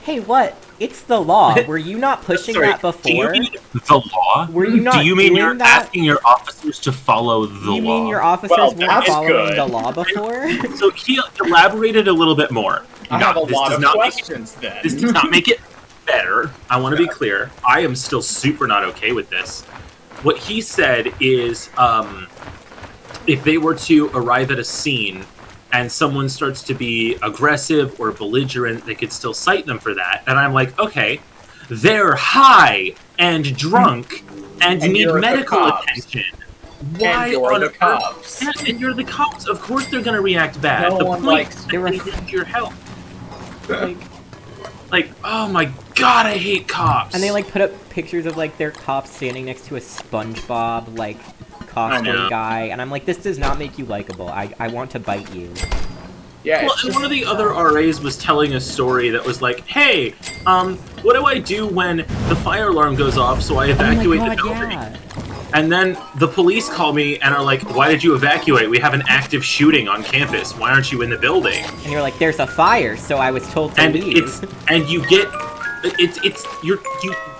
B: hey, what? It's the law. Were you not pushing
E: Sorry,
B: that
E: Do you
B: before?
E: mean the law?
B: Were you not
E: Do you mean
B: doing
E: you're
B: that?
E: asking your officers to follow the
B: You
E: law?
B: mean your officers
A: Well,
B: weren't
A: that's
B: following
A: good.
B: the law before?
E: So he elaborated a little bit more.
A: I
E: No,
A: have a
E: this
A: lot
E: does
A: of
E: not make it-
A: questions then.
E: This does not make it better. I want to be clear. I am still super not okay with this. What he said is, if they were to arrive at a scene and someone starts to be aggressive or belligerent, they could still cite them for that. And I'm like, okay, they're high and drunk and
A: And
E: need
A: you're the
E: medical
A: cops.
E: attention.
A: And
E: Why
A: you're
E: on
A: the
E: earth-
A: cops.
E: Yeah, and you're the cops. Of course they're going to react bad.
A: No
E: the
A: one
E: point
A: likes-
E: is
B: They were-
E: they need your help. Like, oh my god, I hate cops.
B: And they like put up pictures of like their cops standing next to a SpongeBob like cosplay
E: know.
B: guy, and I'm like, this does not make you likable. I want to bite you.
A: Yeah,
E: Well,
A: it's
E: and
A: just,
E: one of the other RAs was telling a story that was like, hey, what do I do when the fire alarm goes off so I evacuate
B: oh my
E: the
B: god,
E: building?
B: yeah.
E: And then the police call me and are like, why did you evacuate? We have an active shooting on campus. Why aren't you in the building?
B: And you're like, there's a fire, so I was told to
E: And
B: leave.
E: you you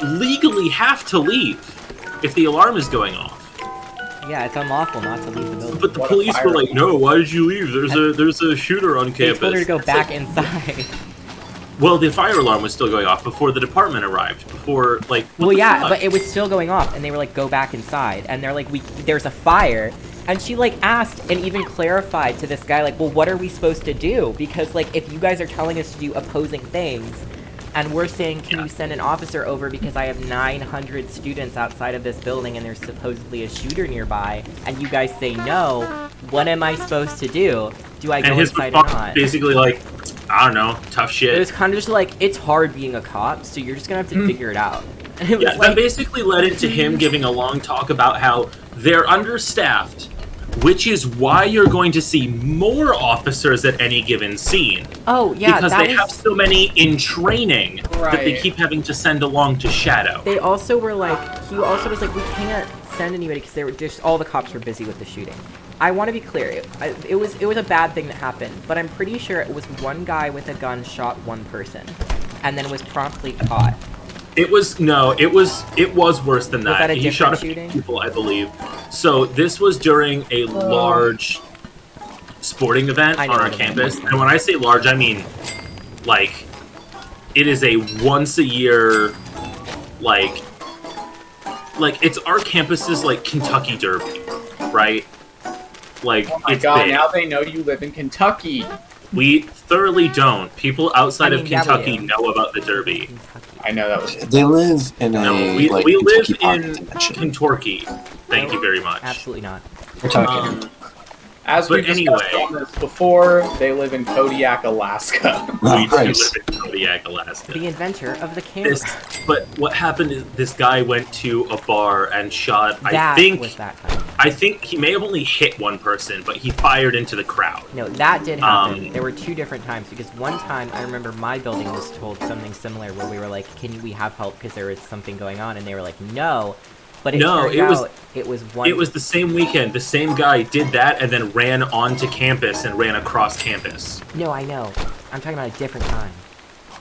E: legally have to leave if the alarm is going off.
B: Yeah, it's unlawful not to leave the building.
E: But the
A: What a
E: police were
A: fire
E: like, no, why did you leave? There's a shooter on
B: They
E: campus.
B: told her to go
E: It's
B: back
E: like,
B: inside.
E: well, the fire alarm was still going off before the department arrived. Before, like, what
B: Well,
E: the
B: yeah,
E: fuck?
B: but it was still going off, and they were like, go back inside. And they're like, there's a fire. And she like asked and even clarified to this guy, like, well, what are we supposed to do? Because like, if you guys are telling us to do opposing things, and we're saying, can you send an officer over because I have 900 students outside of this building and there's supposedly a shooter nearby, and you guys say no, what am I supposed to do? Do I go
E: And his
B: inside or
E: response
B: not?
E: was basically like, I don't know, tough
B: It
E: shit.
B: was kind of just like, it's hard being a cop, so you're just gonna have to figure it out. And it was
E: Yeah,
B: like,
E: that basically led into him giving a long talk about how they're understaffed, which is why you're going to see more officers at any given scene.
B: oh yeah,
E: Because
B: that
E: they
B: was.
E: have so many in training that they
A: Right.
E: keep having to send along to Shadow.
B: They also were like, he also was like, we can't send anybody because they were just all the cops were busy with the shooting. I want to be clear, it was a bad thing that happened, but I'm pretty sure it was one guy with a gun shot one person, and then was promptly caught.
E: It was worse than that.
B: that a
E: He shot a
B: different
E: few
B: shooting?
E: people, I believe. So this was during a large sporting event
B: I
E: on
B: know
E: our
B: what it
E: campus,
B: is.
E: and when I say large, I mean like it is a once a year like it's our campus's like Kentucky Derby, right? Like
A: Oh my
E: it's
A: god,
E: big.
A: now they know you live in Kentucky.
E: We thoroughly don't. People outside
B: I mean,
E: of
B: yeah, we
E: Kentucky
B: do.
E: know about the Derby.
B: Kentucky.
A: I know that was.
D: They live in a
E: No, we
D: like
E: live
D: Kentucky pocket
E: in
D: dimension.
E: Kentucky. Thank you very much.
B: Absolutely not.
D: We're talking.
A: As
E: But
A: we discussed
E: anyway.
A: on this before, they live in Kodiak, Alaska.
E: We do
D: Nice.
E: live in Kodiak, Alaska.
B: The inventor of the camera.
E: But what happened is this guy went to a bar and shot.
B: That was that time.
E: I think he may have only hit one person, but he fired into the crowd.
B: No, that did happen.
E: Um,
B: There were two different times because one time I remember my building was told something similar where we were like, "Can we have help?" because there was something going on, and they were like, "No." But it
E: No,
B: turned
E: it was-
B: out it was one.
E: It was the same weekend. The same guy did that and then ran onto campus and ran across campus.
B: No, I know. I'm talking about a different time.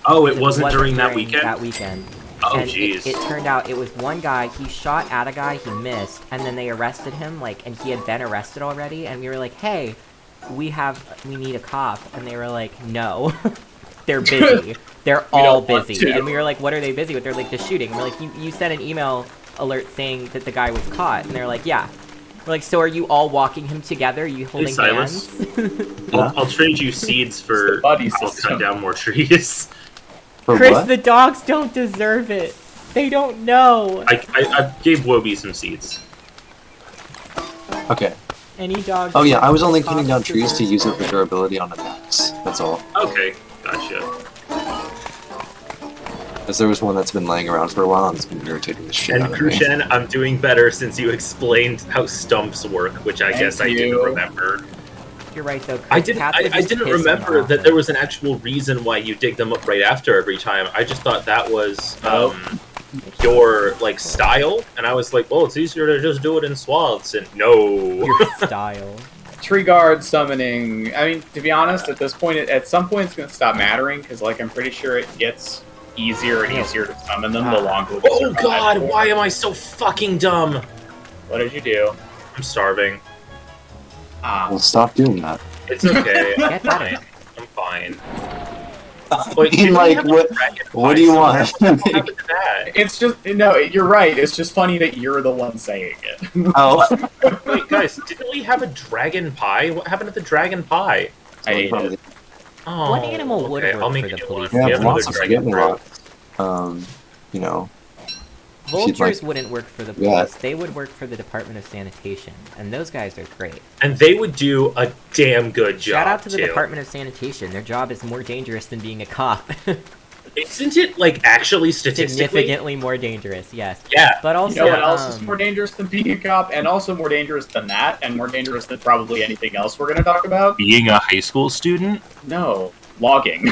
E: Oh, it wasn't during that
B: during
E: weekend?
B: That weekend.
E: Oh,
B: and
E: jeez.
B: it turned out it was one guy. He shot at a guy. He missed, and then they arrested him. Like, and he had been arrested already. And we were like, "Hey, we need a cop." And they were like, "No, they're busy. They're all
A: don't want
B: busy."
A: to.
B: And we were like, "What are they busy with?" They're like, "The shooting." And we're like, "You sent an email alert saying that the guy was caught." And they're like, "Yeah." We're like, "So are you all walking him together? Are you holding
E: Silas.
B: hands?"
E: I'll trade you seeds for.
A: the buddy
E: I'll
A: system.
E: cut down more trees.
D: For
B: Chris,
D: what?
B: the dogs don't deserve it. They don't know.
E: I gave Wobie some seeds.
D: Okay.
B: Any dogs.
D: Oh yeah, I was only cutting
B: Cops
D: down trees to
B: deserve
D: use up the durability on the max. That's all.
E: Okay, gotcha.
D: Because there was one that's been laying around for a while and it's been irritating the shit
E: And
D: out of me.
E: Krushen, I'm doing better since you explained how stumps work, which I
A: Thank
E: guess I
A: you.
E: didn't remember.
B: You're right though. Chris,
E: I didn't.
B: cats are
E: I
B: just
E: didn't
B: pissing
E: remember
B: off.
E: that there was an actual reason why you dig them up right after every time. I just thought that was your like style, and I was like, "Well, it's easier to just do it in swaths." And no,
B: Your style.
A: Tree guard summoning. I mean, to be honest, at this point, at some point, it's going to stop mattering because, like, I'm pretty sure it gets easier and easier to summon them the longer. we
E: oh
A: survive
E: god,
A: for.
E: why am I so fucking dumb?
A: What did you do?
E: I'm starving.
A: Ah,
D: Well, stop doing that.
E: It's okay.
B: Get
E: I'm
B: better.
E: fine. I'm fine.
D: I
E: Wait,
D: mean,
E: didn't we
D: like,
E: have a
D: what?
E: dragon
D: What do you
E: pie
D: want?
E: somewhere? What happened to that?
A: it's just no. You're right. It's just funny that you're the one saying it.
D: Oh.
E: Wait, guys, didn't we have a dragon pie? What happened to the dragon pie?
A: I ate it.
E: Oh,
B: What animal would
E: okay,
B: work
E: I'll make
B: for
E: a
B: the
E: new one.
B: police?
D: Yeah,
E: We have
D: lots
E: another
D: of
E: dragon
D: forget me
E: fruit.
D: lots. You know,
B: Vultures
D: like-
B: wouldn't work for the
D: Yeah.
B: police. They would work for the Department of Sanitation, and those guys are great.
E: And they would do a damn good job.
B: Shout out to the
E: too.
B: Department of Sanitation. Their job is more dangerous than being a cop.
E: Isn't it like actually statistically?
B: Significantly more dangerous, yes.
E: Yeah.
B: But
A: You
B: also,
A: know what else is
B: um,
A: more dangerous than being a cop, and also more dangerous than that, and more dangerous than probably anything else we're going to talk about?
F: Being a high school student?
A: No, logging.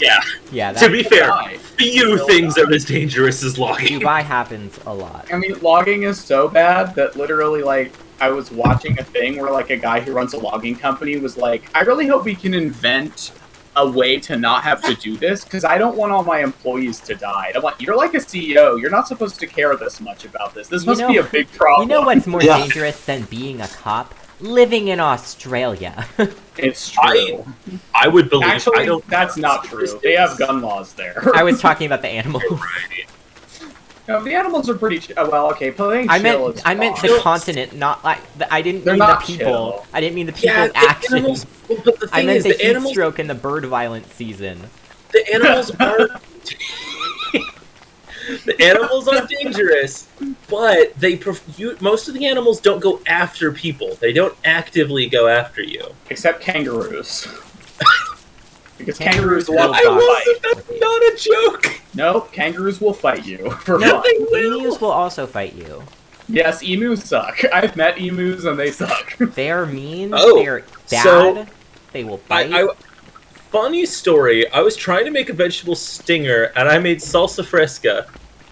E: Yeah.
B: yeah,
E: To
B: that
E: be fair,
A: Die.
E: few things are as dangerous as logging.
B: Dubai happens a lot.
A: I mean, logging is so bad that literally, like, I was watching a thing where, like, a guy who runs a logging company was like, I really hope we can invent a way to not have to do this, because I don't want all my employees to die. I'm like, you're like a CEO. You're not supposed to care this much about this. This
B: You
A: must
B: know-
A: be a big problem.
B: You know what's more
D: Yeah.
B: dangerous than being a cop? Living in Australia.
A: It's true.
E: I would believe.
A: Actually,
E: I don't.
A: that's not true. They have gun laws there.
B: I was talking about the animals.
E: Right.
A: No, the animals are pretty well, okay, playing
B: I
A: chill
B: meant
A: is
B: I meant
A: fine.
B: the continent, not like I didn't
A: They're
B: mean the
A: not
B: people.
A: chill.
B: I didn't mean the people's
E: Yeah, the
B: actions.
E: animals. But the
B: I
E: thing
B: meant
E: is,
B: the
E: the
B: heat
E: animals.
B: stroke and the bird violence season.
E: The animals are. The animals are dangerous, but they. Most of the animals don't go after people. They don't actively go after you.
A: Except kangaroos. Because kangaroos
B: will
A: love
C: I
A: to
B: box
C: love
A: fight.
C: that that's not a joke.
A: No, kangaroos will fight you for
C: No,
A: fun.
C: they will.
B: Emus will also fight you.
A: Yes, emus suck. I've met emus and they suck.
B: They are mean.
C: Oh,
B: they are bad.
C: so
B: they will bite.
C: Funny story. I was trying to make a vegetable stinger, and I made salsa fresca.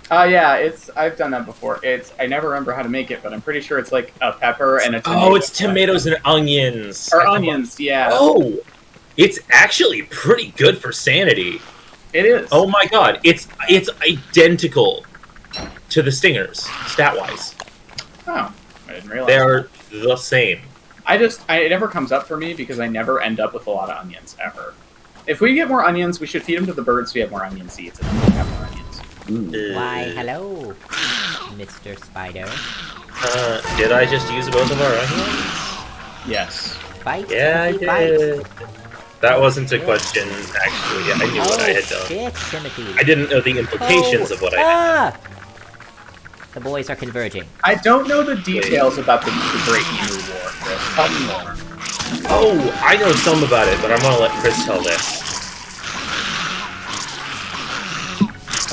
A: Yeah, I've done that before. I never remember how to make it, but I'm pretty sure it's like a pepper and a tomato.
C: Oh, it's tomatoes and onions.
A: Or onions, yeah.
C: Oh, it's actually pretty good for sanity.
A: It is.
C: Oh my god, it's identical to the stingers, stat-wise.
A: Oh, I didn't realize.
C: They're the same.
A: It never comes up for me because I never end up with a lot of onions, ever. If we get more onions, we should feed them to the birds so we have more onion seeds and then we have more onions.
B: Why, hello, Mr. Spider.
C: Did I just use both of our onions?
A: Yes.
B: Fight.
C: Yeah, I
B: Timothy, fight.
C: did. That wasn't a question, actually. I knew what I had done.
B: Shit, Timothy.
C: I didn't know the implications of what I had.
B: The boys are converging.
A: I don't know the details about the Great Emu War, Chris. Tell me more.
C: Oh, I know some about it, but I'm gonna let Chris tell this.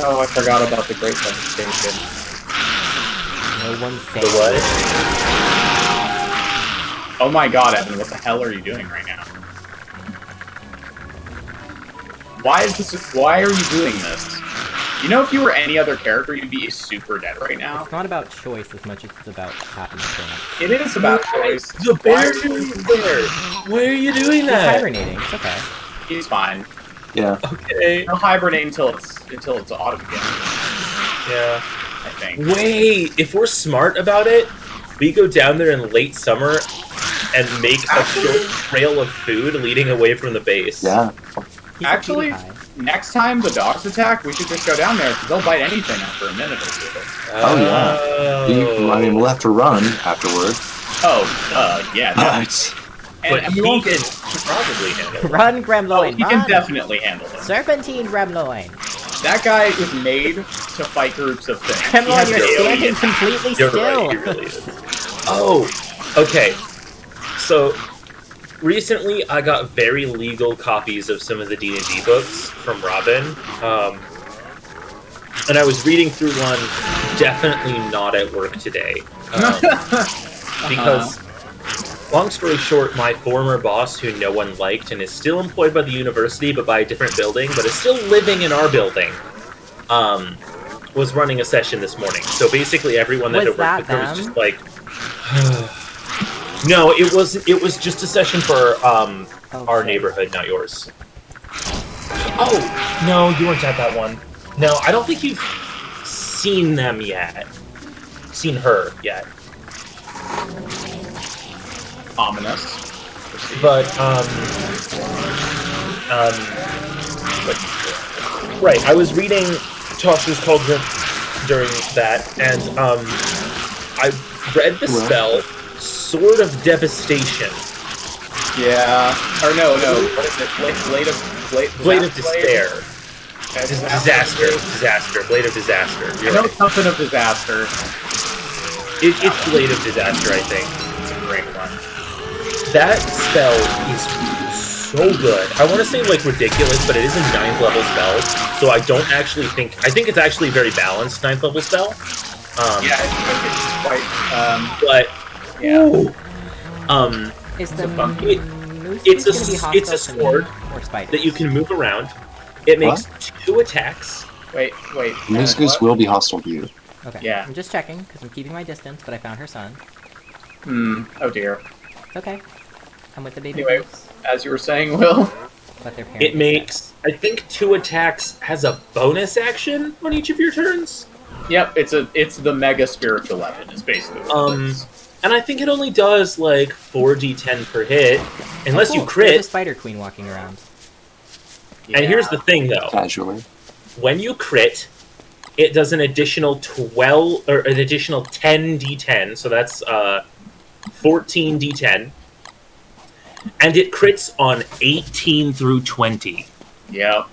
A: Oh, I forgot about the Great Devastation.
B: No one's
C: The
B: saying.
C: what?
A: Oh my god, Evan, what the hell are you doing right now? Why are you doing this? You know, if you were any other character, you'd be super dead right now.
B: It's not about choice as much as it's about happenstance.
A: It is about choice.
C: The bear doing there. Why are you doing
B: He's
C: that?
B: hibernating. It's okay.
A: He's fine.
D: Yeah.
C: Okay.
A: He'll hibernate until it's autumn again,
C: Yeah.
A: I think.
C: Wait, if we're smart about it, we go down there in late summer and make a short trail of food leading away from the base.
D: Yeah.
B: He's a
A: Actually,
B: PewDiePie.
A: next time the dogs attack, we should just go down there because they'll bite anything after a minute or two.
D: Oh, yeah. I mean, we'll have to run afterward.
A: Yeah.
C: But
A: But and we
C: he
A: won't
C: can
A: get.
C: probably handle it.
B: Run,
A: Oh,
B: Gremloin,
A: he
B: run!
A: can definitely handle it.
B: Serpentine, Gremloin.
A: That guy is made to fight groups of things. He
B: Gremloin,
A: has
B: you're
A: the
B: standing
A: alien-
B: completely
C: You're
B: still.
C: right, he really is. Oh, okay. So, recently I got very legal copies of some of the D&D books from Robin. And I was reading through one, definitely not at work today. Because, long story short, my former boss, who no one liked and is still employed by the university but by a different building, but is still living in our building, was running a session this morning. So basically everyone that
B: Was
C: had worked with
B: that
C: her was
B: them?
C: just like... No, it was just a session for our
B: Okay.
C: neighborhood, not yours. Oh, no, you weren't at that one. No, I don't think you've seen them yet. Seen her yet.
A: Ominous.
C: But right, I was reading Tasha's Cauldron during that, and I read the spell Sword of Devastation.
A: Yeah. Or no. What is it?
C: Blade of Despair.
A: Okay,
C: Disaster. Blade of Disaster.
A: I
C: You're
A: know
C: right.
A: something of disaster.
C: It's Blade of Disaster, I think.
A: It's a great one.
C: That spell is so good. I want to say like ridiculous, but it is a 9th level spell, so I don't actually think. I think it's actually a very balanced 9th level spell.
A: Yeah, it's quite.
C: But
A: Yeah.
C: ooh,
B: Is the
C: funky-
B: moose
C: it's
B: gonna
C: a
B: be
C: s-
B: hostile
C: it's a
B: to me
C: sword
B: or spiders?
C: that you can move around. It makes 2 attacks.
A: Wait.
D: Moose Goose
A: what?
D: will be hostile to you.
B: Okay.
A: Yeah.
B: I'm just checking because I'm keeping my distance, but I found her son.
A: Oh dear.
B: It's okay. I'm with the baby
A: Anyway.
B: moose.
A: As you were saying, Will.
B: But their parents
C: It makes, I think, 2 attacks has a bonus action on each of your turns.
A: Yep. It's the mega spiritual weapon. Is basically what it is.
C: And I think it only does like 4d10 per hit, unless
B: Oh,
C: you
B: cool. There's
C: crit.
B: a spider queen walking around.
C: And here's the thing, though:
D: Casually.
C: when you crit, it does an additional 12 or an additional 10 d10, so that's 14 d10, and it crits on
E: 18 through 20.
A: Yep.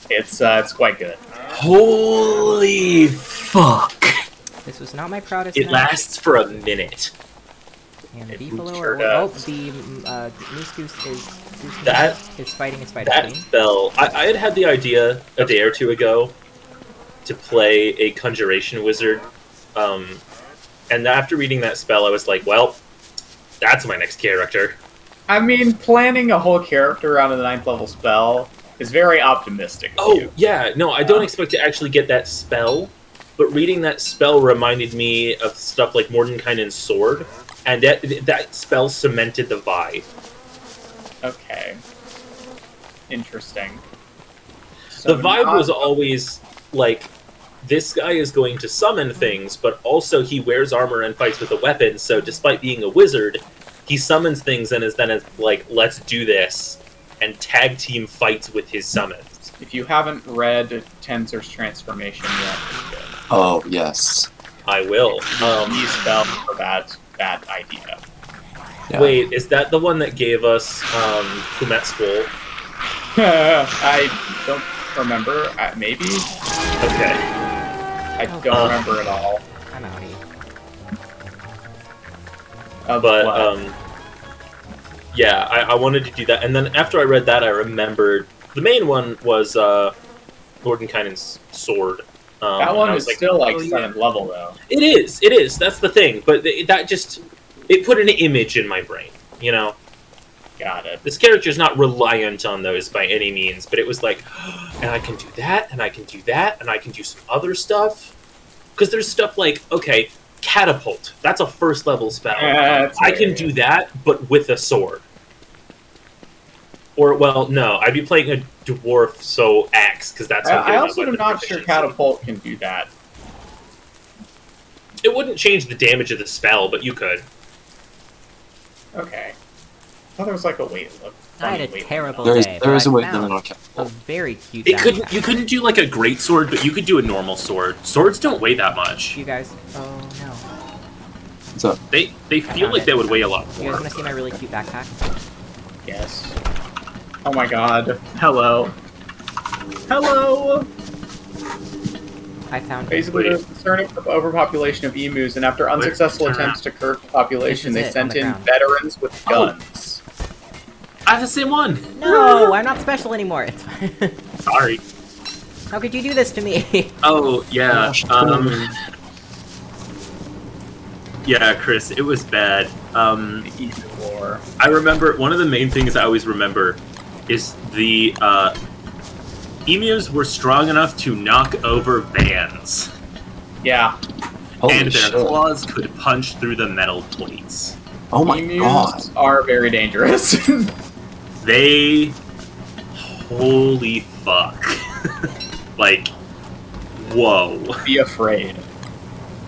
A: It's quite good.
E: Holy fuck.
B: This was not my proudest
C: it
B: night.
C: lasts for a minute.
B: And
A: It
B: Beefalo
A: sure
B: or
A: does.
B: the Moose Goose is
C: That-
B: fighting a spider
C: That
B: queen.
C: spell, I had the idea a day or two ago to play a conjuration wizard, and after reading that spell, I was like, well, that's my next character.
A: I mean, planning a whole character out of the 9th level spell is very optimistic of
C: Oh,
A: you.
C: yeah, no, I don't expect to actually get that spell, but reading that spell reminded me of stuff like Mordenkainen's sword, and that spell cemented the vibe.
A: Okay. Interesting. So
C: The vibe
A: not-
C: was always like, this guy is going to summon things, but also he wears armor and fights with a weapon, so despite being a wizard, he summons things and is then like, let's do this, and tag team fights with his summons.
A: If you haven't read Tensor's Transformation yet,
D: Oh, yes.
C: I will.
A: use spell for that idea.
D: Yeah.
C: Wait, is that the one that gave us Kumet's Wool?
A: I don't remember. Maybe?
C: Okay.
A: I don't remember at all.
B: I'm outie.
A: Of
C: But
A: what?
C: yeah, I wanted to do that, and then after I read that, I remembered the main one was Mordenkainen's sword.
A: That
C: and
A: one
C: I
A: is
C: was like,
A: still like
C: oh, yeah.
A: 7th level though.
C: It is. That's the thing. But that just it put an image in my brain. You know,
A: Got it.
C: this character's not reliant on those by any means, but it was like, and I can do that, and I can do that, and I can do some other stuff. Because there's stuff like, okay, catapult. That's a first level spell.
A: That's
C: I can
A: right.
C: do that, but with a sword. Or, well, no, I'd be playing a dwarf, so axe, because that's how good
A: I
C: my
A: also am
C: weapon
A: not sure
C: proficiency.
A: catapult can do that.
C: It wouldn't change the damage of the spell, but you could.
A: Okay. I thought there was like a weight limit.
B: I had a
A: weight
B: terrible
D: There is
B: day.
D: there
B: but
D: is a
B: I
D: way
B: found
D: limit on
B: a
D: catapult.
B: very cute
E: It
B: backpack.
E: you couldn't do like a great sword, but you could do a normal sword. Swords don't weigh that much.
B: You guys, oh no.
D: What's up?
E: They feel like they would weigh a lot
B: You guys
E: more.
B: want to see my really cute backpack?
A: Yes. Oh my god. Hello. Hello!
B: I found
A: Basically,
E: Wait.
A: there's concern of overpopulation of emus, and after unsuccessful
E: turn
A: attempts to curb the population,
B: This
A: they
B: is it, on
A: sent
B: the
A: in
B: ground.
A: veterans with
E: Oh.
A: guns.
E: I have the same one.
B: No, I'm not special anymore. It's fine.
E: Sorry.
B: How could you do this to me?
E: Oh yeah.
D: Gosh,
E: Yeah, Chris, it was bad.
A: The Emu War.
E: I remember one of the main things I always remember is the emus were strong enough to knock over vans,
A: Yeah.
D: Holy
E: and their
D: shit.
E: claws could punch through the metal plates.
D: Oh my
A: Emus
D: god.
A: are very dangerous.
E: They, holy fuck, like, whoa.
A: Be afraid.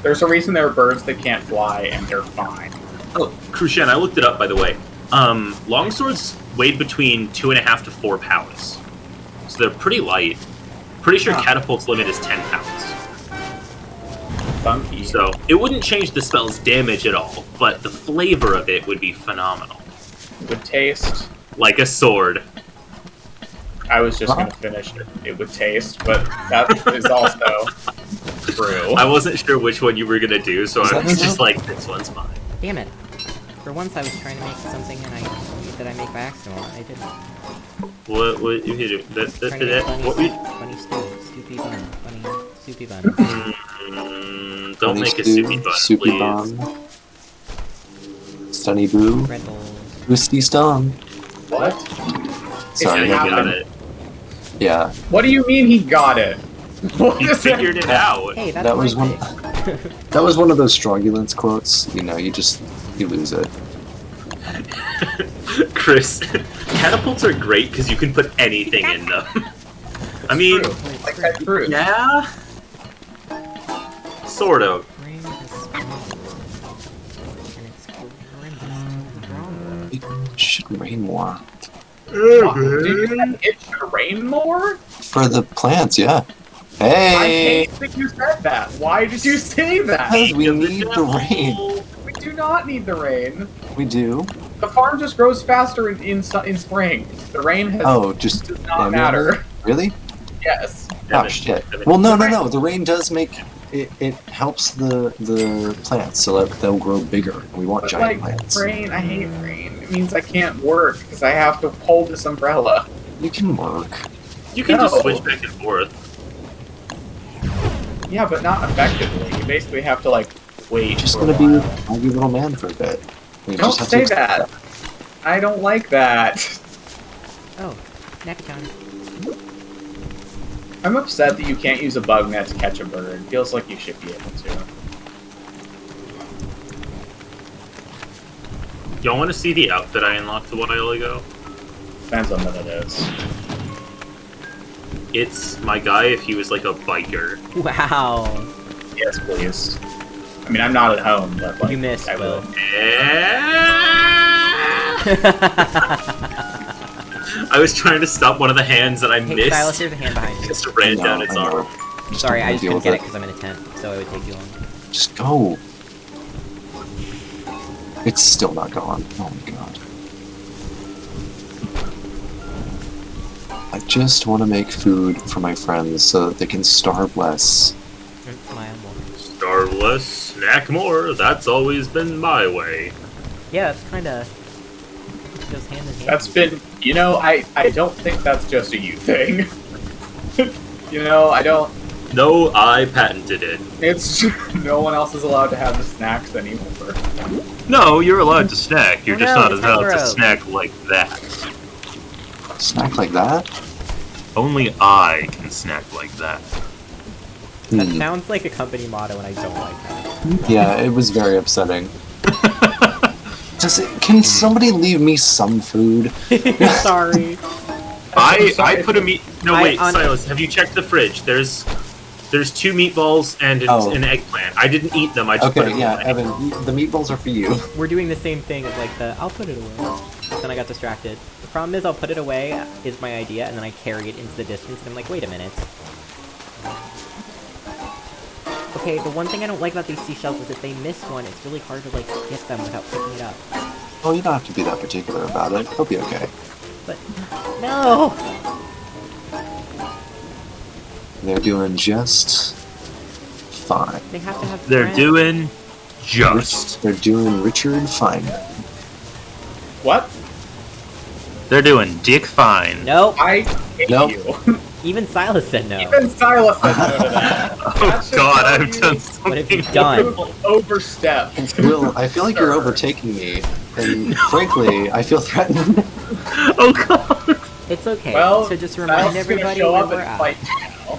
A: There's a reason there are birds that can't fly, and they're fine.
E: Oh, Krushen, I looked it up by the way. Longswords weighed between 2.5 to 4 pounds, so they're pretty light. Pretty sure
A: Huh.
E: catapult's limit is 10 pounds.
A: Funky.
E: So it wouldn't change the spell's damage at all, but the flavor of it would be phenomenal.
A: It would taste.
E: Like a sword.
A: I was just gonna finish it. It would taste, but that is also true.
E: I wasn't sure which one you were gonna do, so
D: Is
E: I
D: that
E: was
D: so?
E: just like, this one's mine.
B: Damn it. For once I was trying to make something and I make by accident. I didn't.
E: What you hit it?
B: Trying to make funny,
E: What we
B: funny soupy bun. Funny soupy bun.
E: don't
D: Funny
E: make a
D: stew,
E: soupy bun,
D: soupy
E: please.
D: bun. Stunny boo.
B: Red Bull.
D: Boosty stun.
A: What?
D: Sorry,
A: It
E: Yeah, you
A: happened.
E: got it.
D: Yeah,
A: What do you mean he got it? What
E: You
A: is that?
E: figured it out.
B: Hey, that's
D: that
B: my
D: was one.
B: thing.
D: That was one of those Strongulence quotes. You know, you lose it.
E: Chris, catapults are great because you can put anything in them. I mean,
A: True. Like that fruit.
E: yeah, sort of.
B: Rain has spawned. And it's horrendous.
D: It should rain more.
A: Dude, it should rain more?
D: For the plants, yeah.
A: I
D: Hey!
A: hate that you said that. Why did you say that?
D: Because we need the rain.
A: We do not need the rain.
D: We do.
A: The farm just grows faster in spring. The rain has
D: Oh, just
A: does not matter.
D: Really?
A: Yes.
D: Oh shit. Well, no. The rain does make it helps the plants so that they'll grow bigger. We want
A: But
D: giant
A: like
D: plants.
A: rain, I hate rain. It means I can't work because I have to hold this umbrella.
D: You can work.
E: You can just
A: No.
E: switch back and forth.
A: Yeah, but not effectively. You basically have to like wait.
D: You're just
A: for a
D: gonna be a
A: while.
D: foggy little man for a bit. You
A: Don't
D: just have
A: say
D: to
A: that. I don't like that.
B: Oh, Nakachan.
A: I'm upset that you can't use a bug net to catch a bird. Feels like you should be able to.
E: Y'all want to see the outfit I unlocked a while ago?
A: Depends on what it is.
E: It's my guy if he was like a biker.
B: Wow.
A: Yes, please. I mean, I'm not at home, but like
B: You missed,
A: I
B: Will.
A: will.
E: I was trying to stop one of the hands that I
B: Hey,
E: missed.
B: Silas, there's a hand behind you.
E: Just ran
D: No,
E: down its
D: I know.
E: arm.
D: Just
B: Sorry,
D: don't
B: I just
D: deal
B: couldn't
D: with
B: get it because I'm in a tent, so it would take you long.
D: Just go. It's still not gone. Oh my god. I just want to make food for my friends so that they can starve less.
B: Smile more.
E: Starve less, snack more. That's always been my way.
B: Yeah, that's kind of goes hand in hand.
A: That's been, you know, I don't think that's just a you thing. You know, I don't.
E: No, I patented it.
A: It's no one else is allowed to have the snacks anymore.
F: No, you're allowed to snack. You're
B: Oh,
F: just
B: no,
F: not
B: it's
F: allowed to
B: Hydro.
F: snack like that.
D: Snack like that?
F: Only I can snack like that.
B: That
D: Hmm.
B: sounds like a company motto, and I don't like that.
D: Yeah, it was very upsetting. Can somebody leave me some food?
B: Sorry.
E: I put a meat. No,
B: I
E: wait,
B: on-
E: Silas, have you checked the fridge? There's 2 meatballs and
D: Oh.
E: an eggplant. I didn't eat them. I just put
D: Okay,
E: them
D: yeah,
E: away.
D: Evan, the meatballs are for you.
B: We're doing the same thing as like the I'll put it away. Then I got distracted. The problem is I'll put it away is my idea, and then I carry it into the distance, and I'm like, wait a minute. Okay, the one thing I don't like about these seashells is if they miss one, it's really hard to like get them without picking it up.
D: Oh, you don't have to be that particular about it. It'll be okay.
B: But no.
D: They're doing just fine.
B: They have to have.
F: They're
B: friends.
F: doing just.
D: They're doing Richard Feynman.
A: What?
F: They're doing dick fine.
B: Nope.
A: I hate
D: Nope.
A: you.
B: Even Silas said no.
A: Even Silas said no to that.
F: Oh
A: That should
F: god,
A: tell
F: I've
A: you
F: done
B: What have you
F: something.
B: done?
A: you've overstepped.
D: Will, I feel like you're
A: Sir.
D: overtaking me, and frankly, I feel threatened.
F: Oh god.
B: It's okay.
A: Well,
B: so just
A: Silas
B: remind
A: is gonna
B: everybody
A: show
B: where
A: up
B: we're
A: and
B: at.
A: fight now.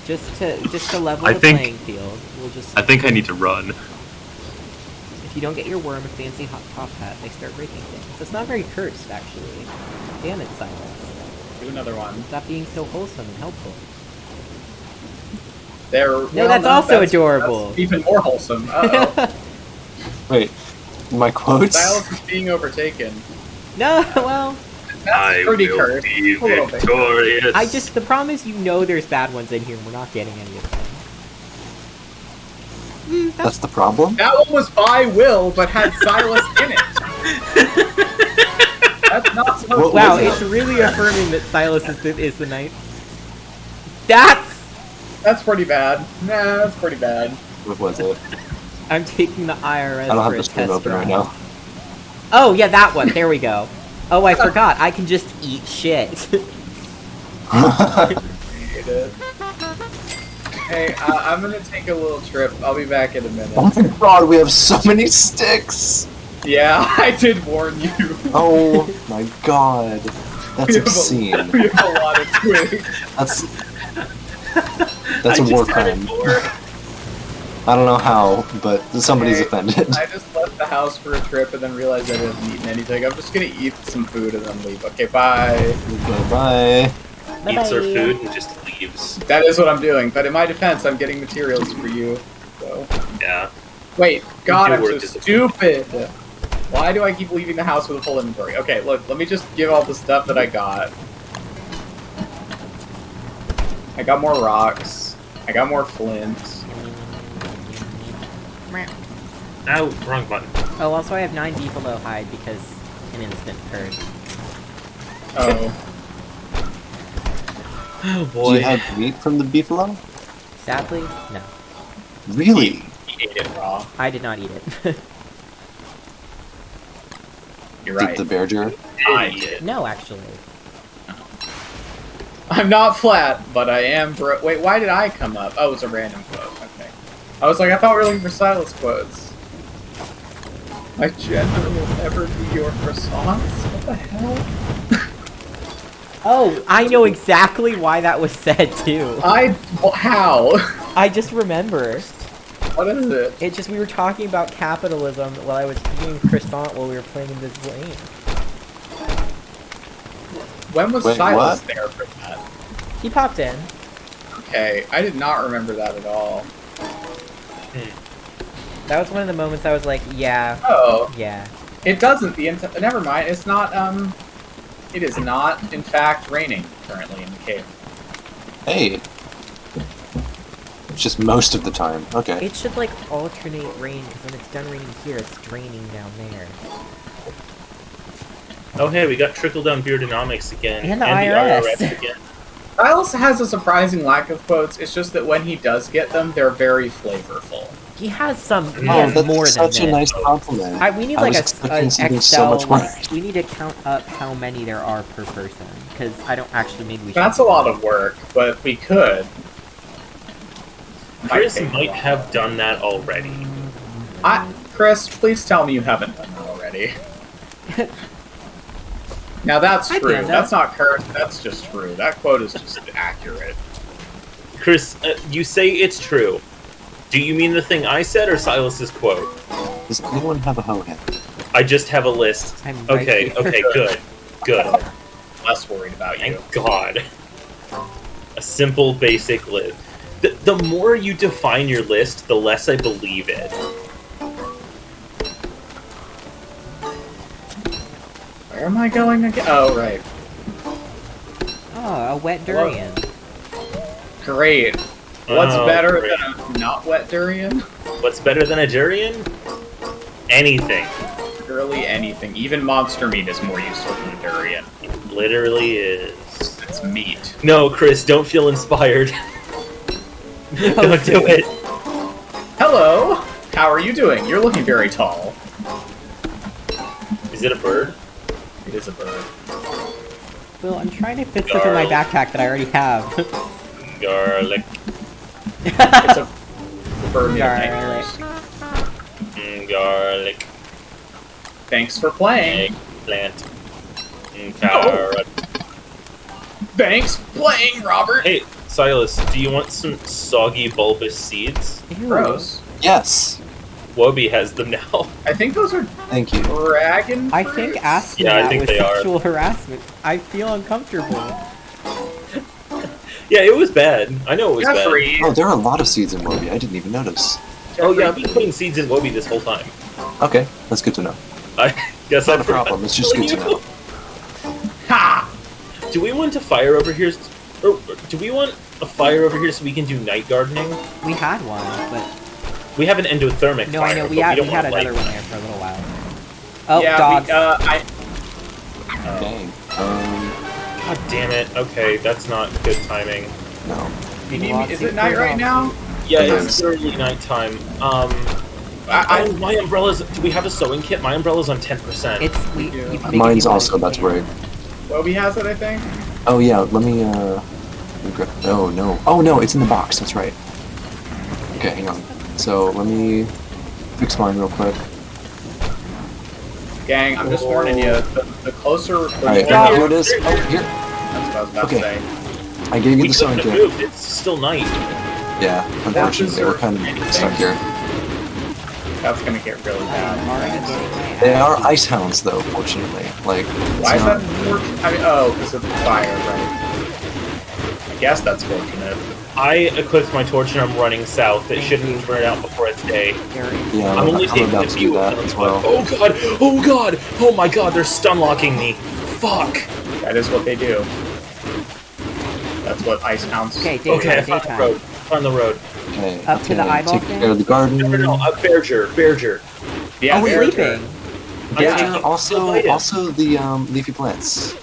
B: Just to level
F: I
B: the
F: think-
B: playing field. We'll just
F: I think I need to run.
B: if you don't get your worm a fancy hot top hat, they start breaking things. It's not very cursed, actually. Damn it, Silas.
A: Do another one.
B: Stop being so wholesome and helpful.
A: There.
B: No, that's also adorable.
A: That's even more wholesome. Uh-oh.
D: Wait, my quotes?
A: Silas is being overtaken.
B: No, well,
A: That's pretty cursed.
E: be
A: A little bit.
E: victorious.
B: the problem is you know there's bad ones in here and we're not getting any of them.
D: That's the problem?
A: That one was by Will, but had Silas in it. That's not supposed
D: What
A: to
B: Wow,
D: was it?
B: it's really affirming that Silas is the knight. That's
A: pretty bad. Nah, that's pretty bad.
D: What was it?
B: I'm taking the IRS
D: I don't
B: for
D: have
B: a
D: the screen
B: test
D: open right
B: drive.
D: now.
B: Oh yeah, that one. There we go. Oh, I forgot. I can just eat shit.
A: Hate it. Hey, I'm gonna take a little trip. I'll be back in a minute.
D: Oh my god, we have so many sticks!
A: Yeah, I did warn you.
D: Oh my god. That's
A: We have a-
D: obscene.
A: We have a lot of twigs.
D: That's a war crime. I don't know how, but somebody's
A: Okay,
D: offended.
A: I just left the house for a trip and then realized I didn't eat anything. I'm just gonna eat some food and then leave. Okay, bye.
D: Okay, bye.
E: Eats her
B: Bye-bye.
E: food and just leaves.
A: That is what I'm doing, but in my defense, I'm getting materials for you. So
E: Yeah.
A: wait, God,
E: do
A: I'm so
E: work as a-
A: stupid. Why do I keep leaving the house with a full inventory? Okay, look, let me just give all the stuff that I got. I got more rocks. I got more flint.
E: Ow, wrong button.
B: Oh, also I have 9 beefalo hide because an instant hurt.
A: Oh,
E: Oh
D: Do you have meat from the beefalo?
B: Sadly, no.
D: Really?
A: He ate it raw.
B: I did not eat it.
A: You're right.
D: The bear jerk?
A: I eat it.
B: No, actually.
A: I'm not flat, but I am wait, why did I come up? Oh, it was a random quote. Okay. I was like, I thought we were looking for Silas quotes. My gender will never be your croissants? What the hell?
B: Oh, I know exactly why that was said too.
A: How?
B: I just remember.
A: What is it?
B: It just, we were talking about capitalism while I was eating croissant while we were playing this game.
A: When was
D: Wait,
A: Silas
D: what?
A: there for that?
B: He popped in.
A: Okay, I did not remember that at all.
B: That was one of the moments I was like, yeah,
A: Oh,
B: yeah.
A: it doesn't. Never mind. It's not. It is not, in fact, raining currently in the cave.
D: Hey. It's just most of the time. Okay.
B: It should like alternate rain because when it's done raining here, it's draining down there.
E: Oh hey, we got trickle down beardonomics again.
B: And the IRS.
E: again.
A: Silas has a surprising lack of quotes. It's just that when he does get them, they're very flavorful.
B: He has some. He
E: Oh,
B: has
D: that's
B: more than
D: such a
B: this.
D: nice compliment.
B: We need
D: I
B: like
D: was
B: a
D: expecting something
B: Excel.
D: so much more.
B: Like, we need to count up how many there are per person because I don't actually. Maybe we.
A: That's
B: should
A: a
B: do
A: lot
B: that.
A: of work, but we could.
E: Chris
A: take a
E: might
A: while.
E: have done that already.
A: Chris, please tell me you haven't done that already. Now that's
B: Hi,
A: true.
B: Panda.
A: That's not cursed. That's just true. That quote is just accurate.
E: Chris, you say it's true. Do you mean the thing I said or Silas's quote?
D: Does anyone have a hoe hand?
E: I just have a list.
B: I'm right
E: Okay,
B: here.
E: okay, good. Good.
A: Less worried about you.
E: Thank God. A simple, basic list. The more you define your list, the less I believe it.
A: Where am I going again? Oh, right.
B: Oh, a wet durian.
A: Great. What's
E: Oh,
A: better
E: great.
A: than a not wet durian?
E: What's better than a durian? Anything.
A: Literally anything. Even monster meat is more useful than a durian.
E: It literally is.
A: It's meat.
E: No, Chris, don't feel inspired. Don't do it.
A: Hello! How are you doing? You're looking very tall.
E: Is it a bird?
A: It is a bird.
B: Well, I'm trying to fit stuff in my backpack that I already have.
E: Garlic.
A: It's a bird made of
B: Garlic.
A: nightmares.
E: Garlic.
A: Thanks for playing.
E: Eggplant. Carrot.
A: Thanks for playing, Robert.
E: Hey, Silas, do you want some soggy bulbous seeds?
B: Ew.
A: Gross.
D: Yes.
E: Wobie has them now.
A: I think those are
D: Thank you.
A: dragon
B: I
A: fruits?
B: think asking
E: Yeah, I
B: that
E: think
B: was
E: they are.
B: sexual harassment. I feel uncomfortable.
E: Yeah, it was bad. I know it was bad.
A: Jeffrey.
D: Oh, there are a lot of seeds in Moby. I didn't even notice.
E: Oh yeah, I've been putting seeds in Wobie this whole time.
D: Okay, that's good to know.
E: I guess
D: Not
E: I
D: a problem. It's just good to know.
A: Ha!
E: Do we want a fire over here? Or do we want a fire over here so we can do night gardening?
B: We had one, but
E: We have an endothermic
B: no,
E: fire.
B: I know
E: but
B: we had
E: don't
B: another
E: want,
B: one
E: like-
B: there for a little while. Oh,
A: yeah,
B: dogs.
D: Dang.
E: God damn it. Okay, that's not good timing.
D: No.
A: Is it night right now?
E: Yeah,
D: Yes.
E: it's early nighttime.
A: I
E: My umbrellas. Do we have a sewing kit? My umbrella's on 10%.
B: It's we. You can make it
D: Mine's
B: if you
D: also
B: want.
D: about to break.
A: Wobie has it, I think.
D: Oh yeah, let me grab. Oh no. Oh no, it's in the box. That's right. Okay, hang on. So let me fix mine real quick.
A: Gang, I'm just warning you. The closer. The
D: Alright,
A: more-
D: here it is. Oh, here.
A: That's what I was about
D: Okay.
A: to say.
D: I gave you
E: we
D: the
E: couldn't
D: sewing
E: have
D: kit.
E: moved. It's still night.
D: Yeah, unfortunately, we're kind
A: anything.
D: of stuck here.
A: That's gonna get really bad.
B: Already getting my
D: They
B: ass
D: are
B: beat.
D: ice hounds, though. Fortunately, like it's
A: Why is
D: not-
A: that? I mean, oh, because of the fire, right? I guess that's fortunate.
E: I equipped my torch and I'm running south. It
B: Thank
E: shouldn't
B: you.
E: burn out before it's day.
B: There is-
D: Yeah,
E: I'm only
D: I'm
E: taking
D: about
E: a
D: to
E: few
D: do that
E: of them,
D: as well.
E: Oh god! Oh god! Oh my god! They're stun locking me. Fuck.
A: That is what they do. That's what ice hounds.
B: Okay, daytime,
E: Okay, I found the
B: daytime.
E: road. Found the road.
D: Okay.
B: Up to the
D: okay,
B: eyeball
D: take
B: thing?
D: care of the garden.
E: No, Berger.
A: Yeah,
B: Oh, we're
A: they're-
B: sleeping.
D: Yeah,
E: taking
D: also
E: the
D: the leafy plants.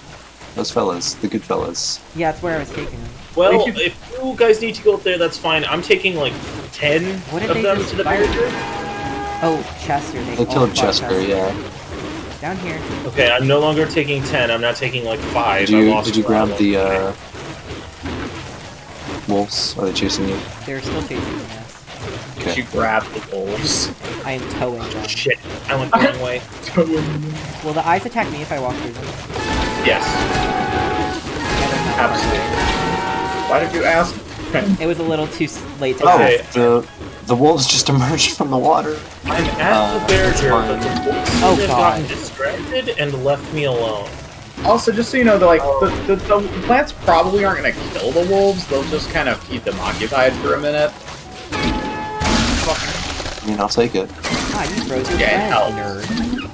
D: Those fellas, the good fellas.
B: Yeah, that's where I was taking them.
E: Well,
A: We could-
E: if you guys need to go up there, that's fine. I'm taking like
C: 10
B: What did
C: of
B: they
C: them
B: just
C: to the
B: fire?
C: villager.
B: Oh, Chester.
D: They
B: all
D: killed
B: fought
D: Chester, yeah.
B: Down here.
C: Okay, I'm no longer taking 10. I'm now taking like 5.
D: Did you
C: I lost
D: did you grab
C: morale.
D: the wolves? Are they chasing you?
B: They're still chasing me, yes.
A: Did
D: Okay.
A: you grab the wolves?
B: I am towing them.
C: Shit, I went the wrong way.
B: Will the eyes attack me if I walk through them?
A: Yes, absolutely. Why did you ask?
B: It was a little too late to
D: Oh,
C: Okay.
B: ask.
D: the wolves just emerged from the water.
C: I'm at the barrier, but the
D: fine.
C: wolves
B: Oh,
C: have
B: God.
C: gotten distracted and left me alone.
A: Also, just so you know, the plants probably aren't going to kill the wolves. They'll just kind of keep them occupied for a minute.
D: I mean, I'll take it.
B: Ah, you froze your
A: Yeah, it
B: friend,
A: helps.
B: nerd.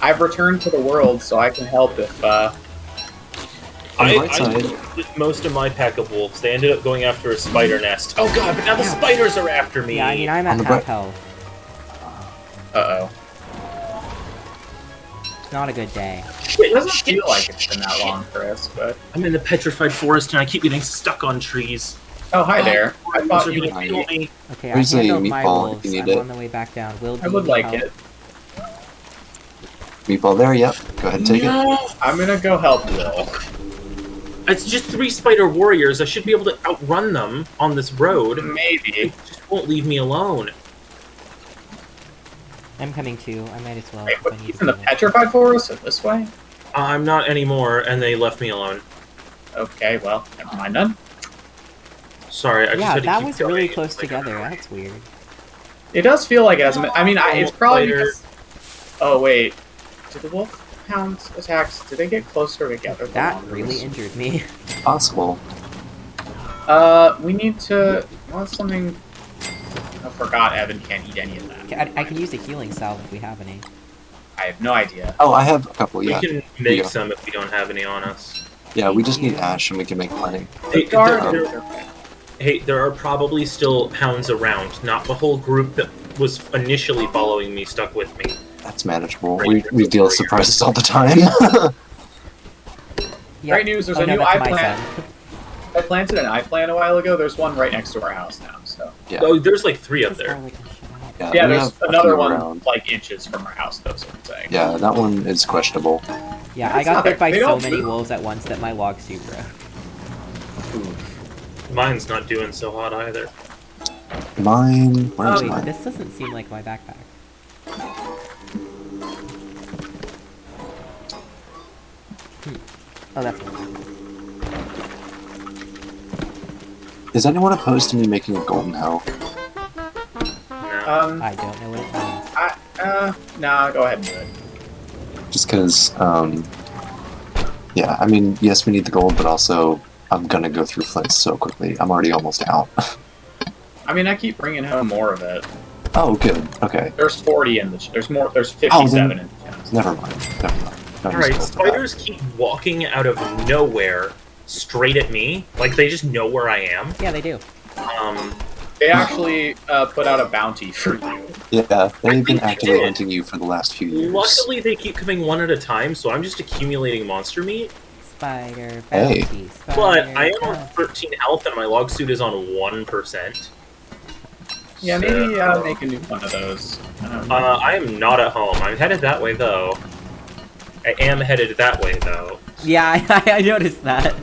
A: I've returned to the world, so I can help if.
D: On the bright
C: I
D: side,
C: with most of my pack of wolves. They ended up going after a spider nest. Oh god, but now the spiders are after me.
B: Yeah, I mean, I'm
D: On
B: at
D: the
B: half
D: bright-
B: health.
A: Uh-oh.
B: It's not a good day.
A: It doesn't feel like it's been that long, Chris, but...
E: I'm in the petrified forest and I keep getting stuck on trees.
A: Oh, hi there. I thought
E: Those are
A: you
E: gonna
A: would...
E: kill me.
B: Okay,
D: Where's
B: I
D: the
B: handled my
D: meatball if
B: wolves.
D: you need
B: I'm
D: it?
B: on the way back down. Will, do
A: I
B: you
A: would
B: need
A: like
B: help?
A: it.
D: meatball there. Yep. Go ahead and take it.
A: I'm gonna go help Will.
E: It's just 3 spider warriors. I should be able to outrun them on this road.
A: Maybe.
E: They just won't leave me alone.
B: I'm coming too. I might as well.
A: Wait,
B: if
A: what,
B: I need
A: he's
B: to
A: in the
B: do it.
A: petrified forest? So this way?
E: I'm not anymore, and they left me alone.
A: Okay, well, never mind then.
E: Sorry, I just
B: Yeah,
E: had to
B: that
E: keep
B: was
E: going.
B: really
E: It's
B: close
E: like,
B: together. That's weird.
A: It does feel like it hasn't been... I mean, it's probably
E: Spider.
A: because... Oh, wait. Did the wolfhound's attacks, did they get closer together? the
B: That
A: longer
B: really
A: this-
B: injured me.
D: Possible.
A: We need to... Want something... I forgot Evan can't eat any of that.
B: I can use a healing salve if we have any.
A: I have no idea.
D: Oh, I have a couple.
E: We
D: Yeah.
E: can make
D: Yeah.
E: some if we don't have any on us.
D: Yeah. We just need
B: Yeah.
D: ash, and we can make plenty.
E: Hey,
A: Guard-
E: there are probably still hounds around. Not the whole group that was initially following me stuck with me.
D: That's manageable. We deal with surprises all the time.
B: Yeah.
A: Great news, there's
B: Oh,
A: a
B: no,
A: new
B: that's
A: eye
B: my
A: plant.
B: son.
A: I planted an eye plant a while ago. There's one right next to our house now, so...
D: Yeah.
E: Oh, there's like 3 up
B: Just
E: there.
B: garlic and shit out.
A: Yeah,
D: we
A: there's
D: have a
A: another
D: few
A: one
D: around.
A: like inches from our house, though, so I'm saying.
D: Yeah, that one is questionable.
B: Yeah, I
A: That's
B: got
A: not
B: bit
A: that-
B: by
A: they
B: so
A: don't
B: many
A: move.
B: wolves at once that my log suit broke.
E: Mine's not doing so hot either.
D: Mine. Where's
B: Oh, wait,
D: mine?
B: this doesn't seem like my backpack. Oh, that's one.
D: Is anyone opposed to me making a golden hell?
E: No.
B: I don't know what it means.
A: Nah, go ahead and do it.
D: Just because, yeah, I mean, yes, we need the gold, but also, I'm gonna go through Flint so quickly. I'm already almost out.
A: I mean, I keep bringing home more of it.
D: Oh, good. Okay.
A: There's 40 in the... There's more... There's
D: Oh,
A: 57
D: then-
A: in the chest.
D: Never mind. Never mind. No
E: Alright,
D: use for that.
E: spiders keep walking out of nowhere straight at me. Like they just know where I am.
B: Yeah, they do.
A: They actually put out a bounty for you.
D: Yeah, they've been
E: they
D: actively
E: did.
D: hunting you for the last few years.
E: Luckily, they keep coming one at a time, so I'm just accumulating monster meat.
B: Spider
D: Hey.
B: bounty.
E: But
B: Spider
E: I am on
B: bounty.
E: 13 health, and my log suit is on 1%.
A: Yeah, maybe make a new one of those.
E: I am not at home. I'm headed that way, though. I am headed that way, though.
B: Yeah, I noticed that.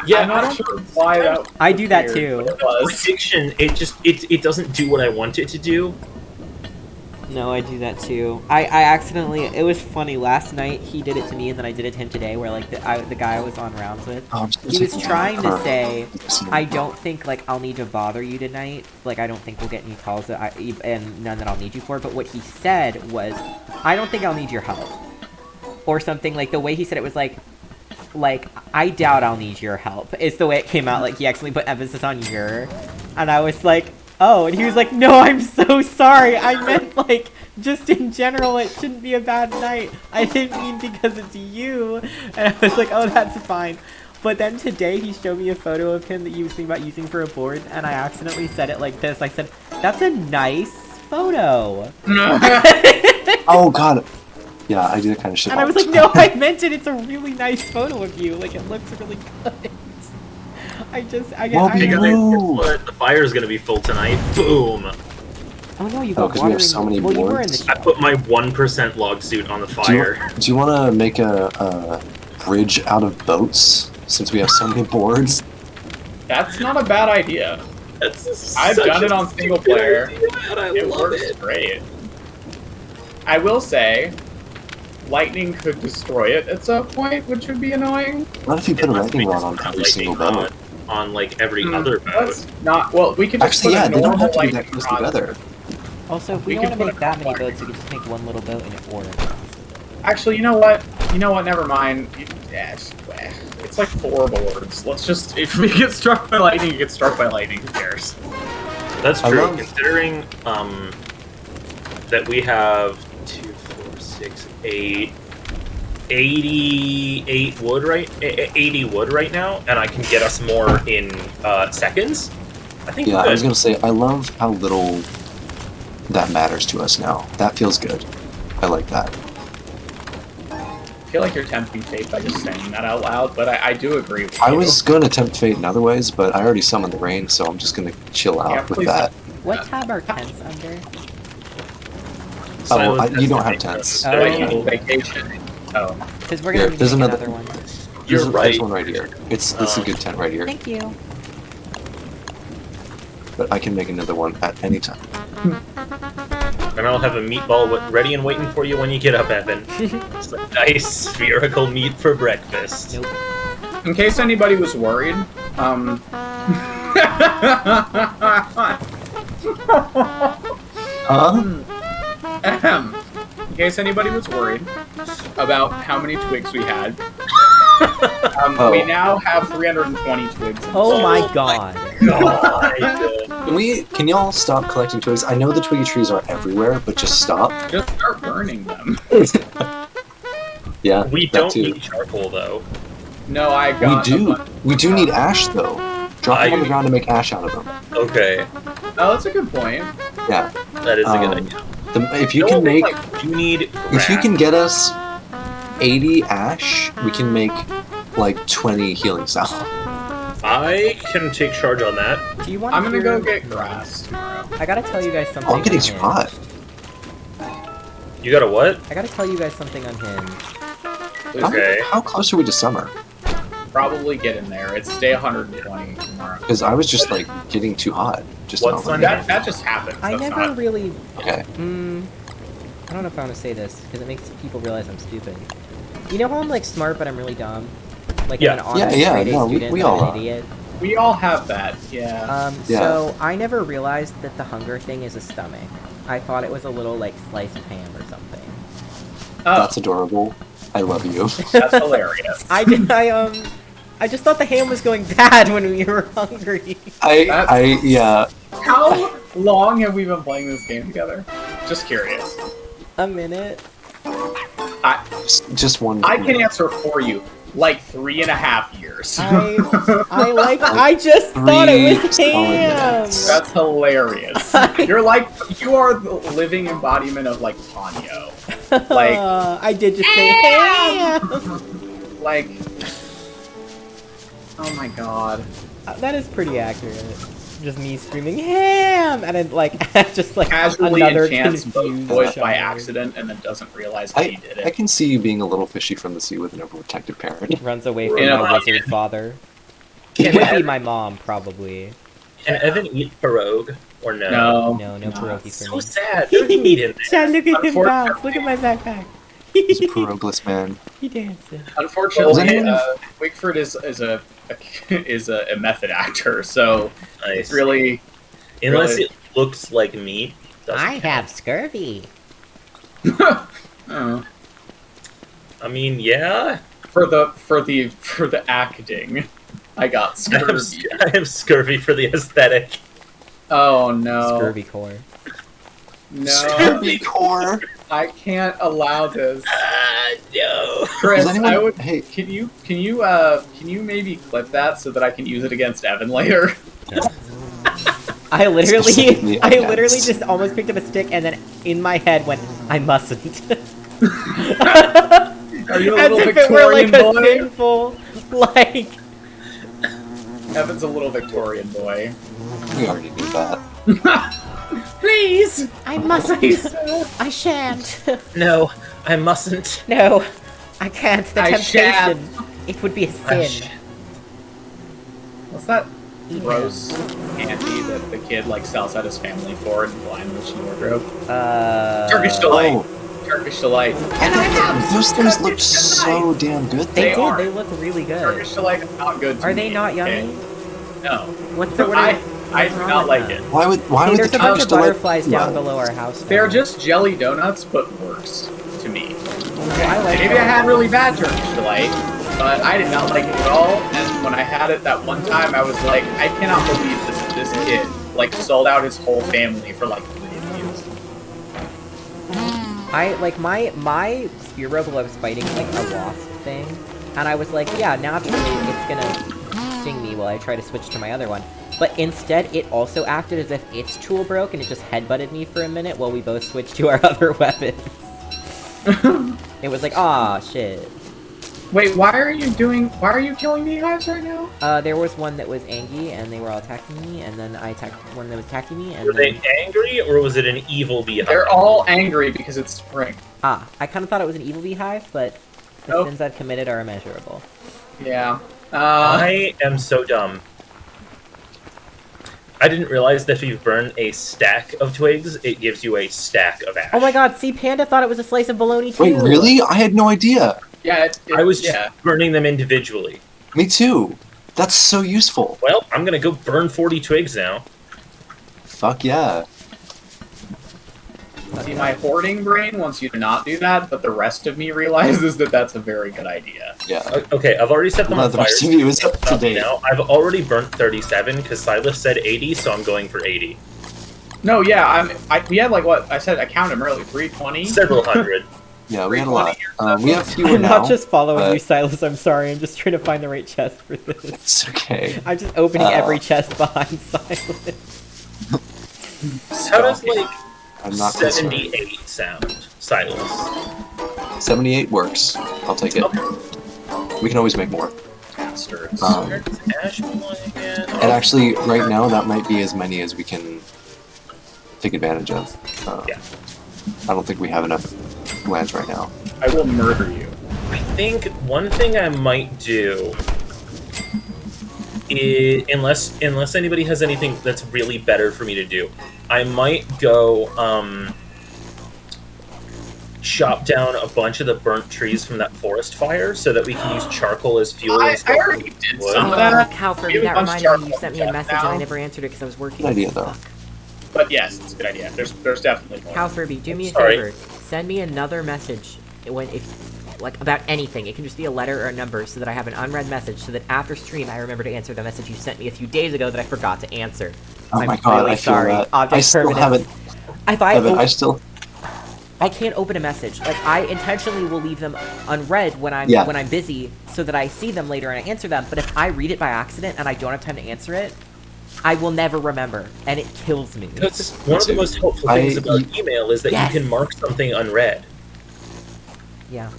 E: Yeah,
A: I'm not sure why that...
B: I do that
A: weird,
B: too.
A: but It was.
E: Prediction, it doesn't do what I want it to do.
B: No, I do that too. I accidentally. It was funny. Last night he did it to me, and then I did it to him today. Where like the guy I was on rounds with,
D: Oh, I'm just
B: he was
D: taking
B: trying to
D: her.
B: say, I don't think like I'll need to bother you tonight. Like I don't think we'll get any calls that and none that I'll need you for. But what he said was, I don't think I'll need your help, or something like the way he said it was like I doubt I'll need your help. Is the way it came out. Like he accidentally put emphasis on your, and I was like, oh, and he was like, no, I'm so sorry. I meant like just in general, it shouldn't be a bad night. I didn't mean because it's you. And I was like, oh, that's fine. But then today he showed me a photo of him that he was thinking about using for a board, and I accidentally said it like this. I said, that's a nice photo.
D: Oh god. Yeah, I do that kind of shit.
B: And I
D: all
B: was
D: the
B: like, no,
D: time.
B: I meant it. It's a really nice photo of you. Like, it looks really good.
D: Well,
C: Hey guys,
D: No.
C: guess what? The fire's gonna be full tonight. Boom!
B: Oh no, you
D: Oh,
B: got
D: 'cause we
B: water
D: have
B: in-
D: so many
B: well, you were in
D: boards.
B: the
C: I put my 1% log suit on the fire.
D: Do you want to make a bridge out of boats since we have so many boards?
A: That's not a bad idea.
C: That's
A: I've
C: such
A: done
C: a
A: it on single
C: stupid
A: player.
C: idea, and I
A: It
C: love
A: works
C: it.
A: great. I will say, lightning could destroy it at some point, which would be annoying.
D: What if you put a
C: Unless
D: lightning
C: we
D: rod
C: just
D: on
C: put a
D: every
C: lightning
D: single boat?
C: rod on like every
A: Hmm,
C: other boat.
A: Let's not. Well, we could just
D: Actually,
A: put
D: yeah,
A: a
D: they don't
A: normal
D: have to be that
A: lightning
D: close
A: rod.
D: together.
B: Also, if
A: We
B: we don't
A: could
B: want to
A: put
B: make
A: a
B: that many
A: lightning
B: boats, we could just make one little boat and it order across it.
A: Actually, you know what? Never mind. Yeah, it's like 4 boards. Let's just. If we get struck by lightning, you get struck by lightning. Who cares?
C: That's
D: I
C: true.
D: love-
C: Considering that we have 2, 4, 6, 8, 88 wood 80 wood right now, and I can get us more in seconds. I think
D: Yeah,
C: we're
D: I was
C: good.
D: gonna say, I love how little that matters to us now. That feels good. I like that.
A: I feel like you're tempting fate by just saying that out loud, but I do agree with
D: I
A: you.
D: was going to tempt fate in other ways, but I already summoned the rain, so I'm just going to chill out
A: Yeah,
D: with
A: please
D: that.
B: What tab are tents under?
D: Oh, well,
C: Silent
D: you don't have
C: Destination.
D: tents.
B: Oh.
A: Like, you know, vacation. Oh.
B: Because we're
D: Here,
B: gonna be
D: there's
B: making
D: another-
B: another one.
D: There's,
C: You're
D: there's
C: right.
D: one right here. It's a
C: Oh.
D: good tent right here,
B: Thank you.
D: but I can make another one at any time.
C: And I'll have a meatball ready and waiting for you when you get up, Evan. It's a nice spherical meat for breakfast.
B: Nope.
A: In case anybody was worried,
D: Huh?
A: in case anybody was worried about how many twigs we had, we now have 320 twigs. in
B: Oh
A: the
B: my
C: Oh
B: god.
C: God.
D: Can y'all stop collecting twigs? I know the twiggy trees are everywhere, but just stop.
A: Just start burning them.
D: Yeah,
C: We
D: that
C: don't
D: too.
C: need charcoal though.
A: No, I
D: We
A: got.
D: do. We do need ash though. Drop them on the
C: I-
D: ground and make ash out of them.
C: Okay,
A: Oh, that's a good point.
D: Yeah.
C: that is a good
D: Um,
C: idea.
D: If you
C: No,
D: can make,
C: like, you need
D: if you
C: grass.
D: can get us 80 ash, we can make like 20 healing salve.
C: I can take charge on that.
B: Do you want
A: I'm gonna go
B: hear-
A: get grass tomorrow.
B: I gotta tell you guys something.
D: Oh, I'm getting
B: on Hinge.
D: spot.
C: You got a what?
B: I gotta tell you guys something on Hinge.
C: Okay.
D: How close are we to summer?
A: Probably get in there. It's day 120 tomorrow.
D: Because I was just like getting too hot. Just
C: What's
D: now.
C: on
A: That just happens.
B: I
A: That's
B: never
A: not.
B: really.
D: Okay.
B: I don't know if I want to say this because it makes people realize I'm stupid. You know how I'm like smart, but I'm really dumb. Like
C: Yeah.
B: I'm an honest
D: Yeah,
B: straight A
D: no,
B: student,
D: we
B: but
D: all
B: I'm
D: are.
B: an idiot.
A: We all have that. Yeah.
D: Yeah.
B: So I never realized that the hunger thing is a stomach. I thought it was a little like slice of ham or something.
A: Oh,
D: That's adorable. I love you.
A: that's hilarious.
B: I just thought the ham was going bad when we were hungry.
D: Yeah.
A: How long have we been playing this game together? Just curious.
B: A minute.
D: Just one.
A: I can answer for you. Like 3.5 years.
B: I just thought it was
D: Three solid
B: ham.
D: minutes.
A: That's hilarious. You are the living embodiment of like Ponyo. Like,
B: I did just say ham.
A: like. Oh my god.
B: That is pretty accurate. Just me screaming ham, and then like just like
A: Casually
B: another
A: enchants both
B: confused
A: boys by
B: child.
A: accident and then doesn't realize how he did
D: I
A: it.
D: can see you being a little fishy from the sea with an overprotective parent.
B: Runs away from
A: Yeah.
B: my wizard father.
C: Can
B: It would be
C: Evan,
B: my mom probably.
C: can Evan eat pierogi or no?
A: No.
B: No
A: not.
B: pierogi for
C: So
B: me.
C: sad. There's meat in there.
B: Chad, look at him
A: Unfortunately-
B: bounce. Look at my backpack.
D: He's a pierogless man.
B: He dancing.
A: Unfortunately,
D: Does anyone-
A: Wigford is a method actor, so
C: Nice.
A: it's really
C: Unless
A: really-
C: it looks like meat. doesn't count.
B: scurvy.
A: oh,
C: I mean, yeah.
A: for the acting. I got scurvy.
C: I have scurvy for the aesthetic.
A: Oh no,
B: Scurvy core.
A: no,
D: Scurvy core.
A: I can't allow this.
C: No.
A: Chris,
D: Does anyone?
A: I would.
D: Hey,
A: Can you maybe clip that so that I can use it against Evan later?
B: I
D: Specifically,
B: I
D: yes.
B: literally just almost picked up a stick and then in my head went, I mustn't.
A: Are you a
B: As
A: little
B: if it were like
A: Victorian
B: a
A: boy?
B: sinful, like.
A: Evan's a little Victorian boy.
D: We already knew that.
A: Please!
B: I mustn't.
A: Please.
B: I shan't.
C: No, I mustn't.
B: No, I can't. The
A: I
B: temptation. It would be a
C: I
B: sin.
A: What's that
B: Eat
A: gross candy that the kid like sells out his family for in Blind Witch and Wardrobe? Turkish Delight.
D: Oh,
A: Turkish Delight.
D: those things look so damn good.
B: They
A: They
B: did.
A: are.
B: They look really good.
A: Turkish Delight is not good to
B: Are
A: me,
B: they not
A: okay?
B: yummy?
A: No.
B: What's the? What
A: I
B: are
A: do
B: wrong
A: not
B: with
A: like
B: them?
A: it.
D: Why would
B: Hey,
D: the
B: there's a bunch
D: Turkish
B: of
D: Delight?
B: butterflies down
D: Well,
B: below our house.
A: They're
B: now.
A: just jelly donuts, but worse to me.
B: I like
A: Maybe
B: them.
A: I had really bad Turkish Delight, but I did not like it at all. And when I had it that one time, I was like, I cannot believe this kid like sold out his whole family for like 3 views.
B: I like my Spearow was fighting like a wasp thing, and I was like, yeah, naturally it's gonna sting me while I try to switch to my other one. But instead, it also acted as if its tool broke, and it just headbutted me for a minute while we both switched to our other weapons. It was like, ah, shit.
A: Wait, why are you killing beehives right now?
B: There was one that was angry, and they were all attacking me, and then I attacked one that was attacking me, and
C: Were
B: then...
C: they angry, or was it an evil beehive?
A: They're all angry because it's spring.
B: Ah, I kind of thought it was an evil beehive, but the
A: Nope.
B: sins I've committed are immeasurable.
A: Yeah.
C: I am so dumb. I didn't realize that if you burn a stack of twigs, it gives you a stack of ash.
B: Oh my god, see, Panda thought it was a slice of bologna too!
D: Wait, really? I had no idea.
A: Yeah,
C: I was just
A: yeah.
C: burning them individually.
D: Me too. That's so useful.
C: Well, I'm gonna go burn 40 twigs now.
D: Fuck yeah.
A: See, my hoarding brain wants you to not do that, but the rest of me realizes that that's a very good idea.
D: Yeah.
C: Okay, I've already set them
D: Well,
C: on
D: the
C: fire.
D: rest of you is up to date.
C: Now, I've already burnt 37 because Silas said 80, so I'm going for 80.
A: No, yeah, we had like what I said. I counted them earlier. 320.
C: Several hundred.
D: Yeah, we had a lot. We have fewer
B: I'm
D: now.
B: not just following
D: but
B: you, Silas, I'm sorry, I'm just trying to find the right chest for this.
D: It's okay.
B: I'm just opening
D: Uh,
B: every chest behind Silas.
C: How does, like,
D: I'm not concerned.
C: 78 sound, Silas?
D: 78 works. I'll take it. We can always make more.
A: Bastards.
D: Um,
C: Ash belong again?
D: And actually, right now, that might be as many as we can take advantage of.
C: Yeah.
D: I don't think we have enough lands right now.
A: I will murder you.
C: I think one thing I might do is, unless anybody has anything that's really better for me to do, I might go chop down a bunch of the burnt trees from that forest fire so that we can use charcoal as fuel.
A: I
C: instead of
A: already did
C: wood.
A: some of that.
B: Calford,
A: We have a
B: that
A: bunch of
B: reminded me you
A: charcoal
B: sent me a
A: chat
B: message and I
A: now.
B: never answered it because I was working.
D: Good idea, though.
A: But yes, it's a good idea. There's definitely more.
B: Calfurby, do me a
C: Sorry.
B: favor. Send me another message like about anything. It can just be a letter or a number so that I have an unread message so that after stream I remember to answer the message you sent me a few days ago that I forgot to answer.
D: Oh
B: I'm
D: my god,
B: really
D: I feel
B: sorry.
D: that.
B: Object
D: I still
B: permanence.
D: haven't.
B: I can't open a message. Like I intentionally will leave them unread when I'm
D: Yeah.
B: when I'm busy so that I see them later and I answer them. But if I read it by accident and I don't have time to answer it, I will never remember, and it kills me.
C: Because one of the most helpful things about email is that
B: Yes.
C: you can mark something unread.
B: Yeah.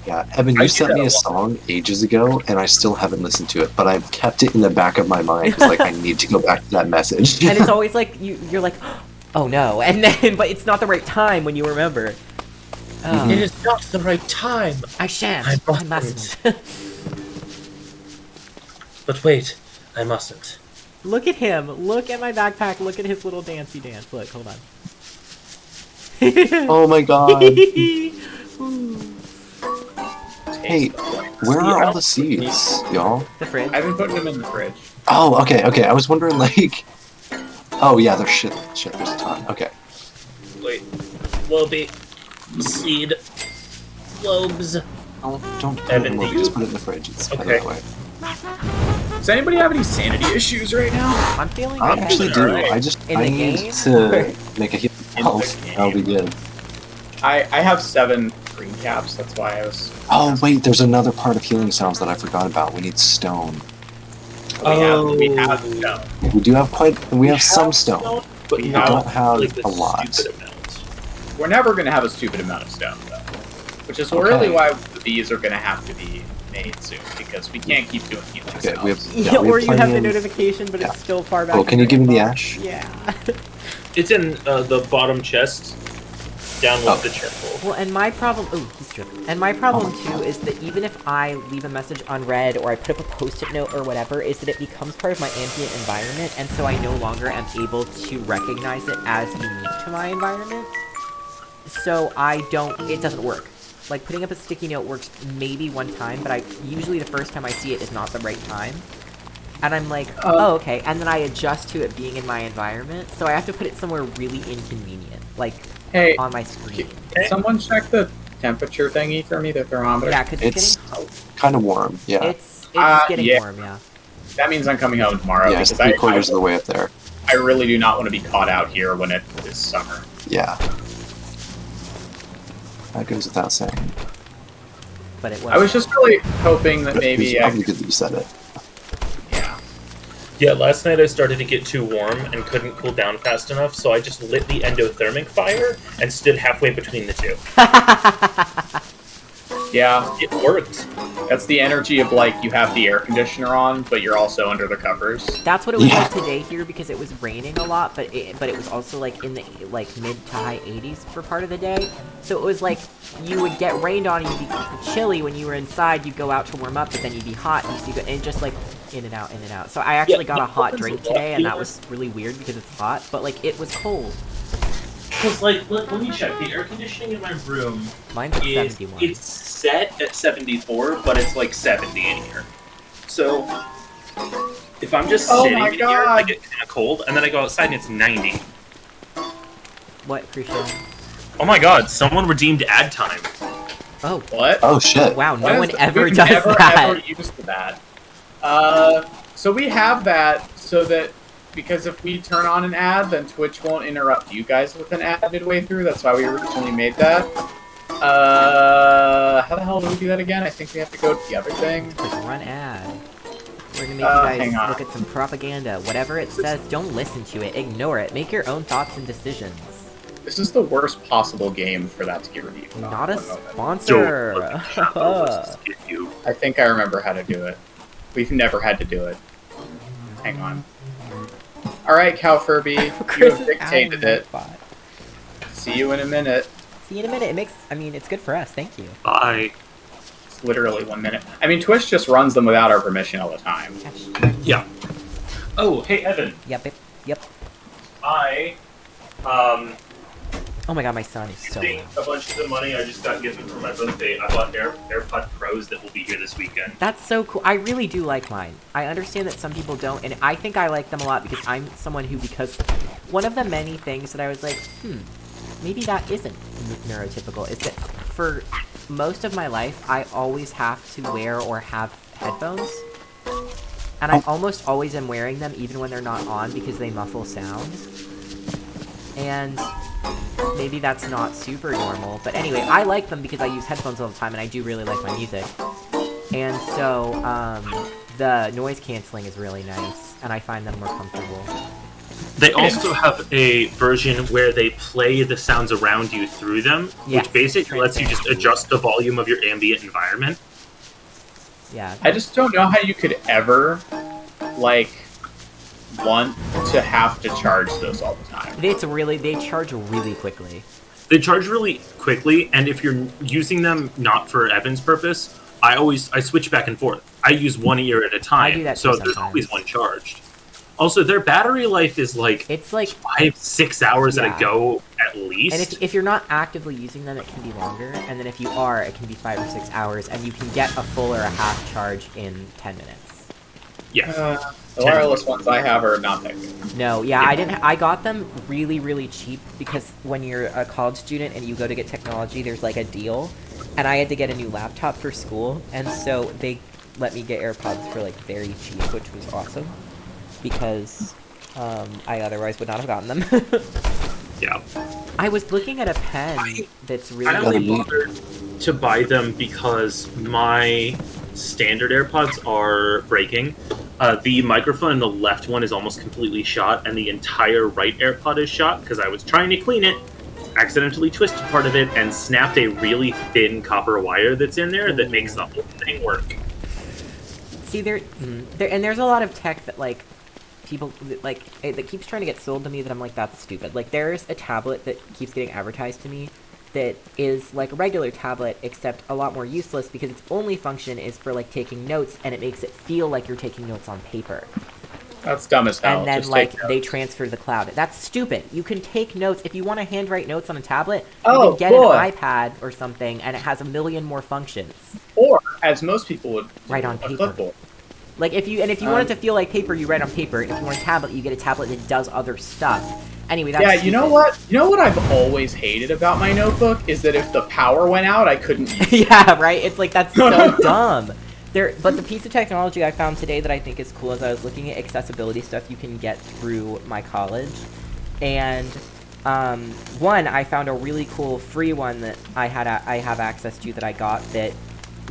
D: Yeah, Evan,
C: I
D: you
C: do
D: sent
C: that
D: me
C: a
D: a
C: lot.
D: song ages ago, and I still haven't listened to it, but I've kept it in the back of my mind. 'Cause, like, I need to go back to that message.
B: And it's always like you're like, oh no, and then but it's not the right time when you remember. Oh,
C: It is not the right time.
B: I shan't.
C: I
B: I
C: mustn't.
B: mustn't.
C: But wait, I mustn't.
B: Look at him. Look at my backpack. Look at his little dancey dance. Look, hold on.
D: Oh my god.
B: Ooh.
D: Hey, where are all the seeds, y'all?
B: The fridge.
A: I've been putting them in the fridge.
D: Oh, okay. I was wondering, like... Oh, yeah, there's shit, there's a ton. Okay.
C: Wait, Lobby, seed, lobes.
D: Don't put
C: Evan,
D: it in
C: do
D: the
C: you-
D: just put it in the fridge. It's better
C: Okay.
D: that way.
A: Does anybody have any sanity issues right now?
B: I'm feeling
D: I
B: okay.
D: actually do.
C: Alright.
B: In
D: I
B: the
D: need
B: game?
D: to make a heal
A: the
D: health.
A: game.
D: That'll be good.
A: I have 7 green caps. That's why I was.
D: Oh, wait, there's another part of healing sounds that I forgot about. We need stone.
A: We have stone.
D: We do have we have some stone.
C: but
A: We
D: We
A: have,
D: don't have
C: like,
D: a lot.
C: stupid amount.
A: We're never going to have a stupid amount of stone, though. Which is
D: Okay.
A: really why the bees are going to have to be made soon because we can't keep doing healing
D: Okay,
A: spells.
D: we have.
B: Yeah,
D: Yeah, we
B: or you have the
D: plenty of-
B: notification, but
D: yeah.
B: it's still far back.
D: Oh, can you give me the ash?
B: Yeah.
C: It's in the bottom chest, down with
D: Oh.
C: the charcoal.
B: Well, and my problem. Oh, he's dripping. And my problem too is that even if I leave a message unread or I put up a post-it note or whatever, is that it becomes part of my ambient environment, and so I no longer am able to recognize it as unique to my environment. So it doesn't work. Like, putting up a sticky note works maybe one time, but usually the first time I see it is not the right time. And I'm like, oh, okay. And then I adjust to it being in my environment, so I have to put it somewhere really inconvenient, like
A: Hey,
B: on my screen.
A: can someone check the temperature thingy for me, the thermometer?
B: Yeah, because
D: It's kind of warm. Yeah.
B: it's getting
A: yeah.
B: warm, yeah.
A: That means I'm coming home tomorrow
D: Yeah, it's
A: because
D: 3/4 of the way up there.
A: I really do not want to be caught out here when it is summer.
D: Yeah. That goes without saying.
B: But it was.
A: I was just really hoping that
D: But
A: maybe
D: it's probably good that you said it.
A: yeah.
C: Yeah, last night I started to get too warm and couldn't cool down fast enough, so I just lit the endothermic fire and stood halfway between the two.
A: Yeah,
C: It worked.
A: that's the energy of like you have the air conditioner on, but you're also under the covers.
B: That's what it was
D: Yeah.
B: like today here because it was raining a lot, but it was also like in the like mid to high 80s for part of the day. So it was like you would get rained on and you'd be chilly when you were inside. You'd go out to warm up, but then you'd be hot. And just like in and out, in and out. So I actually got a hot drink today, and that was really weird because it's hot, but like it was cold.
C: Because, like, let me check. The air conditioning in my room
B: Mine's at
C: is
B: 71.
C: it's set at 74, but it's like 70 in here. So if I'm just
A: Oh
C: sitting
A: my
C: in here, I
A: God.
C: get kind of cold, and then I go outside and it's 90.
B: What, Crucial?
E: Oh my god, someone redeemed ad time.
B: Oh,
A: What?
D: Oh shit.
B: wow,
A: What
B: no
A: is
B: one
A: that?
B: ever
A: We've
B: does
A: never,
B: that.
A: Ever used that. So we have that so that because if we turn on an ad, then Twitch won't interrupt you guys with an ad midway through. That's why we originally made that. How the hell do we do that again? I think we have to go to the other thing.
B: Click run ad. We're gonna make you
A: hang
B: guys
A: on.
B: look at some propaganda. Whatever it says, don't listen to it. Ignore it. Make your own thoughts and decisions.
A: This is the worst possible game for that to get reviewed.
B: Not a
A: One moment.
B: sponsor.
E: Don't let the shadows get you.
A: I think I remember how to do it. We've never had to do it. Hang on. Alright, Cow Furby, you
B: Chris
A: have
B: is
A: dictated
B: adding
A: it.
B: that bot.
A: See you in a minute.
B: See you in a minute. It's good for us. Thank you.
E: Bye.
A: It's literally 1 minute. I mean, Twitch just runs them without our permission all the time.
C: Yeah. Oh, hey, Evan.
B: Yep.
C: I,
B: Oh my god, my son is so
C: using
B: loud.
C: a bunch of the money I just got given for my birthday, I bought AirPod Pros that will be here this weekend.
B: That's so cool. I really do like mine. I understand that some people don't, and I think I like them a lot because I'm someone who, because one of the many things that I was like, maybe that isn't neurotypical, is that for most of my life, I always have to wear or have headphones. And I almost always am wearing them even when they're not on because they muffle sound. And maybe that's not super normal, but anyway, I like them because I use headphones all the time and I do really like my music. And so, the noise canceling is really nice, and I find them more comfortable.
E: They also have a version where they play the sounds around you through them,
B: Yes,
E: which basically lets you just adjust the volume of your ambient environment.
B: Yeah.
A: I just don't know how you could ever, like, want to have to charge those all the time.
B: They charge really quickly.
E: They charge really quickly, and if you're using them not for Evan's purpose, I switch back and forth. I use one ear at a time,
B: I do that
E: so
B: too
E: there's
B: sometimes.
E: always one charged. Also, their battery life is like
B: It's like,
E: 5-6 hours
B: Yeah.
E: at a go at least.
B: and if you're not actively using them, it can be longer, and then if you are, it can be 5 or 6 hours, and you can get a full or a half charge in 10 minutes.
E: yeah.
A: The wireless ones I have are not that good.
B: No, yeah, I got them really, really cheap because when you're a college student and you go to get technology, there's like a deal, and I had to get a new laptop for school, and so they let me get AirPods for like very cheap, which was awesome because I otherwise would not have gotten them.
E: Yeah.
B: I was looking at a pen that's
E: I
B: really
E: only
D: neat.
E: bothered to buy them because my standard AirPods are breaking. The microphone in the left one is almost completely shot, and the entire right AirPod is shot because I was trying to clean it, accidentally twisted part of it, and snapped a really thin copper wire that's in there that makes the whole thing work.
B: See, there's a lot of tech that like people that keeps trying to get sold to me that I'm like, that's stupid. Like there's a tablet that keeps getting advertised to me that is like a regular tablet except a lot more useless because its only function is for like taking notes, and it makes it feel like you're taking notes on paper.
A: That's dumb as hell.
B: And then
A: Just
B: like
A: take notes.
B: they transfer to the cloud. That's stupid. You can take notes if you want to handwrite notes on a tablet.
A: Oh,
B: you can get
A: boy.
B: an iPad or something, and it has a million more functions.
A: Or, as most people would,
B: Write on
A: a
B: paper.
A: clipboard.
B: Like if you want it to feel like paper, you write on paper. If you want a tablet, you get a tablet that does other stuff. Anyway, that's
A: Yeah, you know
B: stupid.
A: what? You know what I've always hated about my notebook is that if the power went out, I couldn't use it.
B: Yeah, right? It's like, that's so dumb. But the piece of technology I found today that I think is cool as I was looking at accessibility stuff you can get through my college. And one, I found a really cool free one that I have access to that I got that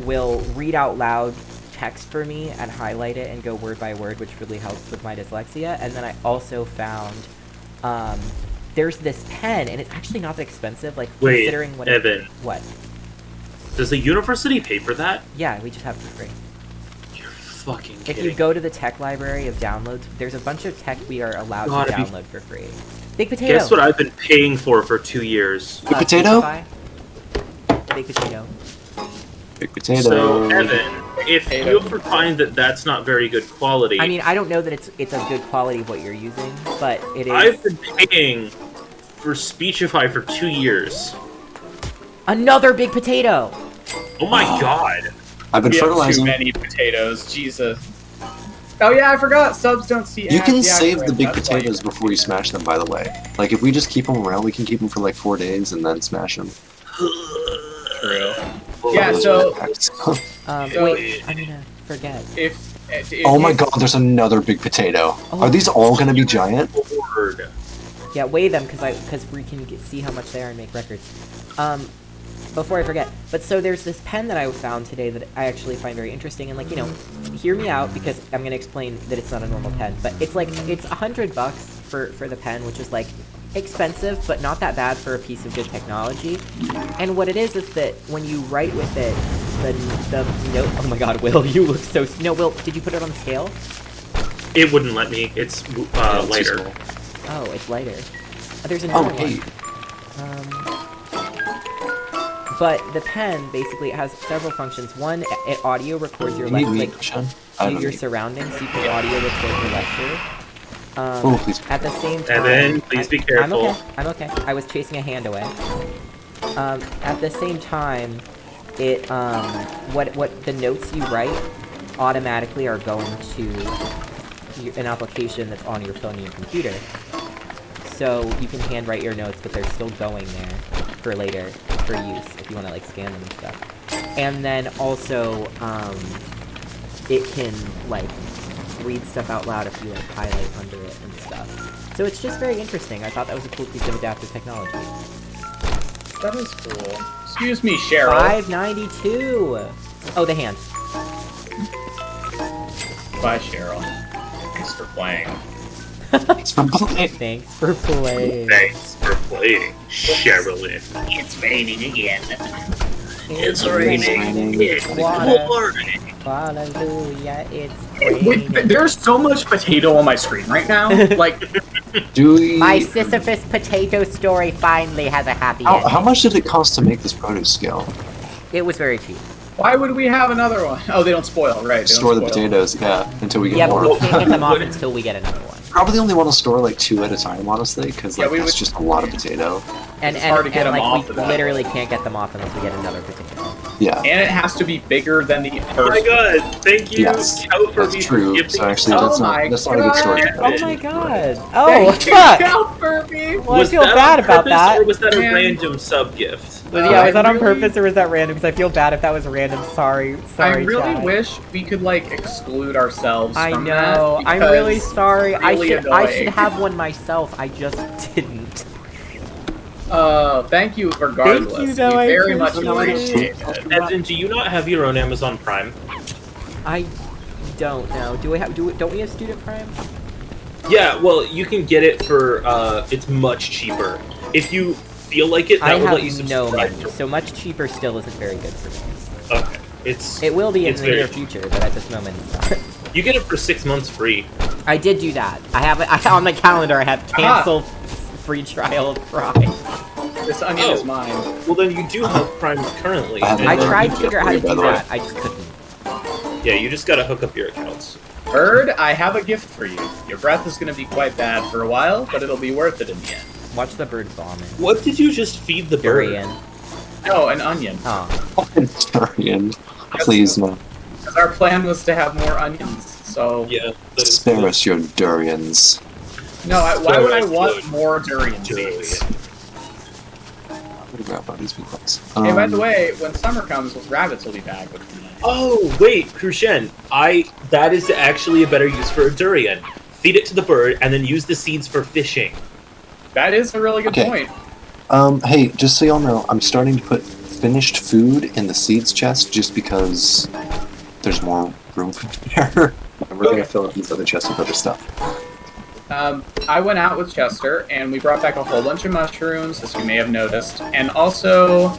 B: will read out loud text for me and highlight it and go word by word, which really helps with my dyslexia. And then I also found there's this pen, and it's actually not that expensive, like
C: Wait,
B: considering what
C: Evan.
B: what?
C: Does the university pay for that?
B: Yeah, we just have it for free.
C: You're fucking
B: If
C: kidding.
B: you go to the tech library of downloads, there's a bunch of tech we are allowed
C: God,
B: to
C: it'd be-
B: download for free. Big Potato.
C: Guess what I've been paying for 2 years?
D: Big Potato?
B: Pizza Big Potato.
D: Big potato.
C: So, Evan, if
A: Potato.
C: you ever find that that's not very good quality,
B: I mean, I don't know that it's a good quality of what you're using, but it is.
C: I've been paying for Speechify for 2 years.
B: Another Big Potato!
C: Oh my god.
D: I've been
A: We have too
D: fertilizing.
A: many potatoes. Jesus. Oh yeah, I forgot. Subs don't see
D: You
A: ads.
D: can
A: Yeah,
D: save
A: right,
D: the big
A: that's why you-
D: potatoes before you smash them, by the way. Like, if we just keep them around, we can keep them for like 4 days and then smash them.
A: True. Yeah, so So-
B: Wait, I'm gonna forget.
A: if
D: Oh my god, there's another big potato. Are these all gonna be giant?
C: Lord.
B: Yeah, weigh them because we can see how much they are and make records. Before I forget, but so there's this pen that I found today that I actually find very interesting, and like, you know, hear me out because I'm gonna explain that it's not a normal pen, but it's like it's $100 for the pen, which is like expensive but not that bad for a piece of good technology. And what it is that when you write with it, the note. Oh my God, Will, you look so. No, Will, did you put it on the scale?
C: It wouldn't let me. It's
D: Yeah, it's
C: lighter.
D: too small.
B: Oh, it's lighter. There's
D: Oh,
B: another
D: hey.
B: one. But the pen basically it has several functions. One, it audio records your
D: You need
B: lecture,
D: meat,
B: like
D: Sean? I don't
B: your
D: need.
B: surroundings. You can audio record your lecture.
D: Oh, please.
B: At the same time,
C: Evan, please be careful.
B: I'm okay. I was chasing a hand away. At the same time, it what the notes you write automatically are going to an application that's on your phone and your computer. So you can handwrite your notes, but they're still going there for later, for use, if you want to like scan them and stuff. And then also, it can like read stuff out loud if you like highlight under it and stuff. So it's just very interesting. I thought that was a cool piece of adaptive technology.
A: That is cool. Excuse me, Cheryl.
B: 592. Oh, the hand.
A: Bye, Cheryl. Thanks for playing.
D: It's from Blade.
B: Thanks for playing.
C: Thanks for playing, Sherilyn.
A: It's raining again.
C: It's
D: raining.
C: It's
B: Water.
C: morning.
B: Hallelujah, it's
A: Wait,
B: raining.
A: there's so much potato on my screen right now. Like,
D: Do we...
B: My Sisyphus potato story finally has a happy end.
D: How much did it cost to make this produce scale?
B: It was very cheap.
A: why would we have another one? Oh, they don't spoil, right? They
D: Store the
A: don't spoil.
D: potatoes, yeah, until we get
B: Yeah, but
D: more.
B: we can't get them off until we get another one.
D: Probably only want to store like 2 at a time, honestly, because
A: Yeah,
D: like
A: we
D: that's
A: would-
D: just a lot of potato.
B: And
A: It's hard to get them
B: like
A: off
B: we
A: of that.
B: literally can't get them off unless we get another potato.
D: Yeah,
A: And it has to be bigger than the first.
C: Oh my god, thank you,
D: yes,
C: Cow, for
D: that's
C: me
D: true.
C: giving
D: So actually,
A: Oh
D: that's
A: my
D: not a good story.
A: God.
B: Oh my god. Oh,
A: Thank you,
B: fuck!
A: Cal Furby.
B: Well, I
C: Was
B: feel
C: that
B: bad
C: on
B: about
C: purpose,
B: that.
C: Or was that a
A: Man.
C: random sub gift?
B: Was, yeah, was that on
A: I really-
B: purpose or was that random? Because I feel bad if that was random. Sorry,
A: I really
B: chat.
A: wish we could like exclude ourselves
B: I
A: from
B: know.
A: that.
B: I'm really
A: because-
B: sorry.
A: really
B: I
A: annoying.
B: should have one myself. I just didn't.
A: Thank you regardless.
B: Thank you, though,
A: We
B: I
A: very much
B: appreciate
A: appreciate it.
C: Evan, do you not have your own Amazon Prime?
B: I don't know. Do we have? Don't we have Student Prime?
C: Yeah, well, you can get it for, it's much cheaper. If you feel like it, that
B: I
C: will
B: have
C: let you
B: no
C: subscribe.
B: money, so much cheaper still isn't very good for me.
C: Okay.
B: It will be in
C: It's
B: the near
C: very-
B: future, but at this moment it's not.
C: You get it for 6 months free.
B: I did do that. I have it on my calendar. I have cancel free trial of Prime.
A: This onion
C: Oh.
A: is mine.
C: Well, then you do have Prime currently.
D: I have
C: and-
B: I
D: Another
B: tried to
D: video
B: figure out how
D: for
B: to
D: you, by
B: do
D: the way.
B: that. I just couldn't.
C: Yeah, you just gotta hook up your accounts.
A: Bird, I have a gift for you. Your breath is going to be quite bad for a while, but it'll be worth it in the end.
B: Watch the bird vomit.
C: What did you just feed the bird?
B: Durian.
A: No, an onion.
B: Oh.
D: Durian. Please, no.
A: Because our plan was to have more onions. So,
C: Yeah. that is
D: Spare
C: good.
D: us your durians.
A: no, why would I
C: Sorry,
A: want
C: good.
A: more durian
C: Durian.
A: seeds?
D: I'm gonna grab all these peoples.
A: Hey, by the way, when summer comes, rabbits will be back with me.
C: Oh, wait, Crucian. That is actually a better use for a durian. Feed it to the bird and then use the seeds for fishing.
A: That is a really good
D: Okay.
A: point.
D: Hey, just so y'all know, I'm starting to put finished food in the seeds chest just because there's more room for there. And we're gonna
A: Okay.
D: fill up these other chests with other stuff.
A: I went out with Chester, and we brought back a whole bunch of mushrooms, as you may have noticed, and also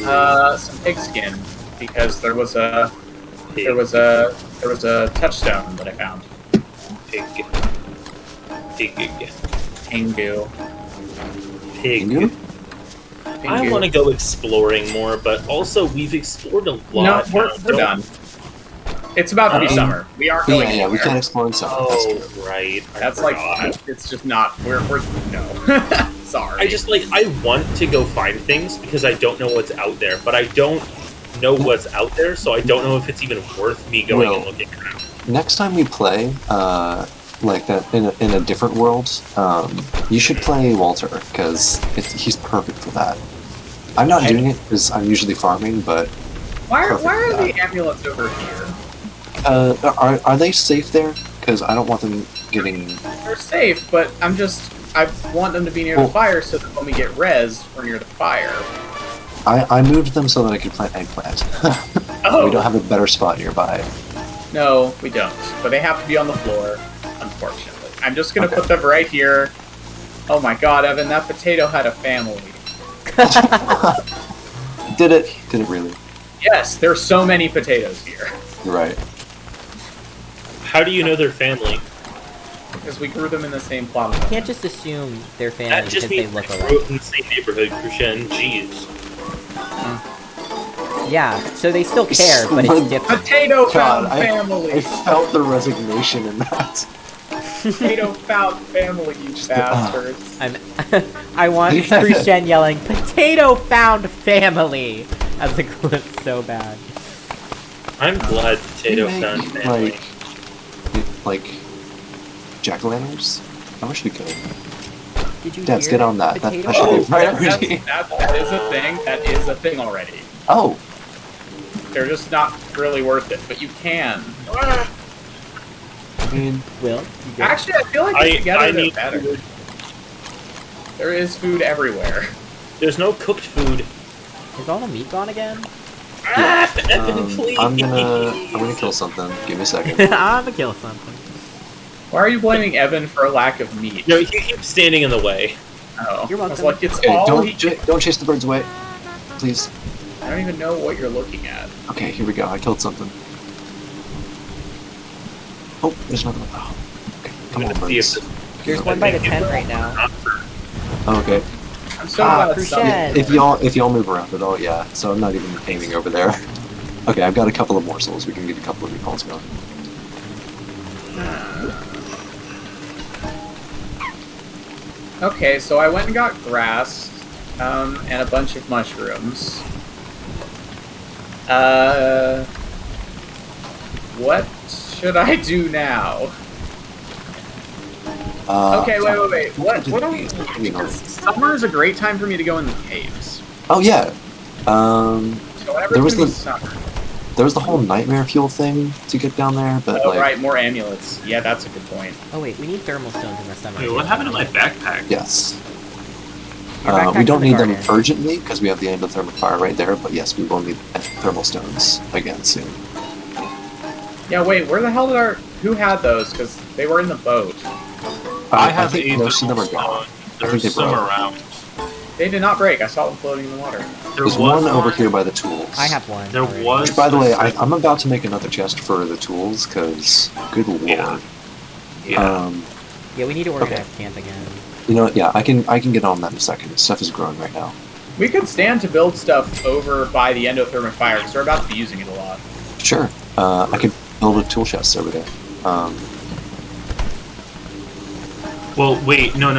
A: some pig skin, because there was a touchstone that I found.
C: Pig.
A: Pingu.
C: Pig.
D: You?
C: I want to go exploring more, but also we've explored a
A: No,
C: lot.
A: we're
C: now,
A: done.
C: don't-
A: It's about to be
C: Um,
A: summer. We aren't going
D: Yeah, we
A: anywhere.
D: can't explore in summer. That's
C: Oh,
D: true.
C: right. I
A: That's
C: forgot.
A: like, it's just not. We're no. Sorry.
C: I want to go find things because I don't know what's out there, but I don't know what's out there, so I don't know if it's even worth me going and
D: Well,
C: looking around.
D: Next time we play, like that in a different world, you should play Walter because he's perfect for that. I'm not doing it because I'm usually farming, but
A: why are
D: perfect for
A: the amulets over here?
D: are they safe there? Because I don't want them getting.
A: They're safe, but I want them to be near
D: Well-
A: the fire so that when we get rezzed, we're near the fire.
D: I moved them so that I could plant eggplant.
A: Oh
D: We don't have a better spot nearby.
A: no, we don't. But they have to be on the floor, unfortunately. I'm just gonna
D: Okay.
A: put them right here. Oh my God, Evan, that potato had a family.
D: Did it? Did it really?
A: Yes, there's so many potatoes here
D: You're right.
C: How do you know their family?
A: because we grew them in the same plot.
B: You can't just assume they're family
C: That
B: because
C: just
B: they
C: means
B: look
C: they
B: alike.
C: grew up in the same neighborhood, Crucian. Jeez.
B: Yeah, so they still care, but it's different.
A: Potato
D: God,
A: found
D: I
A: family.
D: felt the resignation in that.
A: Potato found family, you bastards.
B: I want Christian yelling, "Potato found family!" as a clip so bad.
C: I'm glad Potato
D: We
C: found
D: make,
C: family.
D: like jack-o'-lanterns. I wish we could.
B: Did you
D: Dads,
B: hear
D: get on that. That
B: Potato
D: should be
B: found
D: priority.
A: That is a thing. That is a thing already.
D: Oh,
A: They're just not really worth it, but you can.
D: I mean,
B: Will, you good?
A: Actually, I feel like together
C: I
A: they're
C: need
A: better.
C: food.
A: There is food everywhere.
C: There's no cooked food.
B: Is all the meat gone again?
C: Ah, Evan, please.
D: I'm gonna kill something. Give me a second.
B: I'm gonna kill something.
A: Why are you blaming Evan for a lack of meat?
C: No, he keeps standing in the way.
A: Oh,
B: You're
A: I was
B: welcome.
A: like, it's
D: Okay,
A: all he.
D: don't chase the birds away, please.
A: I don't even know what you're looking at.
D: Okay, here we go. I killed something. Oh, there's another one. Oh, okay. Come
C: I'm
D: on,
C: gonna see if
D: birds.
B: There's one by the tent right now.
D: Oh, okay.
A: I'm so
B: Ah,
A: glad it's something.
B: Crucian.
D: If y'all move around at all, yeah. So I'm not even aiming over there. Okay, I've got a couple of morsels. We can get a couple of recalls going.
A: Okay, so I went and got grass, and a bunch of mushrooms. What should I do now? Okay, wait. What are we?
D: Hang on.
A: Summer is a great time for me to go in the caves.
D: Oh yeah.
A: So whenever
D: There
A: it's
D: was
A: gonna be
D: the-
A: summer.
D: There was the whole nightmare fuel thing to get down there, but
A: Oh
D: like,
A: right, more amulets. Yeah, that's a good point.
B: Oh wait, we need thermal stones in the summer.
F: Wait, what happened to my backpack?
D: yes.
B: Your
D: We
B: backpack's
D: don't
B: in the
D: need them
B: garden.
D: urgently because we have the endothermic fire right there. But yes, we will need thermal stones again soon.
A: Yeah, wait, where the hell did who had those? Because they were in the boat.
F: I have
D: think
F: a
D: most of them are
F: thermal
D: gone.
F: stone.
D: I think
F: There's
D: they
F: some
D: broke.
F: around.
A: They did not break. I saw them floating in the water.
D: There's one over here by the tools.
B: I have one.
E: There
B: already.
E: was.
D: Which, by the
E: a
D: way,
E: sec-
D: I'm about to make another chest for the tools, because, good lord.
E: Yeah. Yeah.
B: Yeah, we need to organize camp again.
D: You know what, yeah, I can get on that in a second. Stuff is growing right now.
A: We could stand to build stuff over by the endothermic fire because we're about to be using it a lot.
D: Sure. I could build a tool chest over there.
E: Well, wait, no.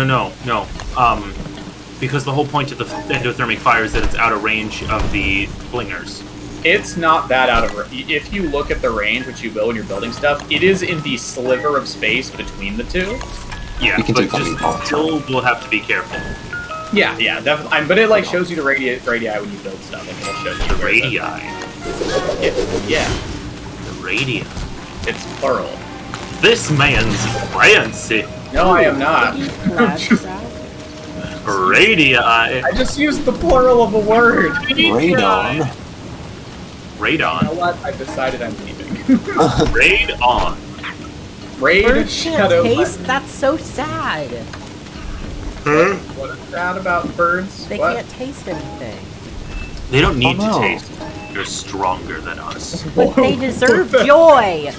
E: Because the whole point of the endothermic fire is that it's out of range of the flingers.
A: It's not that out of range. If you look at the range, which you will when you're building stuff, it is in the sliver of space between the two.
E: Yeah,
D: You can
E: but
D: take that
E: just
D: all the time.
E: still we'll have to be careful.
A: Yeah, definitely. But it like shows you the radii when you build stuff. Like it'll show you
E: The
A: where
E: radii.
A: Yeah,
E: The radii.
A: it's plural.
E: This man's fancy.
A: No, I am not.
E: Radii.
A: I just used the plural of a word.
D: Radon.
A: You
E: Radon.
A: know what? I decided I'm leaving.
E: Raid on.
A: Raid
B: Birds
A: Shadow.
B: can't taste? That's so sad.
A: What is that about birds?
B: They
A: What?
B: can't taste anything.
E: They don't need
D: Oh, no.
E: to taste. They're stronger than us.
B: But they deserve joy!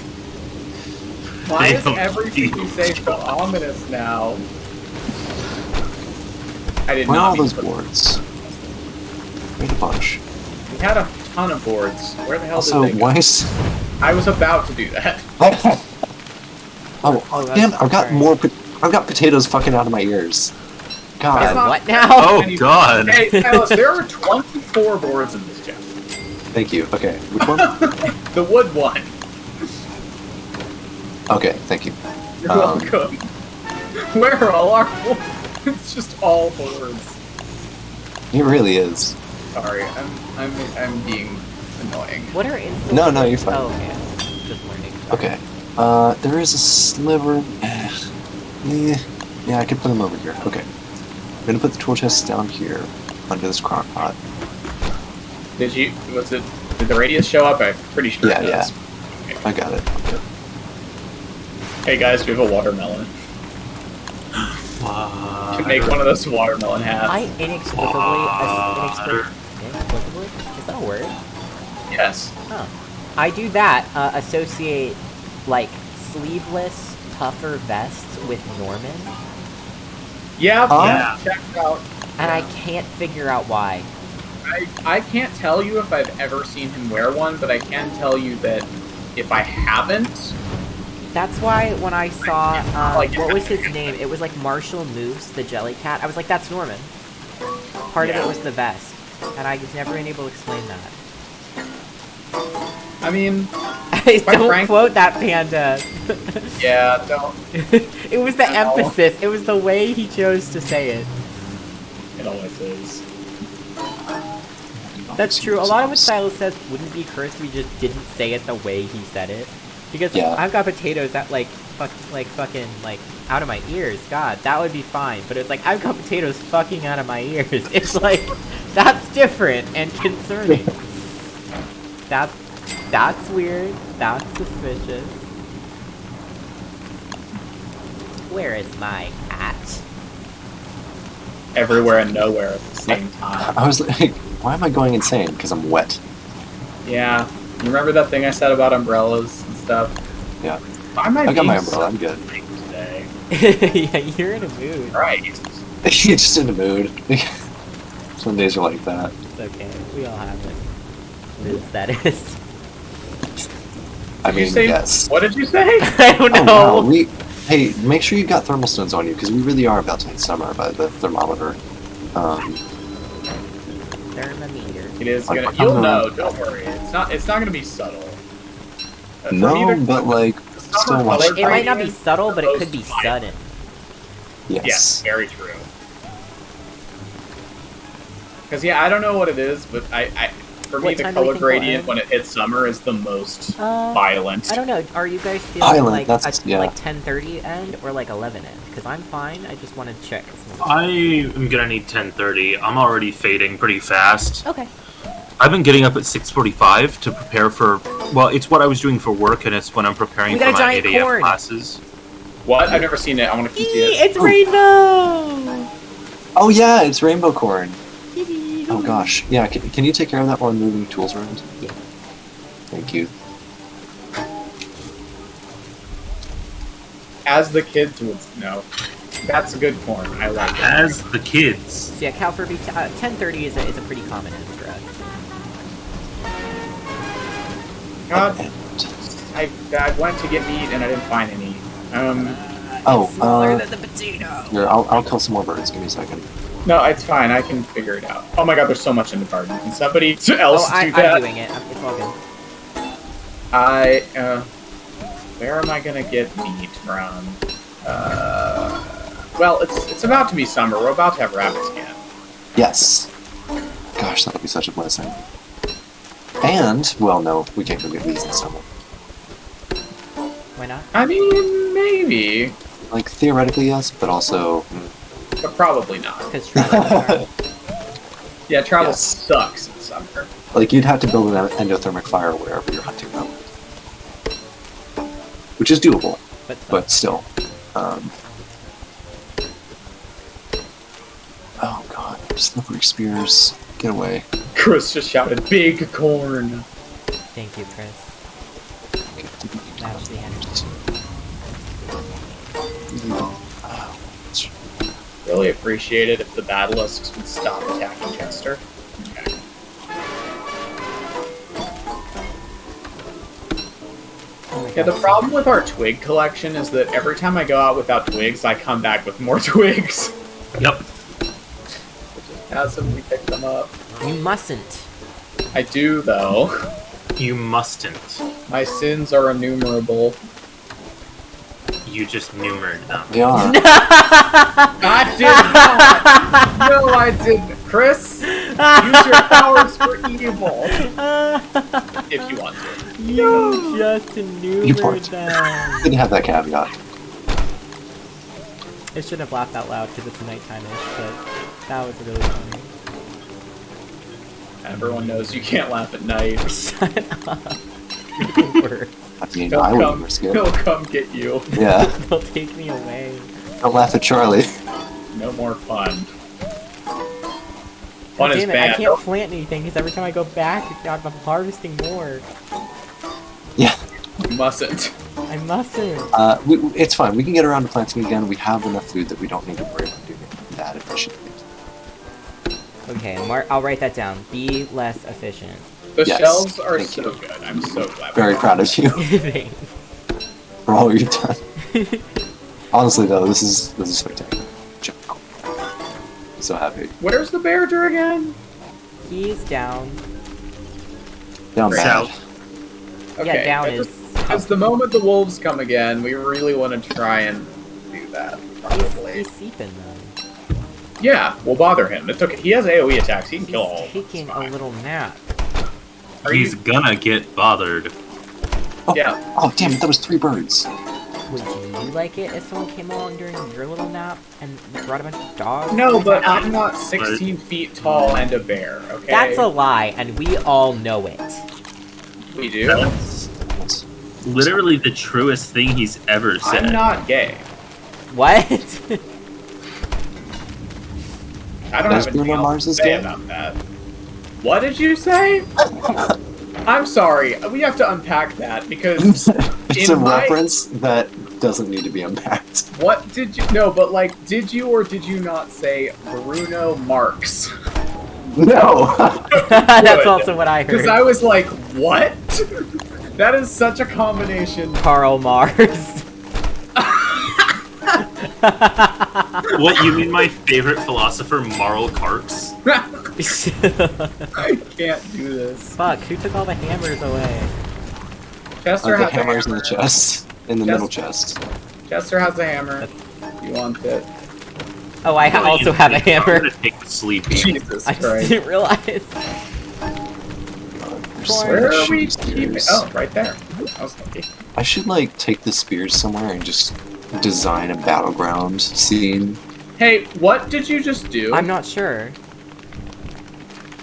A: Why
E: They
A: is
E: don't
A: everything
E: feel
A: you say so ominous now? I did
D: Where are
A: not
D: all
A: mean
D: those
A: to-
D: boards? Wait a bunch.
A: We had a ton of boards. Where the hell
D: Also,
A: did they go?
D: why is...
A: I was about to do that.
D: oh, damn! I've got
B: sorry.
D: I've got potatoes fucking out of my ears. God.
A: It's not-
B: What now?
F: Oh god.
A: Hey, Silas, there are 24 boards in this chest.
D: Thank you. Okay, which one?
A: The wood one.
D: Okay, thank you.
A: You're welcome. Where are all our boards? It's just all boards.
D: It really is.
A: Sorry, I'm being annoying.
B: What are insults?
D: No, you're fine.
B: Oh, okay. Just learning.
D: Okay. There is a sliver. Yeah, I can put them over here. Okay. I'm gonna put the tool chests down here under this crock pot.
A: Did the radius show up? I'm pretty sure
D: Yeah,
A: it does.
D: I got it. Okay.
A: Hey guys, we have a watermelon. Should make one of those watermelon hats.
B: I inexplicably, inexplicably, is that a word?
A: Yes.
B: Huh. I do that, associate, like, sleeveless, puffer vests with Norman,
A: Yeah,
D: Huh?
A: check it out.
B: and I can't figure out why.
A: I can't tell you if I've ever seen him wear one, but I can tell you that if I haven't,
B: That's why when I saw,
A: Like-
B: what was his name? It was like Marshall Moose, the jelly cat. I was like, that's Norman. Part of
A: Yeah.
B: it was the vest, and I was never been able to explain that.
A: I mean,
B: Don't
A: frank-
B: quote that panda.
A: yeah, don't.
B: It was the
A: No.
B: emphasis. It was the way he chose to say it.
A: It always is.
B: That's true. A lot of what Silas says wouldn't be cursed if he just didn't say it the way he said it. Because
D: Yeah.
B: I've got potatoes that fucking out of my ears. God, that would be fine. But it's like I've got potatoes fucking out of my ears. It's like that's different and concerning. That's weird. That's suspicious. Where is my hat?
A: Everywhere and nowhere at the same time.
D: I was like, why am I going insane? Because I'm wet.
A: Yeah. You remember that thing I said about umbrellas and stuff?
D: Yeah.
A: Why am I
D: I got my
A: being so
D: umbrella. I'm good.
A: today?
B: Yeah, you're in a mood.
A: Right.
D: You're just in the mood. Some days are like that.
B: It's okay. We all have it. Moods, that is.
D: I
A: Did you
D: mean,
A: say,
D: yes.
A: What did you say?
B: I don't
D: Oh,
B: know.
D: wow. Hey, make sure you got thermal stones on you, because we really are about to hit summer by the thermometer.
B: Thermometer.
A: It is
D: I-
A: gonna.
D: I
A: You'll
D: don't know.
A: know. Don't worry. It's not gonna be subtle. For
D: No,
A: neither-
D: but like,
A: summer
D: still watch.
A: color
B: It might not be
A: gradient
B: subtle, but it
A: most
B: could be
A: violent.
B: sudden.
A: Yes,
D: Yes.
A: very true. Because yeah, I don't know what it is, but for me
B: What
A: the
B: time do we
A: color
B: think we'll
A: gradient
B: end?
A: when it hits summer is the most
B: Uh,
A: violent.
B: I don't know. Are you guys feeling
D: Violent,
B: like
D: that's- yeah.
B: like 10:30 end or like 11 end? Because I'm fine. I just want to check.
E: I am gonna need 10:30. I'm already fading pretty fast.
B: Okay.
E: I've been getting up at 6:45 to prepare for. Well, it's what I was doing for work, and it's when I'm preparing
B: We
E: for
B: got a
E: my
B: giant
E: 8 a.m.
B: corn.
E: classes.
A: What? I've never seen it. I want to see it.
B: It's rainbow.
D: Oh yeah, it's rainbow corn. Oh gosh. Yeah, can you take care of that while I'm moving tools around?
B: Yeah.
D: Thank you.
A: As the kids would know. That's a good corn. I like it.
F: As the kids.
B: So yeah, Cal Furby, 10:30 is a pretty common end for us.
A: God,
D: And-
A: I went to get meat and I didn't find any.
B: Smaller than the potato.
D: Here, I'll kill some more birds. Give me a second.
A: No, it's fine. I can figure it out. Oh my god, there's so much in the garden. Can somebody else
B: Oh,
A: do that?
B: I'm doing it. It's all good.
A: Where am I gonna get meat from? Well, it's about to be summer. We're about to have rabbits again.
D: Yes. Gosh, that would be such a blessing. And, well, no, we can't go get these in summer.
B: Why not?
A: I mean, maybe,
D: Like, theoretically, yes, but also...
A: but probably not.
B: Because travel.
A: Yeah, travel
D: Yes.
A: sucks in summer.
D: Like, you'd have to build an endothermic fire wherever you're hunting them. Which is doable, but still. Oh god, slippery spears. Get away.
A: Chris just shouted, "Big corn!"
B: Thank you, Chris. Match the energy.
A: Really appreciate it if the basilisks would stop attacking Chester. Okay.
B: Oh my
A: Yeah, the
B: God.
A: problem with our twig collection is that every time I go out without twigs, I come back with more twigs.
F: Yep.
A: As if we pick them up.
B: You mustn't.
A: I do, though.
F: You mustn't.
A: My sins are innumerable.
F: You just numered them.
D: They are.
A: I did not! No, I didn't. Chris, use your powers for evil. If you want to.
B: You just
D: You
B: enumered
D: part.
B: them.
D: Didn't have that caveat.
B: I shouldn't have laughed out loud because it's nighttime-ish, but that was really funny.
A: Everyone knows you can't laugh at night.
B: Shut up. Word.
D: I mean,
A: He'll
D: I wouldn't
A: come,
D: risk it.
A: he'll come get you.
D: Yeah.
B: They'll take me away.
D: Don't laugh at Charlie.
A: No more fun. Fun
B: God
A: is
B: damn it, I
A: bad.
B: can't plant anything because every time I go back, I'm harvesting more.
D: Yeah.
A: You mustn't.
B: I mustn't.
D: It's fine. We can get around to planting again. We have enough food that we don't need to worry about doing it that efficiently.
B: Okay, I'll write that down. Be less efficient.
A: The
D: Yes,
A: shells are
D: thank
A: so
D: you.
A: good. I'm so glad.
D: Very proud of you
B: Thanks.
D: for all you've done. Honestly, though, this is spectacular. So happy.
A: Where's the bear again?
B: He's down.
D: Down bad.
F: South.
A: Okay.
B: Yeah, down
A: because-
B: is.
A: Because the moment the wolves come again, we really want to try and do that. Probably.
B: He's seeping though.
A: Yeah, we'll bother him. It's okay. He has AoE attacks. He can kill all
B: He's
A: of them.
B: taking
A: It's
B: a
A: fine.
B: little nap.
A: Are
F: He's
A: you-
F: gonna get bothered.
D: Oh,
A: Yeah.
D: oh, damn it, that was 3 birds.
B: Would you like it if someone came along during your little nap and brought a bunch of dogs?
A: No, but I'm not 16 feet tall and a bear, okay?
B: That's a lie, and we all know it.
A: We do?
F: That's
D: That's-
F: literally the truest thing he's ever said.
A: I'm not gay.
B: What?
A: I don't
D: Does
A: have
D: Bruno
A: anything else
D: Mars
A: to
D: is
A: say
D: gay?
A: about that. What did you say? I'm sorry. We have to unpack that because
D: It's
A: In
D: a
A: my-
D: reference that doesn't need to be unpacked.
A: what did you? No, but like, did you or did you not say Bruno Marx?
D: No!
B: That's
A: Good.
B: also what I
A: Because
B: heard.
A: I was like, what? That is such a combination.
B: Karl Marx.
F: What, you mean my favorite philosopher, Marl Karks?
A: I can't do this.
B: Fuck, who took all the hammers away?
A: Chester
D: The
A: has
D: hammer's
A: a
D: in
A: hammer.
D: the chest. In the
A: Yes.
D: middle chest.
A: Chester has a hammer. You want it?
B: Oh, I also have a
F: I'm
B: hammer.
F: gonna take a sleepy.
A: Jesus
B: I just
A: Christ.
B: didn't realize.
D: There's so
A: Where
D: many
A: are we
D: spears.
A: keeping? Oh, right there. I was lucky.
D: I should, like, take the spears somewhere and just design a battleground scene.
A: Hey, what did you just do?
B: I'm not sure.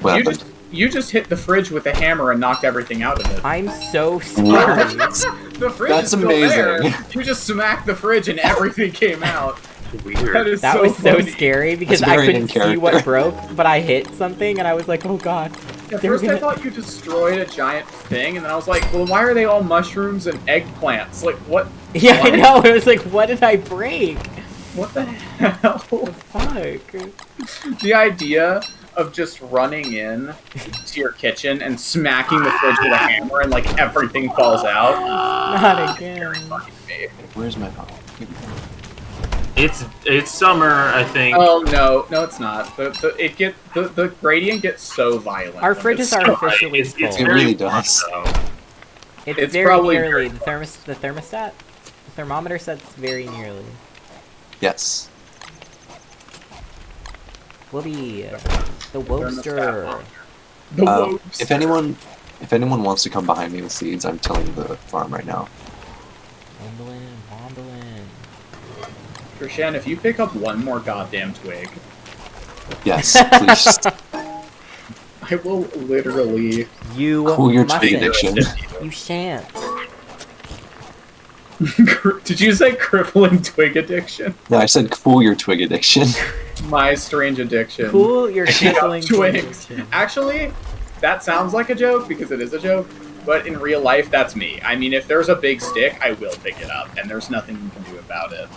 D: What
A: You
D: happened?
A: you just hit the fridge with a hammer and knocked everything out of it.
B: I'm so
D: What?
B: sorry.
A: The fridge
D: That's
A: is still there.
D: amazing.
A: You just smacked the fridge and everything came out.
C: Weird.
A: That is
B: That
A: so
B: was so
A: funny.
B: scary because
D: That's
B: I
D: very
B: couldn't
D: in
B: see
D: character.
B: what broke, but I hit something and I was like, oh god.
A: At
B: They're
A: first I
B: gonna-
A: thought you destroyed a giant thing, and then I was like, well, why are they all mushrooms and eggplants? Like, what?
B: Yeah, I
A: What?
B: know. It was like, what did I break?
A: What the hell?
B: Fuck.
A: The idea of just running in to your kitchen and smacking the fridge with a hammer and like everything falls out.
B: Not again.
A: Fucking me.
D: Where's my phone?
E: It's summer, I think.
A: Oh no, it's not. The gradient gets so violent.
B: Our
A: when
B: fridges
A: it's
B: are
A: so-
B: officially
E: It's
B: full.
D: It
E: very
D: really
E: warm,
D: does.
E: though.
A: It's
B: very
A: probably
B: nearly.
A: very
B: The thermostat? The thermometer says it's very nearly.
D: Yes.
B: Whoopi. The Wobster.
A: The
D: If anyone wants to come behind me with seeds, I'm tilling the farm right now.
B: Womblin.
A: Krishan, if you pick up one more goddamn twig,
D: Yes, please.
A: I will literally.
B: You
D: Cool your
B: mustn't.
D: twig addiction.
B: You shan't.
A: Did you say crippling twig addiction?
D: No, I said cool your twig addiction.
A: My strange addiction.
B: Cool, you're tickling
A: Twigs.
B: twigs.
A: Actually, that sounds like a joke because it is a joke, but in real life, that's me. I mean, if there's a big stick, I will pick it up, and there's nothing you can do about it.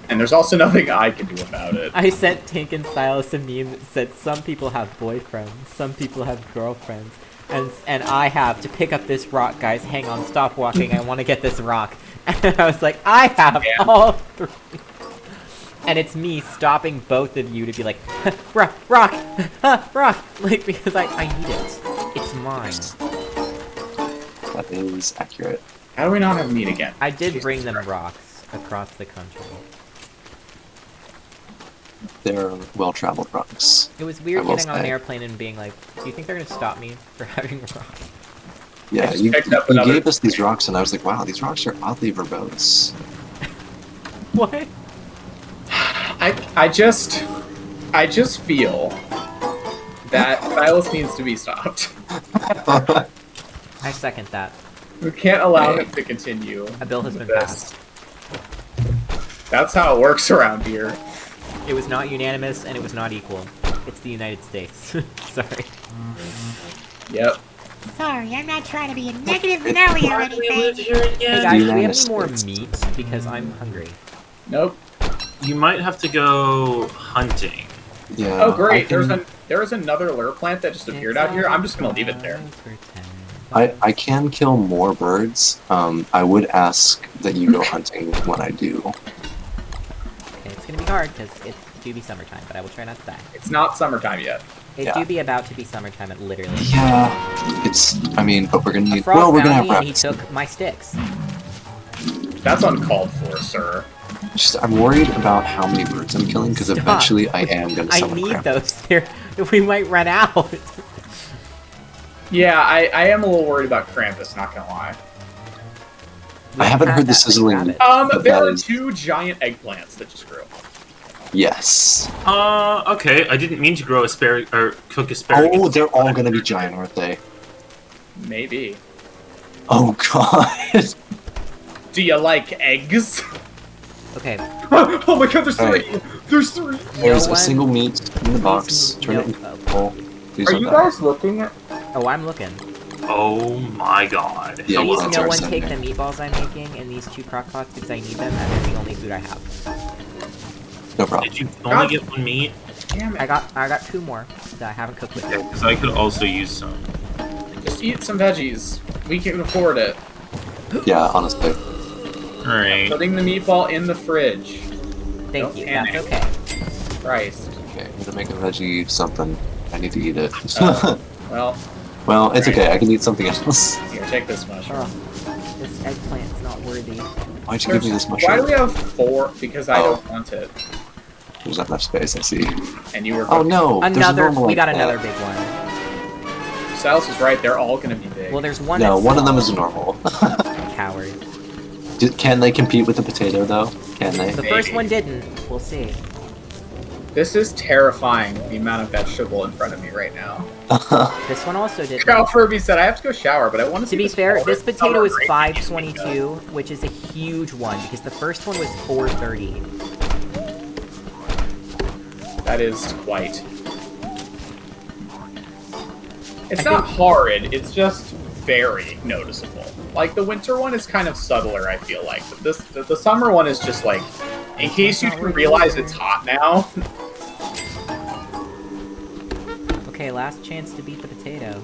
A: And there's also nothing I can do about it.
B: I sent Tink and Silas a meme that said some people have boyfriends, some people have girlfriends, and I have to pick up this rock, guys. Hang on, stop walking. I want to get this rock. And I was like, I have
A: Yeah.
B: all three. And it's me stopping both of you to be like, rock, rock, rock, like because I need it. It's mine.
D: That is accurate.
A: How do we not have meat again?
B: I did
A: Jesus
B: bring them
A: Christ.
B: rocks across the country.
D: They're well-traveled rocks.
B: It was weird
D: I will
B: getting on an
D: say.
B: airplane and being like, do you think they're gonna stop me for having rocks?
D: Yeah,
A: just
D: you
A: picked up
D: you
A: another-
D: gave us these rocks, and I was like, wow, these rocks are oddly verbose.
B: What?
A: I just feel that Silas needs to be stopped.
B: I second that.
A: We can't allow him to continue.
B: A bill has been
A: this.
B: passed.
A: That's how it works around here.
B: It was not unanimous and it was not equal. It's the United States. Sorry.
A: Yep.
G: Sorry, I'm not trying to be a negative Nelly or anything.
B: Hey guys, do we have
D: United
B: any more
D: States.
B: meat? Because I'm hungry.
A: Nope.
E: You might have to go hunting.
D: Yeah.
A: Oh great!
D: I can,
A: There's another lure plant that just appeared out here. I'm just gonna leave it there.
D: I can kill more birds. I would ask that you go hunting when I do.
B: Okay, it's gonna be hard because it do be summertime, but I will try not to die.
A: It's not summertime yet.
B: It
D: Yeah.
B: do be about to be summertime, at literally.
D: Yeah, it's. I mean, but we're gonna
B: A
D: need.
B: frog
D: Well, we're gonna
B: found
D: have
B: me and he
D: rabbits.
B: took my sticks.
A: That's uncalled for, sir.
D: Just, I'm worried about how many birds I'm killing because
B: Stop.
D: eventually I am gonna
B: I
D: summon
B: need
D: Krampus.
B: those. They're, we might run out.
A: Yeah, I am a little worried about Krampus. Not gonna lie.
D: I haven't
B: Had
D: heard the
B: that many
D: sizzling.
B: rabbits.
D: But
A: There
D: that
A: are
D: is-
A: 2 giant eggplants that just grew.
D: Yes.
E: Okay. I didn't mean to grow asparagus or cook asparagus.
D: Oh, they're all gonna be giant, aren't they?
A: Maybe.
D: Oh god.
A: Do you like eggs?
B: Okay,
A: Oh my god, there's 3!
D: Alright.
A: There's 3!
D: There's
B: one-
D: a single meat in the box.
B: Please,
D: Turn it
B: no.
D: into a bowl. Please
A: Are
D: don't
A: you
D: die.
A: guys looking at...
B: oh, I'm looking.
E: Oh my god.
D: Yeah,
B: Please,
D: that's
B: no
D: our
B: one take the
D: sending.
B: meatballs I'm making in these 2 crock pots because I need them and they're the only food I have.
D: No problem.
E: Did you only get one meat?
A: Damn
B: I
A: it.
B: got 2 more that I haven't cooked with
E: Yeah,
B: yet.
E: because I could also use some.
A: Just eat some veggies. We can afford it.
D: Yeah, honestly.
E: Alright.
A: Putting the meatball in the fridge.
B: Thank
A: Don't
B: you,
A: panic.
B: that's okay.
A: Christ.
D: Okay, I'm gonna make a veggie something. I need to eat it.
A: Well,
D: well, it's okay. I can eat something else.
A: here, take this mushroom.
B: Oh, this eggplant's not worthy.
D: Why'd you give me this mushroom?
A: Why do we have 4? Because I
D: Oh.
A: don't want it.
D: There's not enough space. I see.
A: And you were...
D: Oh no! there's a
B: Another,
D: normal
B: we
D: like
B: got
D: that.
B: another big one.
A: Silas was right, they're all gonna be big.
B: Well, there's one
D: No,
B: that's
D: one of them
B: small.
D: is normal.
B: Coward.
D: Can they compete with the potato though? Can they?
B: The first
A: Maybe.
B: one didn't. We'll see.
A: This is terrifying, the amount of vegetable in front of me right now.
B: This one also didn't.
A: Cal Furby said, I have to go shower, but I want to see
B: To be
A: this
B: fair,
A: color
B: this potato
A: summer
B: is
A: grape
B: $5.22, which is a huge one because the first one was $4.30.
A: That is quite. It's not horrid. It's just very noticeable. Like the winter one is kind of subtler, I feel like. But the summer one is just like, in case you didn't realize it's hot now.
B: Okay, last chance to beat the potato.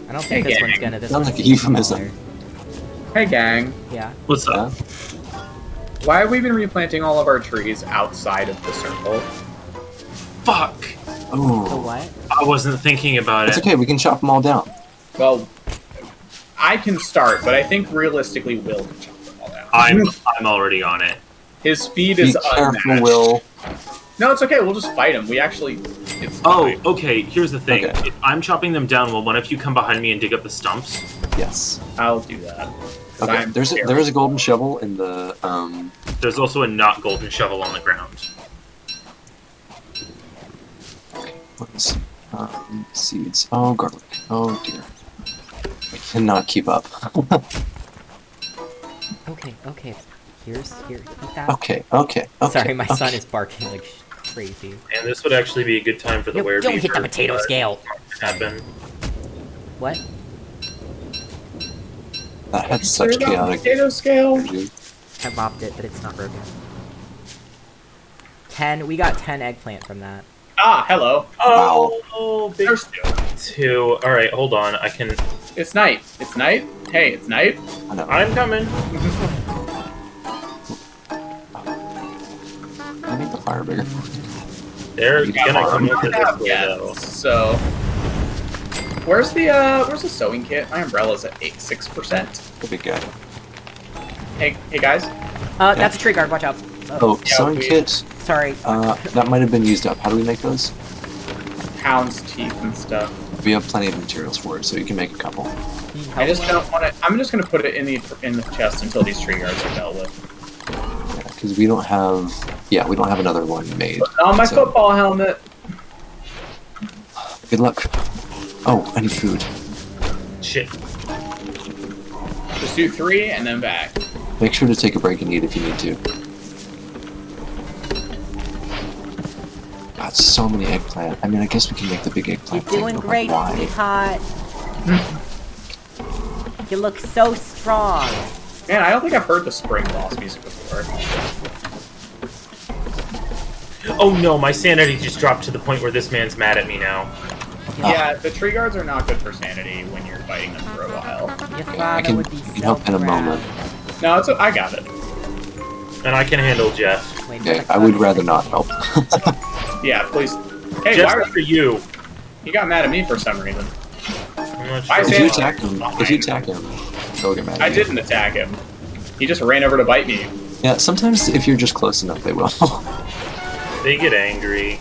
B: I don't think this
A: Hey,
B: one's
A: gang.
B: gonna. This
D: Sounds
B: one's
D: like a euphemism.
B: smaller.
A: Hey gang,
B: Yeah.
E: What's up?
A: why have we been replanting all of our trees outside of the circle?
E: Fuck.
B: The
D: Oh,
B: what?
E: I wasn't thinking about
D: it's
E: it.
D: okay. We can chop them all down.
A: Well, I can start, but I think realistically Will can chop them all down.
E: I'm already on it.
A: His speed
D: Be
A: is
D: careful,
A: unmatched.
D: Will.
A: No, it's okay. We'll just fight him. We actually. It's
E: Oh,
A: fine.
E: okay. Here's the thing.
D: Okay.
E: If I'm chopping them down, will one of you come behind me and dig up the stumps?
D: Yes.
A: I'll do that. 'Cause
D: Okay.
A: I'm
D: There
A: terrible.
D: is a golden shovel in the
E: There's also a not golden shovel on the ground.
D: Let's see. Seeds. Oh, garlic. Oh dear. I cannot keep up.
B: Okay. Here. Eat that.
D: Okay.
B: Sorry, my son
D: okay.
B: is barking like crazy.
C: And this would actually be a good time for the
B: No, don't hit the
C: werebeaver
B: potato
C: to
B: scale.
C: happen.
B: What?
D: That had such
A: Clear out the
D: chaotic
A: potato scale.
D: energy.
B: I mopped it, but it's not broken. 10. We got 10 eggplant from that.
A: Ah, hello.
C: Oh, big
A: There's two.
C: two. All right, hold on. I can.
A: It's night. It's night. Hey, it's night.
D: I know.
C: I'm coming.
D: I need the fire bigger.
C: They're
D: You
C: gonna
D: got
C: come
D: arm.
C: over this way though.
A: So, where's the sewing kit? My umbrella's at 6%.
D: The big guy.
A: Hey guys.
B: That's a tree guard. Watch out.
D: Oh,
A: Yeah,
D: sewing
A: we-
D: kit.
B: Sorry.
D: That might have been used up. How do we make those?
A: Hound's teeth and stuff.
D: We have plenty of materials for it, so you can make a couple.
B: Can you
A: I just
B: help?
A: don't want to. I'm just gonna put it in the chest until these tree guards are dealt with.
D: Because we don't have. Yeah, we don't have another one made.
A: Oh, my
D: So-
A: football helmet.
D: Good luck. Oh, I need food.
C: Shit.
A: Just do 3 and then back.
D: Make sure to take a break and eat if you need to. God, so many eggplant. I mean, I guess we can make the big
B: You're
D: eggplant thing,
B: doing
D: but, like,
B: great,
D: why?
B: sweetheart. You look so strong.
A: Man, I don't think I've heard the spring boss music before.
C: Oh no, my sanity just dropped to the point where this man's mad at me now.
A: Yeah, the tree guards are not good for sanity when you're fighting them for a while.
B: Your
D: I
B: father
D: can,
B: would be
D: I
B: so
D: can help in a
B: proud.
D: moment.
A: No, I got it.
C: And I can handle Jeff.
B: Wait,
D: Okay,
B: what?
D: I would rather not help.
A: Yeah, please. Hey,
C: Jeff's
A: why
C: after you.
A: he got mad at me for some reason?
C: I'm not
A: Why
C: sure.
A: is
D: if
A: it-
D: you attack him, he'll get mad
A: I
D: at you.
A: didn't attack him. He just ran over to bite me.
D: Yeah, sometimes if you're just close enough, they will.
C: They get angry.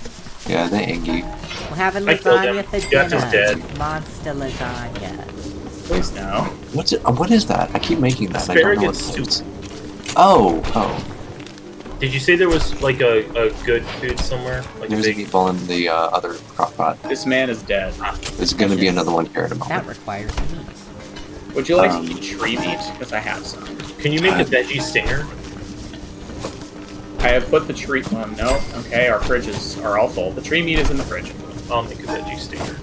D: Yeah, they angry.
B: We're having
C: I killed
B: lasagna
C: him.
B: for
C: Jeff is
B: dinner.
C: dead.
B: Monster lasagna.
A: Please no.
D: What is that? I keep making that. and I don't know what
C: Asparagus
D: it is. Oh.
C: Did you say there was like a good food somewhere? Like
D: There's a
C: big...
D: meatball in the other crock pot.
A: This man is dead.
D: There's gonna be another one here in a
B: That
D: moment.
B: requires meat.
A: Would you like
D: Um,
A: to eat tree meat? Because I have some.
C: Can you make a veggie stinger?
A: I have put the tree. No. Okay, our fridges are all full. The tree meat is in the fridge.
C: I'll make a veggie stinger.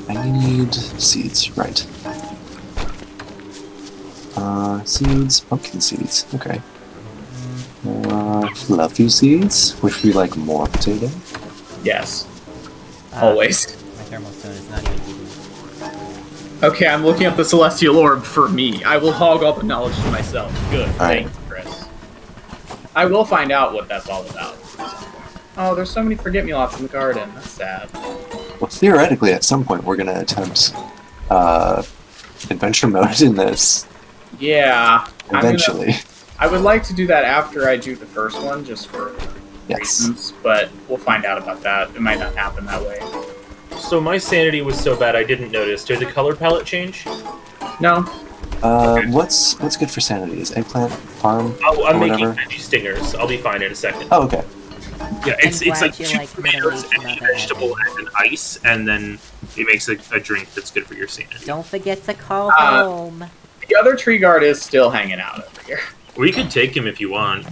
D: I need seeds, right. Seeds, pumpkin seeds, okay. Fluffy seeds, which we like more potato.
A: Yes.
B: Uh,
A: Always.
B: My thermal stone is not even heating.
A: Okay, I'm looking up the celestial orb for me. I will hog all the knowledge to myself. Good.
D: Alright.
A: Thanks, Chris. I will find out what that's all about. Oh, there's so many forget-me-lots in the garden. That's sad.
D: Well, theoretically, at some point, we're gonna attempt adventure mode in this.
A: Yeah.
D: Eventually.
A: I would like to do that after I do the first one, just for
D: Yes.
A: reasons, but we'll find out about that. It might not happen that way.
C: So my sanity was so bad I didn't notice. Did the color palette change?
A: No.
D: What's good for sanity? Is eggplant, farm,
C: Oh, I'm
D: or
C: making
D: whatever?
C: veggie stingers. I'll be fine in a second.
D: Oh, okay.
E: Yeah, it's
B: I'm
E: like
B: glad
E: 2
B: you like
E: tomatoes
B: Middle
E: and a
B: East, Mother
E: vegetable and an ice, and then it makes a drink that's good for your sanity.
B: Don't forget to call
A: Uh,
B: home.
A: The other tree guard is still hanging out over here.
E: We could take him if you want.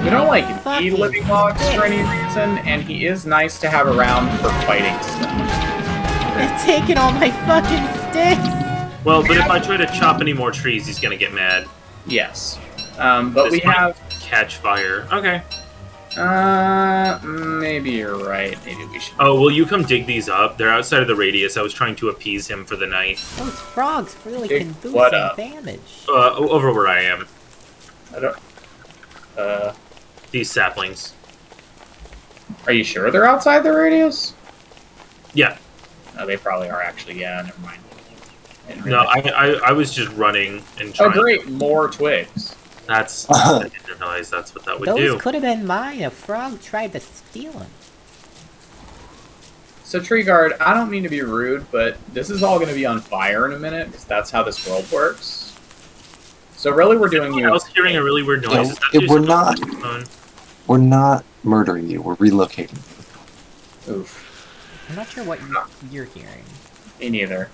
A: We don't like
G: Fucking
A: need living logs for any reason, and he is nice to have around for fighting stuff.
B: They're taking all my fucking sticks!
E: Well, but if I try to chop any more trees, he's gonna get mad.
A: Yes. But
E: This
A: we
E: might
A: have...
E: catch fire. Okay.
A: Maybe you're right. Maybe we should...
E: Oh, will you come dig these up? They're outside of the radius. I was trying to appease him for the night.
B: Those frogs really
A: Dig
B: can do
A: what
B: some
A: up?
B: damage.
E: Over where I am.
A: I don't...
E: These saplings.
A: Are you sure they're outside the radius?
E: Yeah.
A: No, they probably are actually. Yeah, never mind. Didn't
E: No,
A: realize.
E: I was just running and
A: Oh,
E: trying.
A: great! More twigs.
E: That's. I didn't realize that's what that would
B: Those
E: do.
B: could have been mine. A frog tried to steal them.
A: So, Tree Guard, I don't mean to be rude, but this is all going to be on fire in a minute, because that's how this world works. So, really, we're doing you.
E: I was hearing a really weird noise.
D: No,
E: Is that
D: we're
E: just
D: not.
E: on my phone?
D: We're not murdering you. We're relocating.
A: Oof.
B: I'm not sure what you're hearing.
A: Me neither.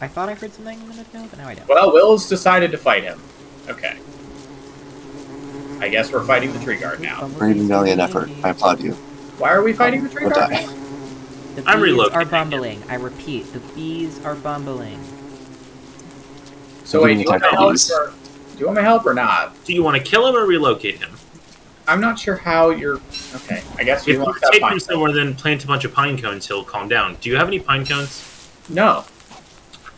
B: I thought I heard something a minute ago, but now I don't.
A: Well, Will's decided to fight him. Okay. I guess we're fighting the Tree Guard now.
D: Great valiant effort. I applaud you.
A: Why are we fighting the Tree
D: Or
A: Guard?
D: die.
B: The
E: I'm
B: bees
E: relocating
B: are
E: again.
B: bumbling. I repeat, the bees are bumbling.
A: So, wait,
D: Give me
A: do you want my
D: time,
A: help
D: please.
A: or, do you want my help or not?
E: Do you want to kill him or relocate him?
A: I'm not sure how you're... Okay, I guess
E: If
A: you
E: you
A: want that
E: take
A: fine.
E: him somewhere, then plant a bunch of pine cones, he'll calm down. Do you have any pine cones?
A: No.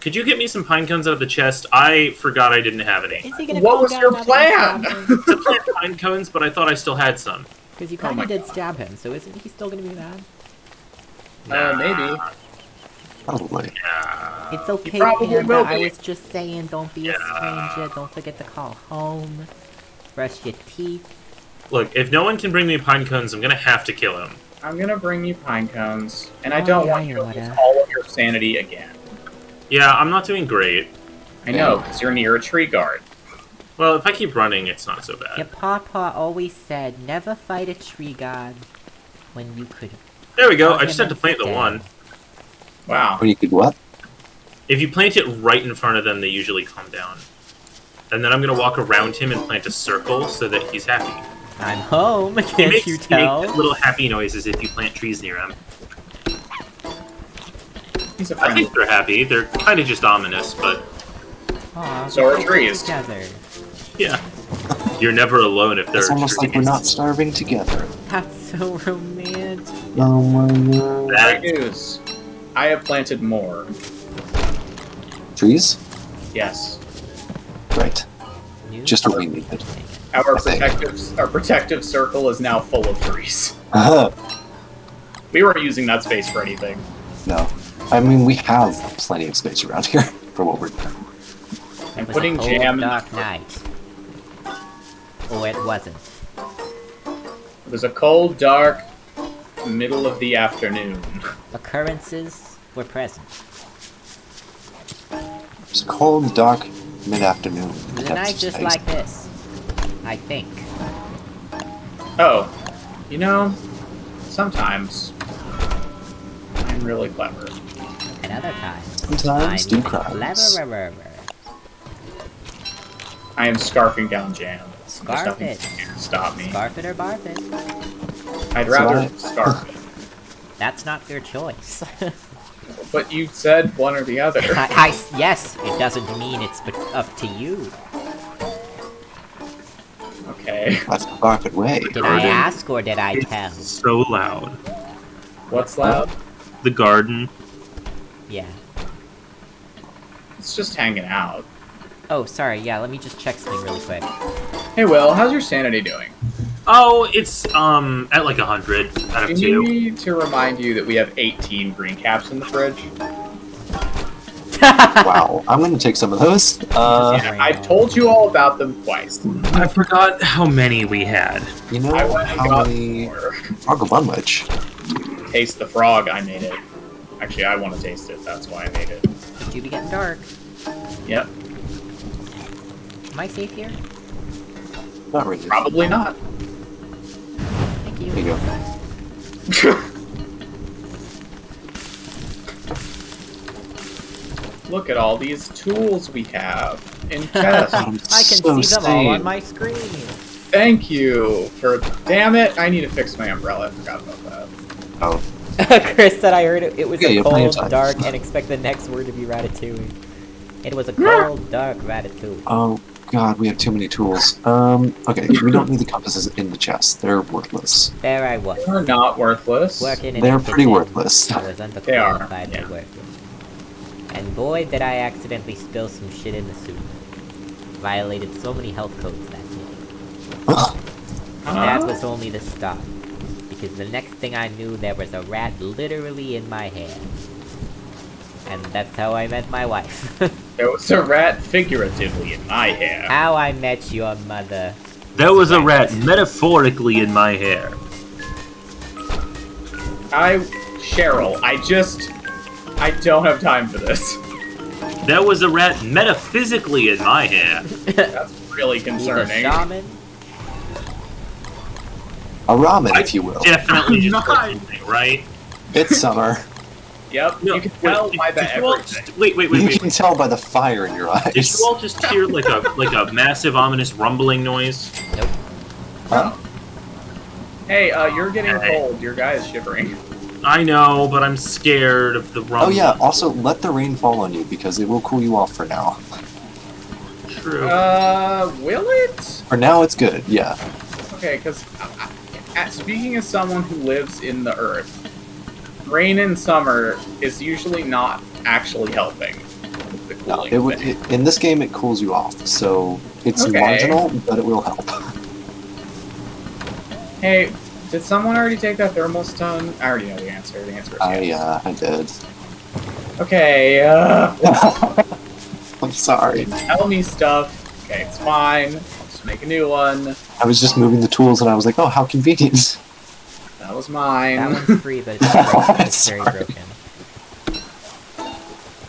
E: Could you get me some pine cones out of the chest? I forgot I didn't have any.
B: Is he gonna
A: What
B: calm
A: was
B: down
A: your
B: now that
A: plan?
B: you stabbed him?
E: To plant pine cones, but I thought I still had some.
B: Because you
A: Oh
B: kind
A: my
B: of did
A: God.
B: stab him, so isn't he still gonna be mad?
A: Maybe.
D: Probably.
B: It's okay,
A: probably
B: Panda.
A: will
B: I
A: be.
B: was just saying, don't be a stranger. Don't forget to call home. Brush your teeth.
E: Look, if no one can bring me pine cones, I'm gonna have to kill him.
A: I'm gonna bring you pine cones, and I
B: Oh,
A: don't
B: yeah,
A: want
B: you
A: you to lose
B: woulda.
A: all of your sanity again.
E: Yeah, I'm not doing great.
A: I know, because you're near a Tree Guard.
E: Well, if I keep running, it's not so bad.
B: Your papa always said, never fight a tree god when you could.
E: There we go.
B: Hug
E: I just
B: him
E: had to plant the
B: instead.
E: one.
A: Wow.
D: Or you could what?
E: If you plant it right in front of them, they usually calm down. And then I'm gonna walk around him and plant a circle so that he's happy.
B: I'm home.
E: He
B: Can't
E: makes,
B: you
E: he makes
B: tell?
E: little happy noises if you plant trees near him.
A: He's a
E: I
A: friend.
E: think they're happy. They're kind of just ominous, but
B: Aw,
A: So are
B: we
A: trees.
B: Together.
E: yeah. You're never alone if they're
D: It's almost like we're
E: trees.
D: not starving together.
B: That's so romantic.
D: Oh my god.
A: Great
E: That,
A: news. I have planted more.
D: Trees?
A: Yes.
D: Right.
B: News?
D: Just what we needed.
A: Our
D: I think.
A: protective circle is now full of trees.
D: Uh-huh.
A: We weren't using that space for anything.
D: No. I mean, we have plenty of space around here for what we're doing.
A: I'm
B: It was
A: putting
B: a cold,
A: jam in
B: dark
A: the...
B: night. Oh, it wasn't.
A: It was a cold, dark middle of the afternoon.
B: Occurrences were present.
D: It's cold, dark, mid-afternoon.
B: It was a night just like this. I think.
A: Oh, you know, sometimes I'm really clever.
B: And other times,
D: Sometimes
B: I'm
D: do
B: even
D: crimes.
B: cleverer.
A: I am scarfing down jam. There's
B: Scarf
A: nothing
B: it.
A: to stop me.
B: Scarf it or barf it.
A: I'd rather
D: right.
A: scarf it.
B: That's not your choice.
A: But you said one or the other.
B: Yes, it doesn't mean it's up to you.
A: Okay.
D: That's the barfed way.
B: Did I
E: Garden.
B: ask or did I tell?
E: it's so loud.
A: What's loud?
E: The garden.
B: Yeah.
A: It's just hanging out.
B: Oh, sorry. Yeah, let me just check something really quick.
A: Hey, Will, how's your sanity doing?
E: Oh, it's at like 100 out of
A: Do you
E: 2.
A: need to remind you that we have 18 green caps in the fridge?
D: Wow. I'm gonna take some of those.
A: Yeah, I've told you all about them twice.
E: I forgot how many we had.
D: You know
A: I went and
D: how
A: got
D: many
A: more.
D: Frog Bunwich?
A: Taste the frog, I made it. Actually, I want to taste it, that's why I made it.
B: It do be getting dark.
A: Yep,
B: Am I safe here?
D: Not really.
A: probably not.
B: Thank you.
D: There you go.
A: Look at all these tools we have in chests.
D: I'm
B: I can
D: so
B: see them all on
D: sane.
B: my screen.
A: Thank you for. Damn it! I need to fix my umbrella. I forgot about that.
D: Oh,
B: Chris said I heard it was
D: Yeah, you
B: a
D: have plenty of
B: cold,
D: time.
B: dark, and expect the next word to be ratatouille. It was a cold, dark ratatouille.
D: oh god, we have too many tools. Okay, we don't need the compasses in the chest. They're worthless.
B: There I was,
A: They're not worthless.
B: working in
D: They're
B: a
D: pretty
B: kitchen
D: worthless.
B: I was
A: They are,
B: underqualified to
A: yeah.
B: work with. And boy, did I accidentally spill some shit in the soup. Violated so many health codes that day. That was only the start. Because the next thing I knew, there was a rat literally in my hair. And that's how I met my wife.
A: There was a rat figuratively in my hair.
B: How I met your mother.
E: There was a rat metaphorically in my hair.
A: Cheryl, I don't have time for this.
E: There was a rat metaphysically in my hair.
A: That's really
B: He's a
A: concerning.
B: shaman.
D: A ramen, if you will.
E: Definitely just
A: Not-
E: something, right?
D: It's summer.
A: Yep, you can tell by the
E: did you all
A: everything.
E: just, wait,
D: You can tell by the fire in your
E: Did
D: eyes.
E: you all just hear like a massive ominous rumbling noise?
B: Nope.
D: Huh?
A: Hey, you're getting
E: Hey.
A: cold. Your guy is shivering.
E: I know, but I'm scared of the
D: Oh
E: rumbling.
D: yeah, also let the rain fall on you because it will cool you off for now.
E: True.
A: Will it?
D: For now it's good, yeah.
A: Okay, because speaking as someone who lives in the earth, rain in summer is usually not actually helping with the
D: No,
A: cooling
D: it would
A: thing.
D: in this game it cools you off, so it's
A: Okay.
D: marginal, but it will help.
A: Hey, did someone already take that thermal stone? I already know the answer. The answer is yes.
D: I did.
A: Okay,
D: I'm sorry.
A: tell me stuff. Okay, it's fine. I'll just make a new one.
D: I was just moving the tools and I was like, oh, how convenient.
A: That was mine.
B: That one's free, but it's, broken. It's very
D: Sorry.
B: broken.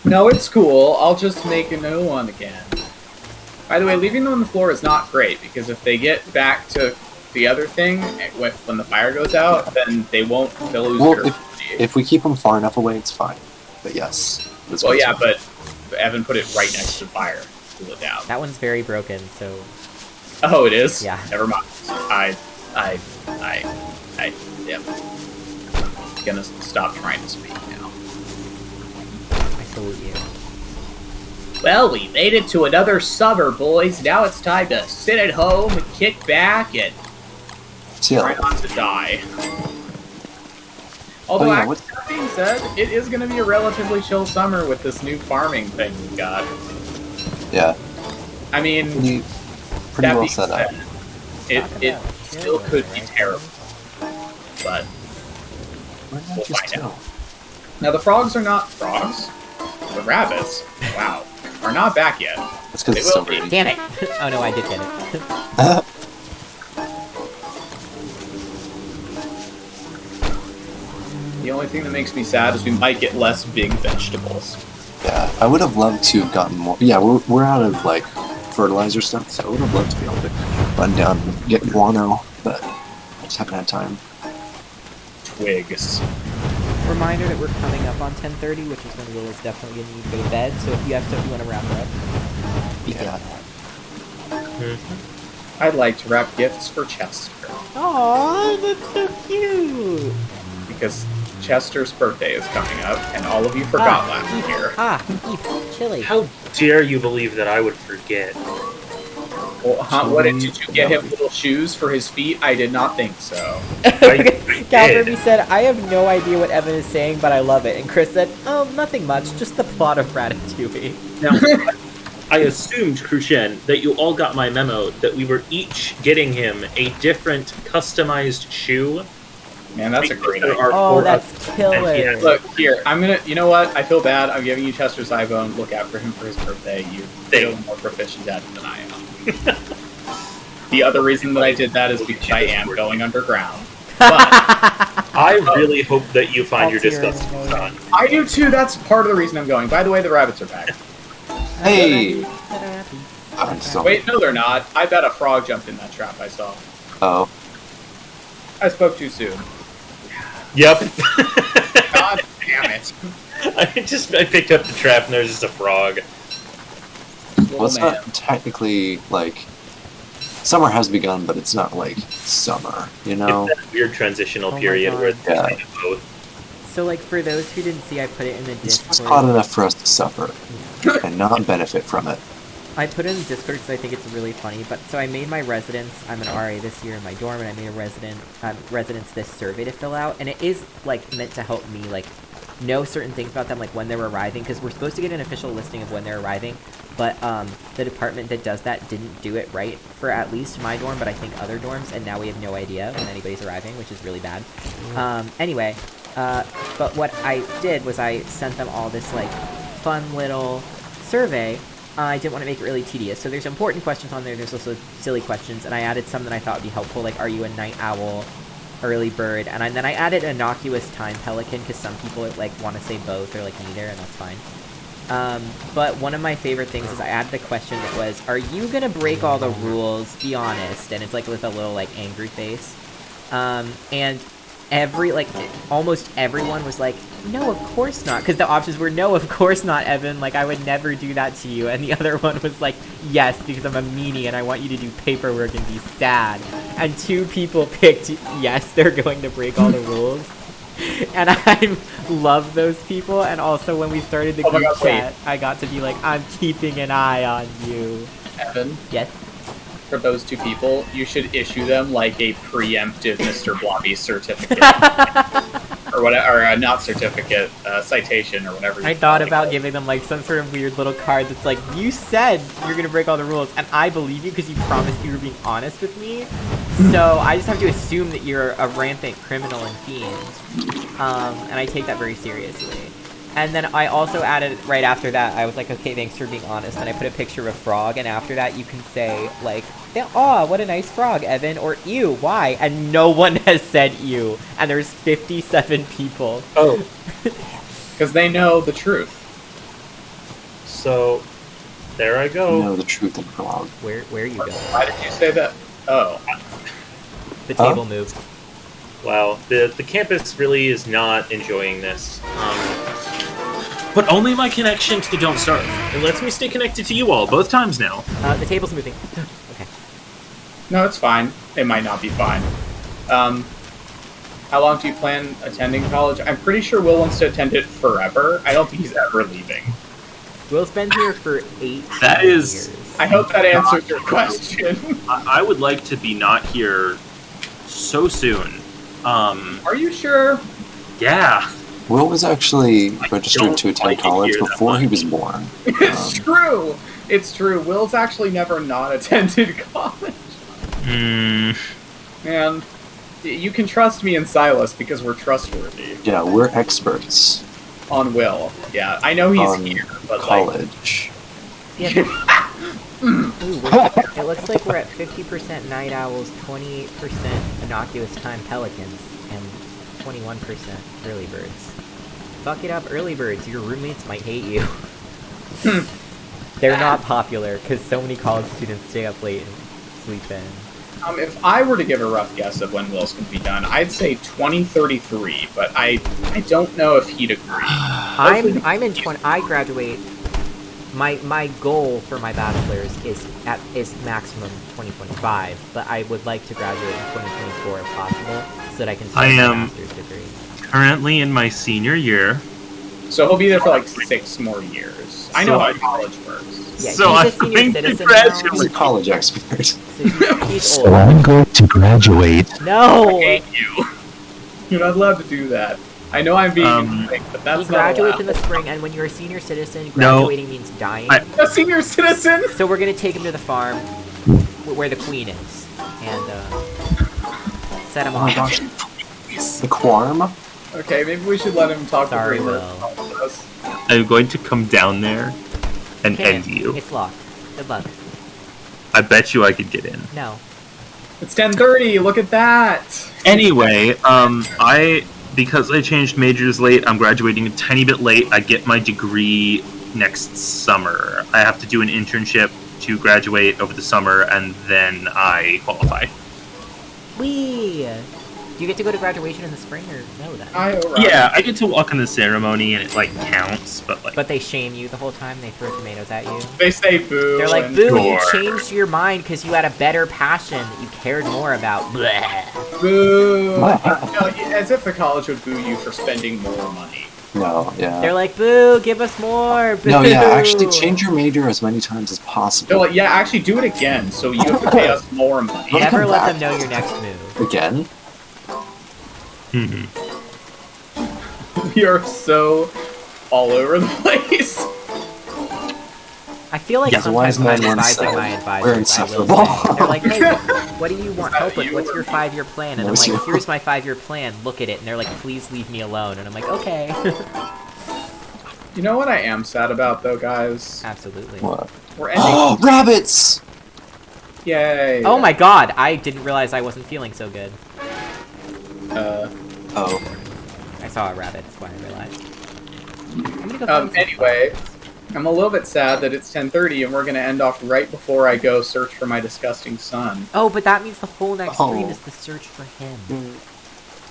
A: No, it's cool. I'll just make a new one again. By the way, leaving them on the floor is not great, because if they get back to the other thing, when the fire goes out, then they'll lose
D: Well,
A: their...
D: If we keep them far enough away, it's fine. But yes. this
A: Well,
D: goes
A: yeah,
D: on.
A: but Evan put it right next to the fire. Cool it down.
B: That one's very broken, so
A: Oh, it is?
B: Yeah.
A: Never mind. Yep. Gonna stop trying to speak now.
B: I salute you.
A: Well, we made it to another summer, boys. Now it's time to sit at home and kick back and try
D: Chill.
A: not to die. Although,
D: yeah,
A: actually,
D: what's-
A: that being said, it is going to be a relatively chill summer with this new farming thing we've got.
D: Yeah.
A: I mean,
D: Pretty
A: that
D: well
A: being
D: set up.
A: said, it still could be terrible. But
D: Why not
A: we'll
D: just
A: find
D: chill?
A: out. Now, the frogs are not frogs. The rabbits, wow, are not back yet.
D: That's because
A: They
D: it's so
A: will be.
D: pretty.
B: Damn it! Oh no, I did get it.
A: The only thing that makes me sad is we might get less big vegetables.
D: Yeah, I would have loved to have gotten more. Yeah, we're out of like fertilizer stuff, so I would have loved to be able to run down and get guano, but I just haven't had time.
A: Twigs.
B: Reminder that we're coming up on 10:30, which is when Will is definitely gonna need to go to bed. So if you have stuff you want to wrap up, be
D: Yeah.
B: good.
A: I'd like to wrap gifts for Chester
B: Aww, that's so cute.
A: because Chester's birthday is coming up, and all of you forgot last year.
B: Chili.
C: How dare you believe that I would forget?
A: Well, what did you get him little shoes for his feet? I did not think so.
B: Calverby said, I have no idea what Evan is saying, but I love it. And Chris said, oh, nothing much, just the plot of Ratatouille.
C: Now, I assumed, Crucian, that you all got my memo that we were each getting him a different customized shoe.
A: Man, that's a great
C: There
A: idea.
C: are
B: Oh,
C: four
B: that's
C: of-
B: killer.
C: and yeah,
A: Look, here, I'm gonna, you know what? I feel bad. I'm giving you Chester's iPhone. Look out for him for his birthday. You're still more proficient at it than I am. The other reason that I did that is because I am going underground. But
C: I really hope that you find your
B: I'll tear
C: disgusting
B: it.
C: son.
A: I do too. That's part of the reason I'm going. By the way, the rabbits are back.
D: Hey! I'm still.
A: Wait, no, they're not. I bet a frog jumped in that trap I saw.
D: Oh.
A: I spoke too soon.
C: Yep.
A: God damn it.
C: I picked up the trap and there's just a frog.
A: Little
D: Well, it's
A: man.
D: not technically like Summer has begun, but it's not like summer, you know?
C: It's that weird transitional
B: Oh my
C: period
B: God.
C: where it's
D: Yeah.
C: kind of both.
B: So, like, for those who didn't see, I put it in the
D: It's just
B: Discord.
D: hot enough for us to suffer and not benefit from it.
B: I put it in the Discord because I think it's really funny. But so I made my residence. I'm an RA this year in my dorm, and I made a residence this survey to fill out, and it is like meant to help me like know certain things about them, like when they're arriving, because we're supposed to get an official listing of when they're arriving. But the department that does that didn't do it right for at least my dorm, but I think other dorms, and now we have no idea when anybody's arriving, which is really bad. Anyway, but what I did was I sent them all this like fun little survey. I didn't want to make it really tedious, so there's important questions on there, there's also silly questions, and I added some that I thought would be helpful, like, are you a night owl, early bird, and then I added innocuous time pelican, because some people, like, want to say both, or, like, neither, and that's fine. But one of my favorite things is I added a question that was, are you gonna break all the rules, be honest, and it's, like, with a little, like, angry face, and almost everyone was like, no, of course not, because the options were, no, of course not, Evan, like, I would never do that to you, and the other one was like, yes, because I'm a meanie, and I want you to do paperwork and be sad, and 2 people picked, yes, they're going to break all the rules, and I love those people, and also when we started the
A: Oh my
B: group
A: God, wait.
B: chat, I got to be like, I'm keeping an eye on you.
A: Evan,
B: Yes?
A: for those 2 people, you should issue them like a preemptive Mr. Blobby certificate. Or whatever, or not certificate, citation, or whatever.
B: I thought about giving them like some sort of weird little card that's like, you said you're gonna break all the rules, and I believe you because you promised you were being honest with me. So I just have to assume that you're a rampant criminal and fiend, and I take that very seriously. And then I also added right after that, I was like, okay, thanks for being honest, and I put a picture of a frog, and after that you can say like, aw, what a nice frog, Evan, or ew, why? And no one has said ew, and there's 57 people.
C: Oh,
A: Because they know the truth.
C: so there I
D: You
C: go.
D: know the truth in frog.
B: Where are you going?
A: Why did you say that? Oh.
B: The table moved.
C: Wow, the campus really is not enjoying this.
E: But only my connection to Don't Starve. It lets me stay connected to you all both times now.
B: The table's moving. Okay.
A: No, it's fine. It might not be fine. How long do you plan attending college? I'm pretty sure Will wants to attend it forever. I don't think he's ever leaving.
B: Will's been here for 8
E: That is-
B: years.
A: I hope that answers your question.
E: I would like to be not here so soon.
A: Are you sure?
E: Yeah.
D: Will was actually registered
E: don't
D: to attend
E: like it
D: college
E: here that
D: before he
E: much.
D: was born.
A: It's true. It's true. Will's actually never not attended college. Man, you can trust me and Silas because we're trustworthy.
D: Yeah, we're experts
A: On Will. Yeah, I know he's
D: on
A: here, but
D: college.
B: Yeah. Ooh, it looks like we're at 50% night owls, 28% innocuous time pelicans, and 21% early birds. Fuck it up, early birds. Your roommates might hate you. They're not popular because so many college students stay up late and sleep in.
A: if I were to give a rough guess of when Will's going to be done, I'd say 2033, but I don't know if he'd agree.
B: I'm in 20. I graduate. My goal for my bachelor's is maximum 2025, but I would like to graduate in 2024 if possible, so that I can start
E: I
B: my
E: am-
B: master's degree.
E: Currently in my senior year.
A: So he'll be there for like 6 more years. I know how college works.
B: Yeah,
E: So
B: he's a
E: I'm
B: senior
E: going to
B: citizen
E: graduate.
D: He's a college expert.
B: now, so he's
H: So
B: old.
H: I'm going to graduate.
B: No!
A: I hate you. You're not allowed to do that. I know I'm being quick, but that's
B: He
A: not
B: graduates in
A: allowed.
B: the spring, and when you're a senior citizen,
E: No.
B: graduating means dying.
A: A senior citizen?
B: So we're gonna take him to the farm, where the queen is, and set him
D: Oh my
B: off.
D: gosh. The Quarm?
A: Okay, maybe we should let him talk
B: Sorry,
A: to Braver.
B: Will.
E: I'm going to come down there and
B: Okay,
E: end you.
B: It's locked. Good luck.
E: I bet you I could get in.
B: No.
A: It's 10:30. Look at that.
E: Anyway, because I changed majors late, I'm graduating a tiny bit late. I get my degree next summer. I have to do an internship to graduate over the summer, and then I qualify.
B: Wee! Do Do you get to go to graduation in the spring or no? Then?
E: Yeah, I get to walk in the ceremony and it like counts, but like
B: But they shame you the whole time. They throw tomatoes at you.
A: They say boo.
B: They're like,
A: and-
B: "Boo! You
E: Sure.
B: changed your mind because you had a better passion that you cared more about." Bleh.
A: Boo.
D: What?
A: No, as if the college would boo you for spending more money.
D: No, yeah.
B: They're like, "Boo! Give us more." Boo.
D: No, yeah, actually change your major as many times as possible.
A: They're like, yeah, actually do it again, so you have to pay us more money.
D: Look
B: Never
D: come
B: let
D: back.
B: them know your next move.
D: Again?
E: mhm.
A: We are so all over the place.
B: I feel like
E: Yeah,
D: the wise
B: sometimes
D: man
B: I'm
D: once
B: advising
D: said,
B: my
D: "We're
B: advisors. I will
D: insufferable."
B: say. They're like, "Hey, what do you want
A: that
B: help with?
A: you
B: What's
A: or
B: your
A: me?
B: 5-year plan?" And
D: That
B: I'm
D: was
B: like,
D: you.
B: "Here's my 5-year plan. Look at it." And they're like, "Please leave me alone." And I'm like, "Okay."
A: You know what I am sad about, though, guys?
B: Absolutely.
D: What?
A: We're ending.
D: Oh, rabbits!
A: Yay.
B: Oh my god! I didn't realize I wasn't feeling so good.
D: Oh,
B: I saw a rabbit. That's why I realized. I'm gonna go find some
A: Anyway,
B: flowers.
A: I'm a little bit sad that it's 10:30 and we're gonna end off right before I go search for my disgusting son.
B: Oh, but that means the whole next stream
D: Oh.
B: is the search for him.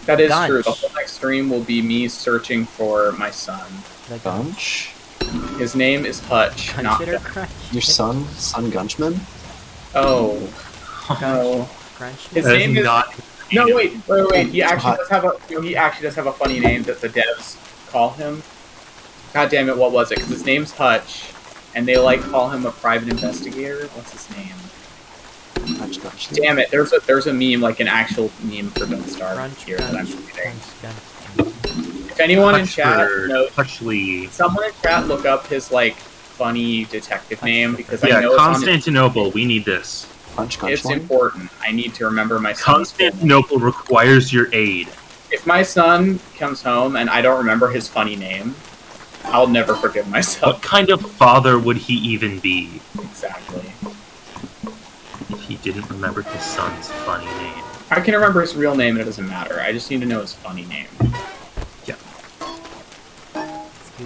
A: That is
B: Gunch.
A: true. The whole next stream will be me searching for my son.
B: The gunch.
D: Gunch?
A: His name is Hutch,
B: Gunch
A: not
B: it or
A: Gunch.
B: crunch?
D: Your son Gunchman?
A: Oh, no.
B: Crunch.
A: His
E: That is
A: name is
E: not.
A: no. Wait. He actually
D: Hut.
A: does have a. He actually does have a funny name that the devs call him. God damn it! What was it? Because his name's Hutch, and they like call him a private investigator. What's his name?
D: Gunch.
A: Damn it! There's a meme, like an actual meme for Don't Starve
B: Crunch,
A: here that I'm
B: crunch,
A: reading.
B: crunch.
A: If anyone in chat knows,
E: Hutchley.
A: someone in chat look up his like funny detective name because I
E: Yeah,
A: know it's on
E: Constantinople. We need this.
D: Punch
A: it's
D: Gunchline?
A: important. I need to remember my son's full name.
E: Constantinople requires your aid.
A: If my son comes home and I don't remember his funny name, I'll never forgive myself.
E: What kind of father would he even be
A: Exactly.
E: if he didn't remember his son's funny name?
A: I can remember his real name and it doesn't matter. I just need to know his funny name.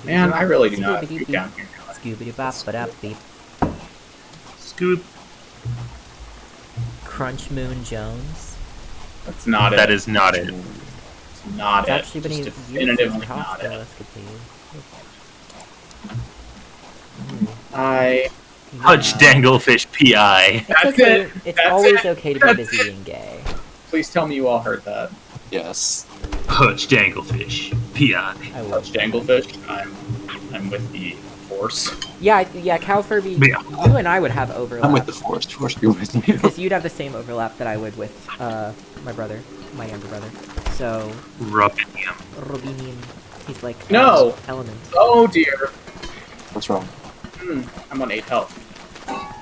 A: Man, I really do not get down here.
B: Scooby bop ba da beep.
E: Scoop.
B: Crunch Moon Jones.
A: That's not it.
E: That is not it.
A: It's not
B: It's
A: it.
B: actually been
A: Just
B: used as
A: definitively
B: a
A: not
B: hospital
A: it.
B: escapade.
A: I.
E: Hutch Danglefish P.I.
B: It's
A: That's
B: okay.
A: it.
B: It's
A: That's
B: always
A: it.
B: okay to be
A: That's
B: busy
A: it.
B: being gay.
A: Please tell me you all heard that.
D: Yes.
E: Hutch Danglefish P.I.
B: I love
A: Touch Danglefish. I'm with the force.
B: Yeah, Cal Furby,
E: Yeah.
B: you and I would have overlap.
D: I'm with the Force. Force be with me.
B: Because you'd have the same overlap that I would with my brother, my younger brother. So,
E: Rubinium.
B: Robinian, he's like
A: No.
B: element.
A: Oh dear.
D: What's wrong?
A: I'm on 8 health.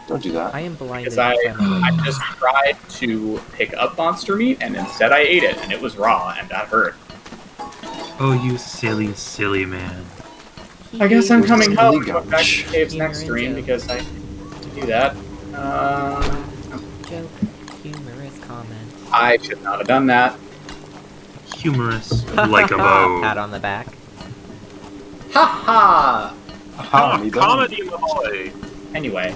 D: Don't do that.
B: I am blinded.
A: Because I
B: by my light.
A: just tried to pick up monster meat and instead I ate it and it was raw and that hurt.
E: Oh, you silly, silly man.
A: I guess I'm coming
D: Silly
A: home to go back
D: Gunch.
A: to Cave's
B: Humor
A: next
B: and
A: stream
B: joke.
A: because I do that.
B: Joke, humorous comment.
A: I should not have done that.
E: Humorous, like a bow.
B: Pat on the back.
A: Ha ha!
D: Aha, me done.
E: Comedy, my boy.
A: Anyway,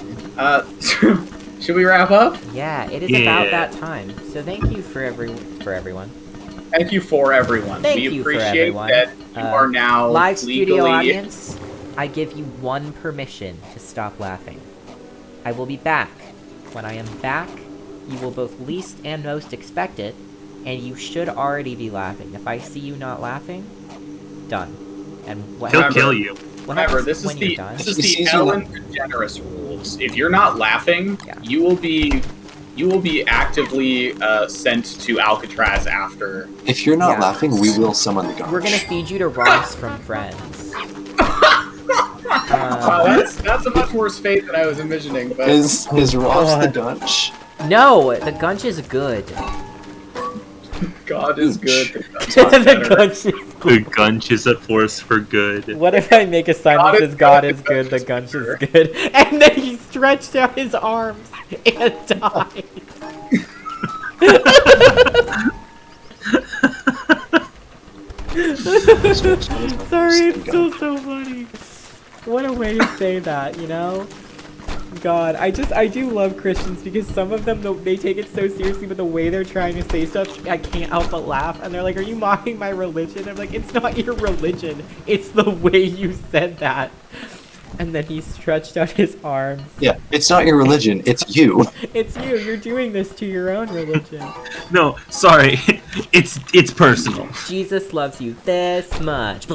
A: should we wrap up?
B: Yeah, it is
E: Yeah.
B: about that time. So thank you for everyone.
A: Thank you for everyone.
B: Thank
A: we
B: you for
A: appreciate
B: everyone.
A: that you are now
B: Live studio
A: legally...
B: audience, I give you one permission to stop laughing. I will be back. When I am back, you will both least and most expect it, and you should already be laughing. If I see you not laughing, done. And what
E: He'll
B: happens,
E: kill you.
B: what
A: Remember,
B: happens
A: this is
B: when you're
A: the
B: done?
A: this is
D: He
A: the
D: sees you
A: Ellen DeGeneres rules. If you're not laughing,
B: Yeah.
A: you will be actively sent to Alcatraz after.
D: If you're not
B: Yeah.
D: laughing, we will summon the Gunch.
B: We're gonna feed you to Ross from Friends.
A: That's a much worse fate than I was envisioning. But
D: Is Ross the
B: God.
D: Gunch?
B: No, the Gunch is good.
A: God is good.
B: The Gunch is
E: The Gunch is a force for good.
B: What if I make a sign
A: God
B: that
A: is
B: says God
A: good,
B: is
A: the
B: good, the
A: Gunch
B: Gunch
A: is
B: is good, and then he stretched out his arms and died? Sorry, it's still so funny. What a way to say that, you know? god. I do love Christians because some of them, they take it so seriously, but the way they're trying to say stuff, I can't help but laugh. And they're like, are you mocking my religion? I'm like, it's not your religion. It's the way you said that. And then he stretched out his arms.
D: Yeah, it's not your religion, it's you.
B: It's you. You're doing this to your own religion.
E: No, sorry. It's personal.
B: Jesus loves you this much.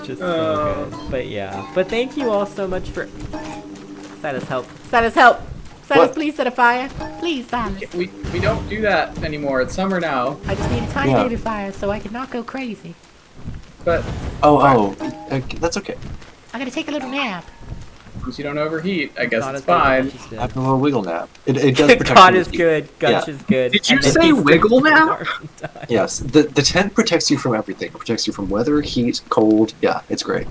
B: Just so good. But yeah. But thank you all so much for... Silas, help. Silas, help! Silas,
D: What?
B: please set a fire.
G: Please, Silas.
A: We don't do that anymore. It's summer now.
G: I just need a tiny
D: Yeah.
G: bit of fire so I can not go crazy.
A: But
D: That's okay.
G: I'm gonna take a little nap.
A: since you don't overheat, I guess
B: God
A: it's
B: is good,
A: fine.
B: Gunch is good.
D: After a little wiggle nap. It does protect
B: God
D: you
B: is
D: from heat.
B: good. Gunch
D: Yeah.
B: is good.
A: Did you
B: And then
A: say
B: he
A: wiggle
B: stretches his
A: nap?
B: arms and dies.
D: Yes, the tent protects you from everything. It protects you from weather, heat, cold. Yeah, it's great.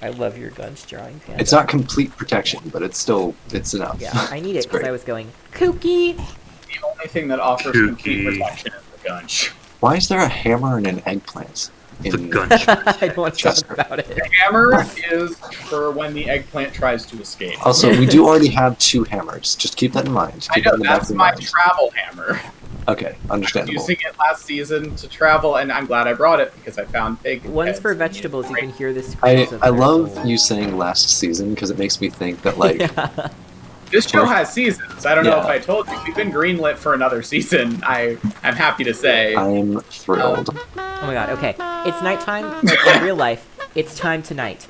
B: I love your Gunch drawing, Panda.
D: It's not complete protection, but it's enough.
B: Yeah, I need it
D: It's
B: because
D: great.
B: I was going kooky.
A: The only thing that offers
E: Kooky.
A: complete protection is the gunch.
D: Why is there a hammer and an eggplant?
E: The gunch.
B: I don't want to talk
D: Chester.
B: about it.
A: The hammer is for when the eggplant tries to escape.
D: Also, we do already have 2 hammers. Just keep that in mind.
A: I
D: Keep
A: know,
D: that in the back
A: that's
D: of your
A: my
D: mind.
A: travel hammer.
D: Okay, understandable.
A: Using it last season to travel, and I'm glad I brought it because I found big.
B: One's
A: heads
B: for
A: and it's
B: vegetables. You
A: great.
B: can hear the screams
D: I
B: of their
D: love
B: soul.
D: you saying last season because it makes me think that like
B: Yeah.
A: This show has seasons. I don't know
D: Yeah.
A: if I told you. We've been greenlit for another season. I'm happy to say.
D: I'm thrilled.
B: Oh my god, okay. It's nighttime, like in real life. It's time tonight.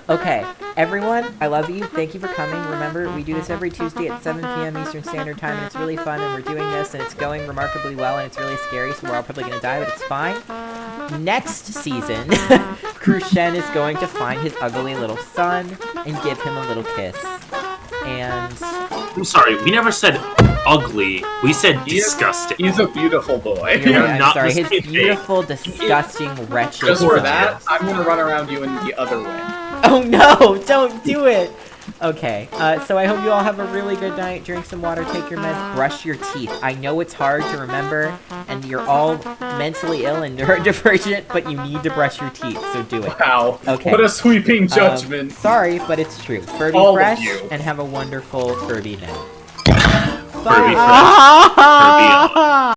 B: Okay. Everyone, I love you. Thank you for coming. Remember, we do this every Tuesday at 7 p.m. Eastern Standard Time, and it's really fun, and we're doing this, and it's going remarkably well, and it's really scary, so we're all probably gonna die, but it's fine. Next season, Crucian is going to find his ugly little son and give him a little kiss. And
E: I'm sorry, we never said ugly. We said
A: He is-
E: disgusting.
A: He's a beautiful boy.
B: you're right, I'm
E: not
B: sorry,
E: the
B: his
E: same thing.
B: beautiful, disgusting, wretched
A: Just for
B: son.
A: that, I'm gonna run around you in the other way.
B: Oh no, don't do it! Okay, so I hope you all have a really good night. Drink some water, take your meds, brush your teeth. I know it's hard to remember, and you're all mentally ill and neurodivergent, but you need to brush your teeth, so do it.
A: Wow.
B: Okay.
A: What a sweeping judgment.
B: Sorry, but it's true. Furby
A: All of
B: fresh,
A: you.
B: and have a wonderful Furby night.
E: Furby
B: Bye.
E: fresh. Furby on.